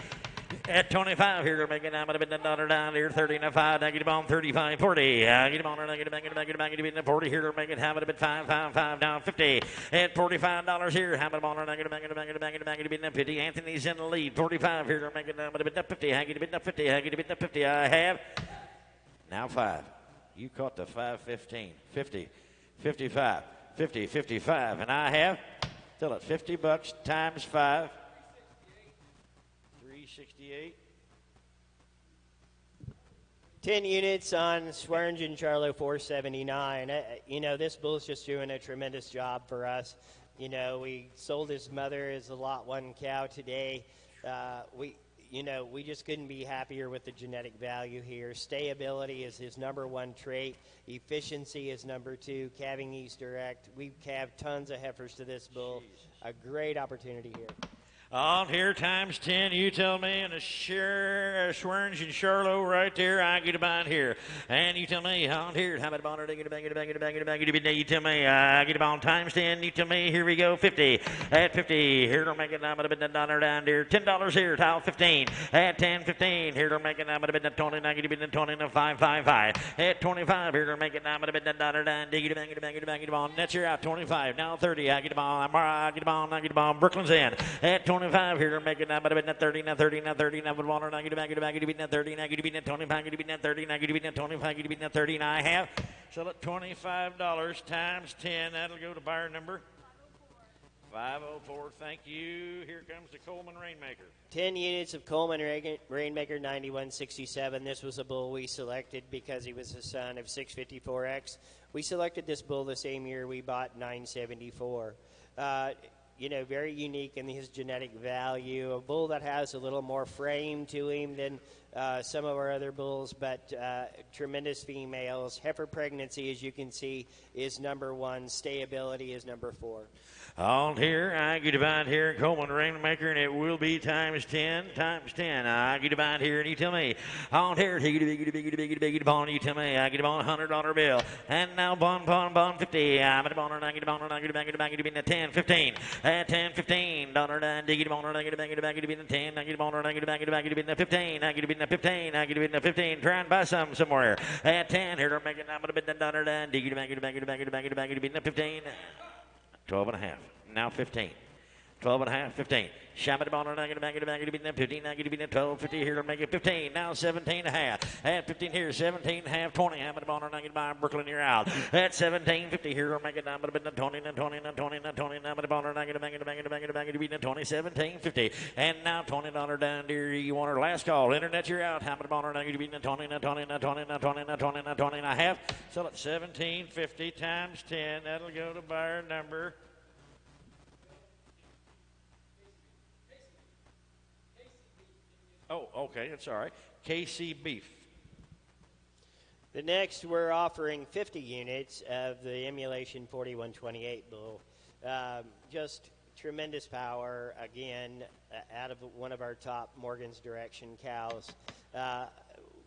At 25 here, make it $1 down here, 30 and a 5, negative on 35, 40. Get on negative 40 here, make it have it a bit 5 down 50. At $45 here, have it on negative 50. Anthony's in the lead, 45 here, make it a bit 50. Haggy a bit 50. I have now 5. You caught the 515, 50, 55, 50, 55, and I have still at $50 times 5. 368. 10 units on Swearngin Charlo 479. This bull's just doing a tremendous job for us. We sold his mother as a lot 1 cow today. We just couldn't be happier with the genetic value here. Stayability is his number 1 trait. Efficiency is number 2. Calving East Direct. We've calved tons of heifers to this bull. A great opportunity here. On here, times 10, you tell me, and a Swearngin Charlo right there, I get a bind here. And you tell me, on here, how about a you tell me, I get a bond times 10, you tell me, here we go, 50. At 50, here to make it, I'm going to $1 down there, $10 here, tile 15. At 10, 15, here to make it, I'm going to 20, I get a 20, 5, 5, 5. At 25, here to make it, I'm going to $1 down, dig it, bond, nets you're out, 25, now 30, I get a bond, Brooklyn's in. At 25 here to make it now, but now 30, now 30, now 30, now 1, now get back to beat now 30, now get to beat now 25, get to beat now 30, now get to beat now 25, get to beat now 30, and I have sell it $25 times 10. That'll go to buyer number 504. Thank you. Here comes the Coleman Rainmaker. 10 units of Coleman Rainmaker 9167. This was a bull we selected because he was the son of 654X. We selected this bull the same year we bought 974. Very unique in his genetic value. A bull that has a little more frame to him than some of our other bulls, but tremendous females. Heifer pregnancy, as you can see, is number 1. Stayability is number 4. On here, I get a bind here, Coleman Rainmaker, and it will be times 10, times 10. I get a bind here, and you tell me. On here, big bond, you tell me. I get a bond, $100 bill. And now bond 50. I'm at a bond, I get a bond, I get a bond, I get a 10, 15. At 10, 15, $1, dig it, bond, I get a bond, I get a 10, I get a bond, I get a bond, I get a 15, I get a bond, 15, I get a bond, 15. Try and buy some somewhere. At 10, here to make it, I'm at a bond, dig it, I get a 15. 12 and a half. Now 15. 12 and a half, 15. Shabbat ball, and I get a bag, 15, I get to be 12, 50 here to make it 15. Now 17 and a half. At 15 here, 17 and a half, 20. Shabbat ball, and I get by Brooklyn, you're out. At 17, 50 here to make it down, but a bit 20, 20, 20, 20. Shabbat ball, and I get a bag, to be 20, 17, 50. And now $20 down there. You want our last call. Internet, you're out. Shabbat ball, and I get to be 20, 20, 20, 20 and a half. Sell it 17.50 times 10. That'll go to buyer number. Oh, okay, that's all right. KC Beef. The next, we're offering 50 units of the Emulation 4128 bull. Just tremendous power, again, out of one of our top Morgan's Direction cows.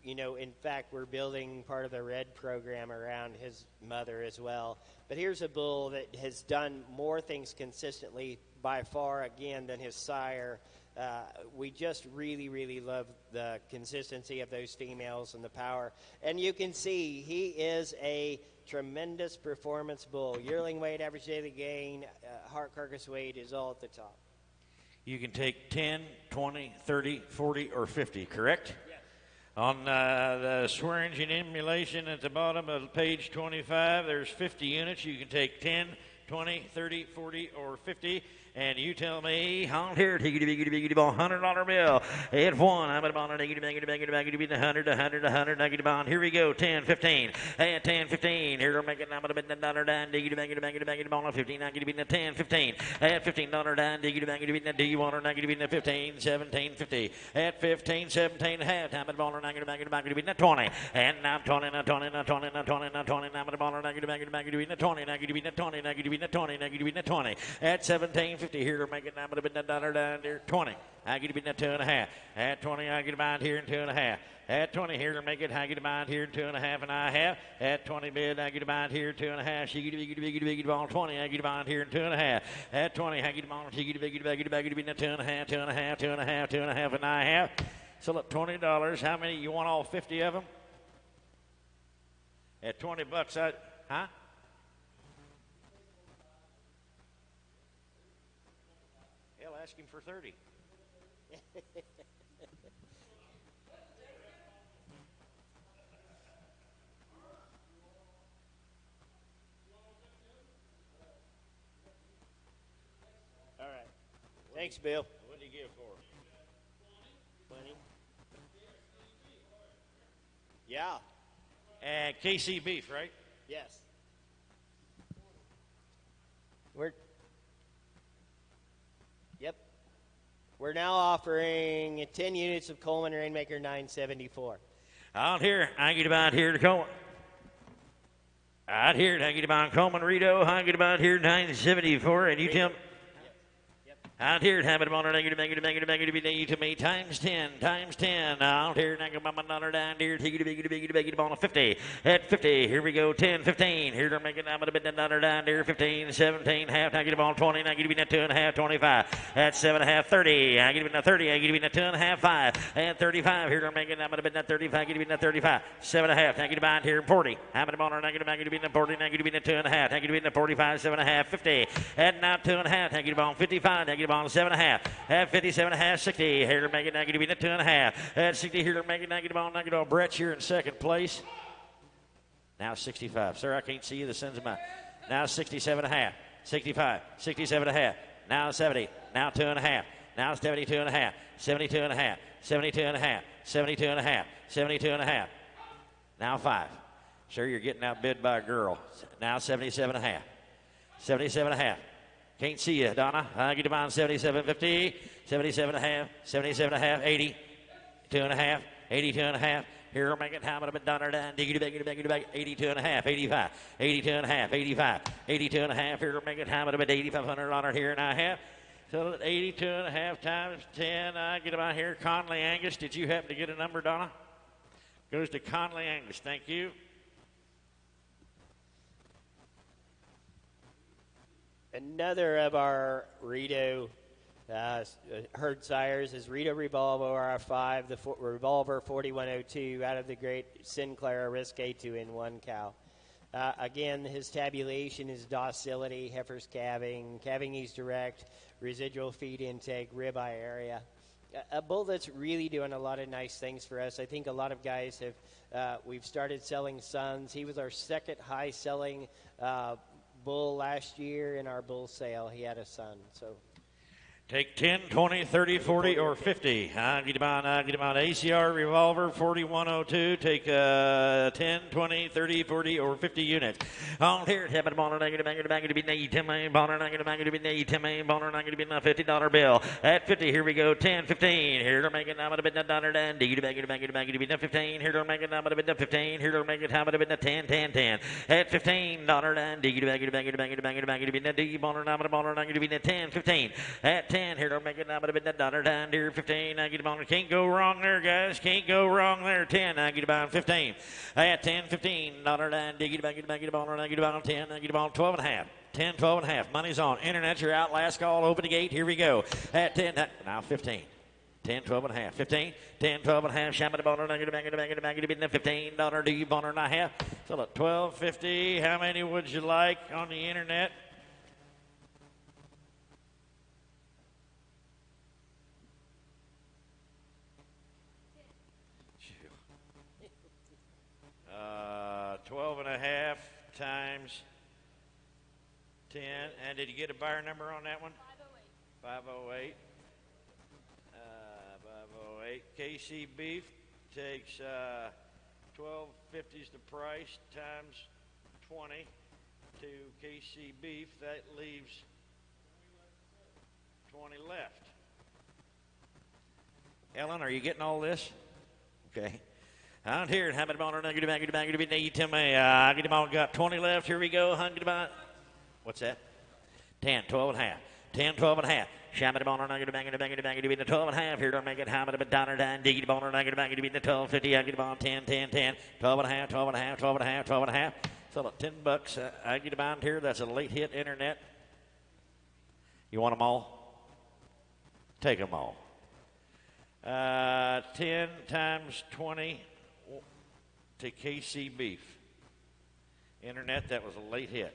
In fact, we're building part of the Red program around his mother as well. But here's a bull that has done more things consistently by far, again, than his sire. We just really, really love the consistency of those females and the power. And you can see he is a tremendous performance bull. Yearling weight, average daily gain, heart carcass weight is all at the top. You can take 10, 20, 30, 40, or 50, correct? Yes. On the Swearngin emulation at the bottom of page 25, there's 50 units. You can take 10, 20, 30, 40, or 50. And you tell me, on here, tickety ball, $100 bill. At one, I'm at a ball, negative, the 100, negative bond. Here we go, 10, 15. At 10, 15. Here, make it, I'm at a dollar down, negative ball, 15, negative, the 10, 15. At $15 down, negative, do you want her, negative, 15, 17, 50. At 15, 17 and a half, time at a ball, negative, 20. And now 20, now 20, now 20, now 20, now 20, now at a ball, negative, 20, negative, 20, negative, 20, negative, 20. At 17, 50 here to make it now, but a dollar down there, 20. I get to be in 2.5. At 20, I get to bind here in 2.5. At 20 here to make it, I get to bind here in 2.5, and I have. At 20 bid, I get to bind here in 2.5. She get to ball 20, I get to bind here in 2.5. At 20, I get to ball, she get to be in 2.5, 2.5, 2.5, 2.5, and I have. So look, $20. How many? You want all 50 of them? At $20, huh? Ask him for 30. All right. Thanks, Bill. What did he give for? 20. Yeah. And KC beef, right? Yes. We're now offering 10 units of Coleman Rainmaker 974. Out here, I get about here to Coleman. Out here, I get about Coleman Rito. I get about here 974, and you tell me. Out here, have it on negative, to me, times 10. Out here, $1 down here, take on a 50. At 50, here we go, 10, 15. Here to make it now, but a bit $1 down here, 15, 17, half, negative on 20, negative in 2.5, 25. At 7.5, 30. I give it a 30, I give it a 2.5, 5. And 35, here to make it now, but a bit 35, give it a 35. 7.5, negative bind here, 40. Have it on negative in 40, negative in 2.5, negative in 45, 7.5, 50. And now 2.5, negative on 55, negative on 7.5. At 57.5, 60. Here to make it negative in 2.5. At 60, here to make it negative on negative. Brett's here in second place. Now 65. Sir, I can't see you. The sun's in my. Now 67.5. 65. 67.5. Now 70. Now 2.5. Now 72.5. 72.5. 72.5. 72.5. 72.5. Now 5. Sir, you're getting outbid by a girl. Now 77.5. 77.5. Can't see you, Donna. I get to mine 77.50, 77.5, 77.5, 80, 2.5, 82.5. Here we'll make it how about $1 down, diggity back, 82.5, 85, 82.5, 85, 82.5. Here we'll make it how about $8,500 here and I have. So 82.5 times 10, I get about here. Conley Angus, did you happen to get a number, Donna? Goes to Conley Angus, thank you. Another of our Rito herd sires is Rito Revolver R5, the Revolver 4102 out of the great Sinclair Risk A2N1 cow. Again, his tabulation is docility, heifer's calving ease direct, residual feed intake, ribeye area. A bull that's really doing a lot of nice things for us. I think a lot of guys have, we've started selling sons. He was our second high selling bull last year in our bull sale. He had a son. So take 10, 20, 30, 40, or 50. Get him on ACR Revolver 4102. Take 10, 20, 30, 40, or 50 units. On here, have it on negative, to be $10 million, negative, to be $10 million, negative, be $50 bill. At 50, here we go, 10, 15. Here to make it now, but a bit $1 down, to be 15. Here to make it now, but a bit 15. Here to make it how, but a bit 10, 10, 10. At $15 down, to be $10, 15. At 10, here to make it now, but a bit $1 down here, 15. I get him on. Can't go wrong there, guys. Can't go wrong there. 10. I get him on 15. At 10, $15 down. Dig it back, get him on. I get him on 10. I get him on 12.5. 10, 12.5. Money's on. Internet, you're out. Last call. Open the gate. Here we go. At 10. Now 15. 10, 12.5. 15. 10, 12.5. Shabba the boner. I get him back, get him $15. Do you boner and a half? So look, 12.50. How many would you like on the internet? $12.5 times 10. And did you get a buyer number on that one? 508. 508. 508. KC Beef takes 12.50 is the price times 20 to KC Beef. That leaves 20 left. Ellen, are you getting all this? Okay. Out here, how about on negative back to be need to me? Get him on, got 20 left. Here we go. What's that? 10, 12 and a half. 10, 12 and a half. Shabbat on negative back to be the 12 and a half. Here don't make it how about a dollar down. Diggy on negative back to be the 12.50. I get him on 10, 10, 10. 12 and a half, 12 and a half, 12 and a half, 12 and a half. So $10. I get him on here. That's a late hit internet. You want them all? Take them all. 10 times 20 to KC Beef. Internet, that was a late hit.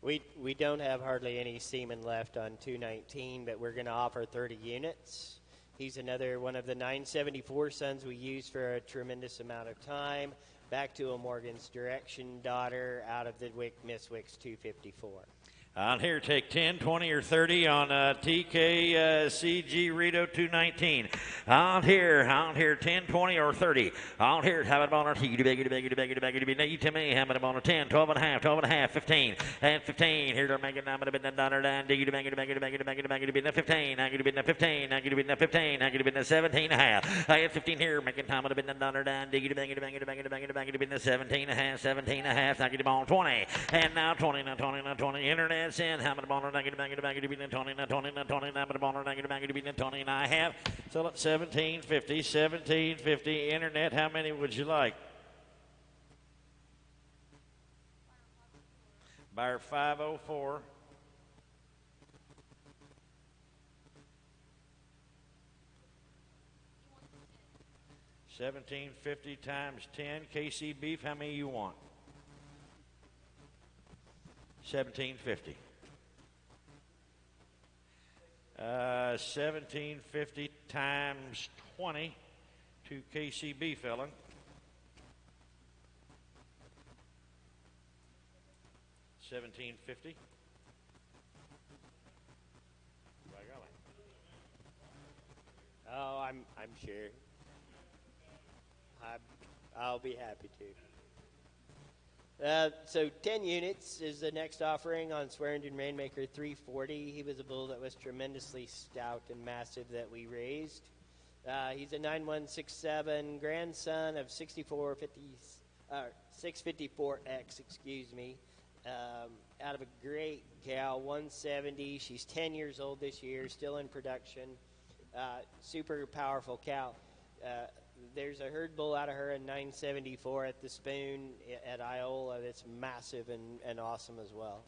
We don't have hardly any semen left on 219, but we're going to offer 30 units. He's another one of the 974 sons we used for a tremendous amount of time. Back to a Morgan's Direction daughter out of the Miss Wicks 254. On here, take 10, 20, or 30 on TKCG Rito 219. On here, 10, 20, or 30. On here, have it on our T to beg to be need to me. Have it on a 10, 12 and a half, 12 and a half, 15, and 15. Here to make it now, but a dollar down, dig to beg to be the 15. I get to be the 15. I get to be the 15. I get to be the 17 and a half. I had 15 here, making time to be the dollar down, dig to beg to be the 17 and a half, 17 and a half. I get to on 20. And now 20, now 20, now 20. Internet in. How many bonner negative to be the 20, now 20, now 20, now many bonner negative to be the 20, and I have. So it's 1750. Internet, how many would you like? Buyer 504. $17.50 times 10. KC Beef, how many you want? $17.50. $17.50 times 20 to KC Beef, Ellen. $17.50. Oh, I'm sure. I'll be happy to. So 10 units is the next offering on Swearngin Rainmaker 340. He was a bull that was tremendously stout and massive that we raised. He's a 9167 grandson of 654X, excuse me, out of a great cow, 170. She's 10 years old this year, still in production. Super powerful cow. There's a herd bull out of her in 974 at the Spoon at Iola that's massive and awesome as well.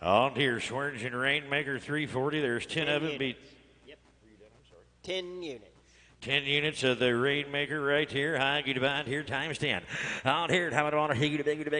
On here, Swearngin Rainmaker 340. There's 10 of them. Yep. 10 units. 10 units of the Rainmaker right here. High, get about here, times 10. On here, how about on he to beg to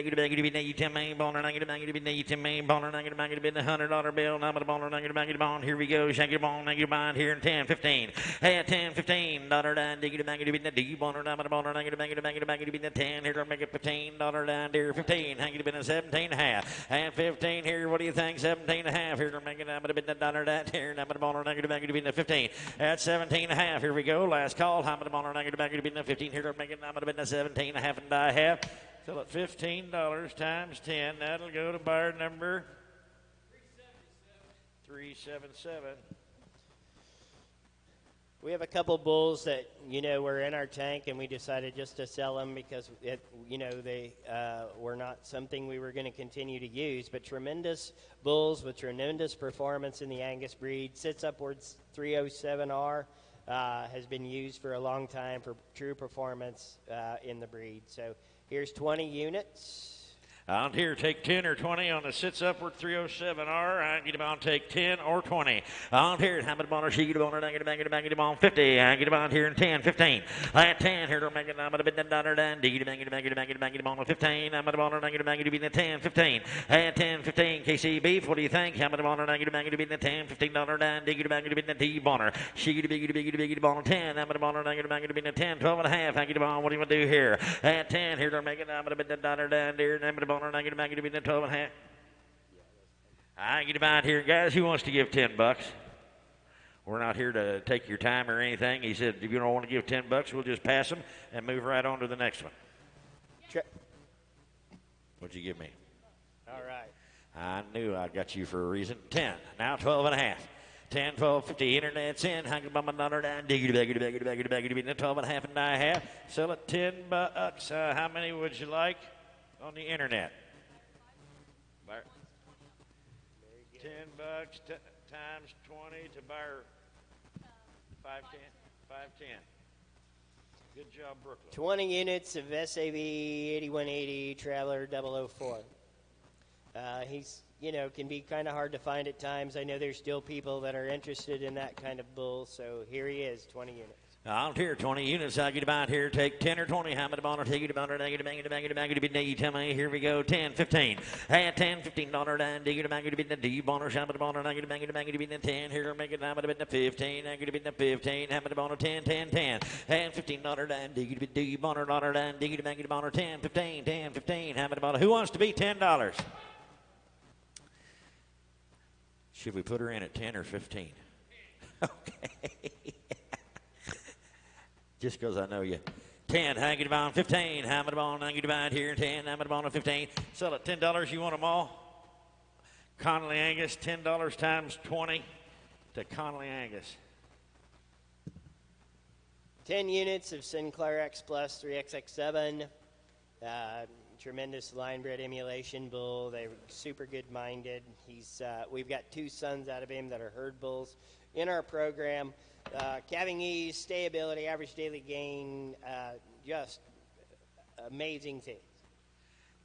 be 10 main boner, negative to be 10 main boner, negative to be the $100 bill, now but a boner, negative bond. Here we go, shake it on, negative bond here in 10, 15. Hey, 10, 15, dollar down, dig it to be the D boner, now but a boner, negative to be the 10. Here to make it $15 down there, 15. Hang it in a 17 and a half. And 15 here, what do you think? 17 and a half. Here to make it now but a bit dollar down here, now but a boner, negative to be the 15. At 17 and a half. Here we go. Last call. How many bonner negative back to be the 15 here to make it now but a bit 17 and a half and die half. So at $15 times 10, that'll go to buyer number 377. We have a couple bulls that, were in our tank, and we decided just to sell them because, they were not something we were going to continue to use. But tremendous bulls with tremendous performance in the Angus breed. Sits upwards 307R. Has been used for a long time for true performance in the breed. So here's 20 units. On here, take 10 or 20 on the sits upward 307R. I get him on take 10 or 20. On here, how about on she get him on I get him on 50. I get him on here in 10, 15. I at 10 here to make it. I'm going to bid $1 down. Dig it, make it on 15. I'm going to on I get him in the 10, 15. I at 10, 15. KC Beef, what do you think? How about on I get him in the 10, $15 down. Dig it, make it in the T boner. She get it on 10. I'm going to on I get him in the 10, 12 and a half. I get him on. What do you want to do here? At 10 here to make it. I'm going to bid $1 down there. I'm going to on I get him in the 12 and a half. I get about here, guys. Who wants to give $10? We're not here to take your time or anything. He said, if you don't want to give $10, we'll just pass them and move right on to the next one. What'd you give me? All right. I knew I got you for a reason. 10. Now 12 and a half. 10, 12, 50. Internet's in. Hang about my dollar down. Diggity, baggity, baggity, baggity, baggity. 12 and a half and a half. Sell it $10. How many would you like on the internet? $10 times 20 to buy her 510. 510. Good job, Brooklyn. 20 units of SAV 8180 Traveler 004. He's, can be kind of hard to find at times. I know there's still people that are interested in that kind of bull, so here he is, 20 units. I'll hear 20 units. I'll get about here. Take 10 or 20. How many bond take it about negative, negative, negative, negative, negative. Tell me, here we go. 10, 15. Hey, 10, $15 down. Dig it, negative, the D bond or shabba bond or negative, negative, negative, 10. Here, make it now, but the 15. Negative, 15. How many bond 10, 10, 10. Hey, $15 down. Dig it, D bond or dollar down. Dig it, negative bond or 10, 15, 10, 15. How many bond? Who wants to be $10? Should we put her in at 10 or 15? Okay. Just because I know you. 10, hang it on 15. How many bond? Hang it on here. 10, how many bond? 15. Sell it $10. You want them all? Connolly Angus, $10 times 20 to Connolly Angus. 10 units of Sinclair X Plus 3XX7. Tremendous line bred emulation bull. They're super good minded. We've got 2 sons out of him that are herd bulls in our program. Calving ease, stayability, average daily gain, just amazing things.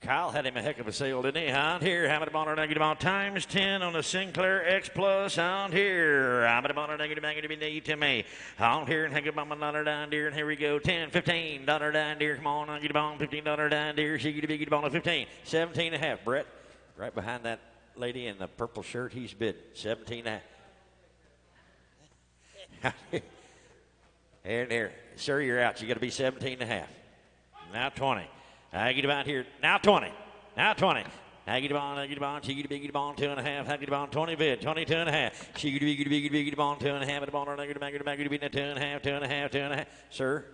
Kyle had him a heck of a sale, didn't he? On here, how many bond or negative bond times 10 on the Sinclair X Plus. On here, how many bond or negative negative to me? On here, and hang up on my dollar down deer, and here we go. 10, $15 down deer. Come on, negative bond, $15 down deer. She get a big bond of 15, 17 and a half. Brett, right behind that lady in the purple shirt, he's bid 17 and a half. Here, sir, you're out. You got to be 17 and a half. Now 20. I get about here. Now 20. Now 20. I get on. She get a big on 2 and a half. I get on 20 bid. 22 and a half. She get a big on 2 and a half. At the ball, I get a 2 and a half. 2 and a half. 2 and a half. Sir,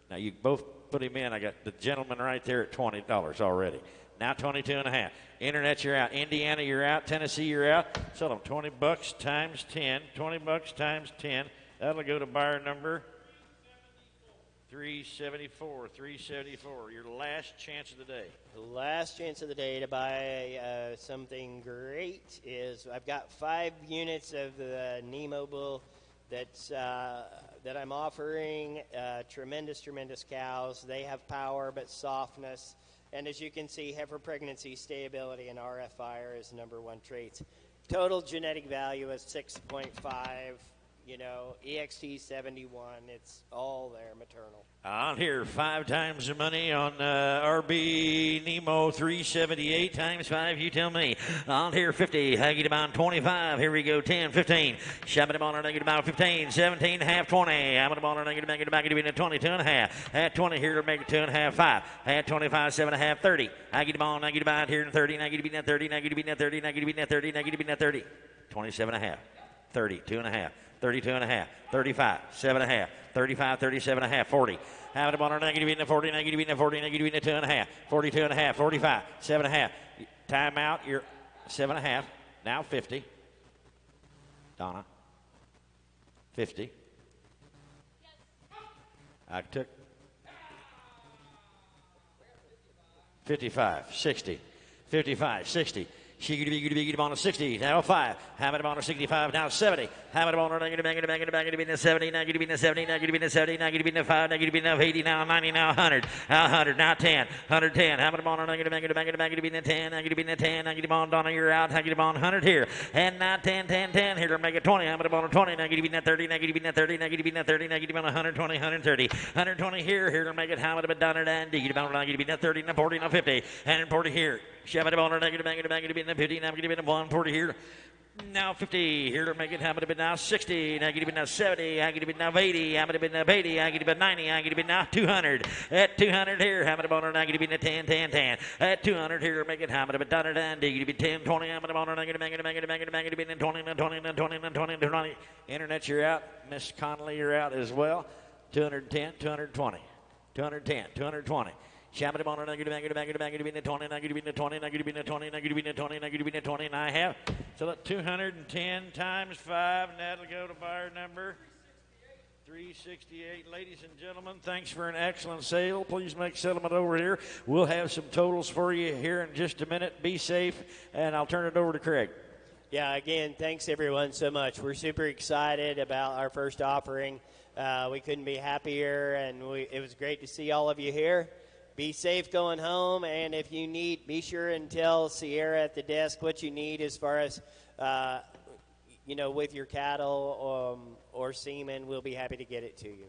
now you both put him in. I got the gentleman right there at $20 already. Now 22 and a half. Internet, you're out. Indiana, you're out. Tennessee, you're out. Sell them $20 times 10. $20 times 10. That'll go to buyer number 374. 374. Your last chance of the day. The last chance of the day to buy something great is I've got 5 units of the Nemo bull that I'm offering. Tremendous cows. They have power but softness. And as you can see, heifer pregnancy, stayability, and RF fire is number 1 traits. Total genetic value is 6.5. EXT 71, it's all there, maternal. On here, 5 times the money on RB Nemo 378 times 5, you tell me. On here, 50, Haggy about 25, here we go, 10, 15. Shabbat on negative about 15, 17, half 20. I'm on a negative back to be 22 and a half. At 20 here to make it 2 and a half, 5. At 25, 7 and a half, 30. Haggy on negative about here and 30, negative be 30, negative be 30, negative be 30, negative be 30. 27 and a half, 30, 2 and a half. 32 and a half, 35, 7 and a half, 35, 37 and a half, 40. Have it on a negative in the 40, negative in the 40, negative in the 2 and a half, 42 and a half, 45, 7 and a half. Time out, you're 7 and a half, now 50. Donna, 50. I took 55, 60, 55, 60. She could on a 60, now 5. Have it on a 65, now 70. Have it on a negative in the 70, negative in the 70, negative in the 70, negative in the 5, negative in the 80, now 90, now 100. Now 100, now 10, 110. Have it on a negative in the 10, negative in the 10, negative on Donna, you're out, negative on 100 here. And now 10, 10, 10, here to make it 20. Have it on a 20, negative in the 30, negative in the 30, negative in the 30, negative on 120, 130. 120 here to make it, have it Donna, and negative on negative in the 30, and 40, and 50. And 40 here. Shabbat on a negative in the 50, negative in the 140 here. Now 50, here to make it, how many bid now? 60, now get it now 70, I get it now 80, how many bid now 80, I get it 90, I get it now 200. At 200 here, how many boner, I get it now 10, 10, 10. At 200 here, make it, how many bid down and dig it 10, 20, how many boner, I get it, make it, 20, 20, 20. Internet, you're out. Miss Connolly, you're out as well. 210, 220, 210, 220. Shabba on negative, negative, negative, negative, negative, 20, negative, 20, negative, 20, negative, 20, negative, 20, and I have. So that 210 times 5, and that'll go to buyer number 368. Ladies and gentlemen, thanks for an excellent sale. Please make settlement over here. We'll have some totals for you here in just a minute. Be safe, and I'll turn it over to Craig. Yeah, again, thanks everyone so much. We're super excited about our first offering. We couldn't be happier, and it was great to see all of you here. Be safe going home, and if you need, be sure and tell Sierra at the desk what you need as far as, with your cattle or semen. We'll be happy to get it to you.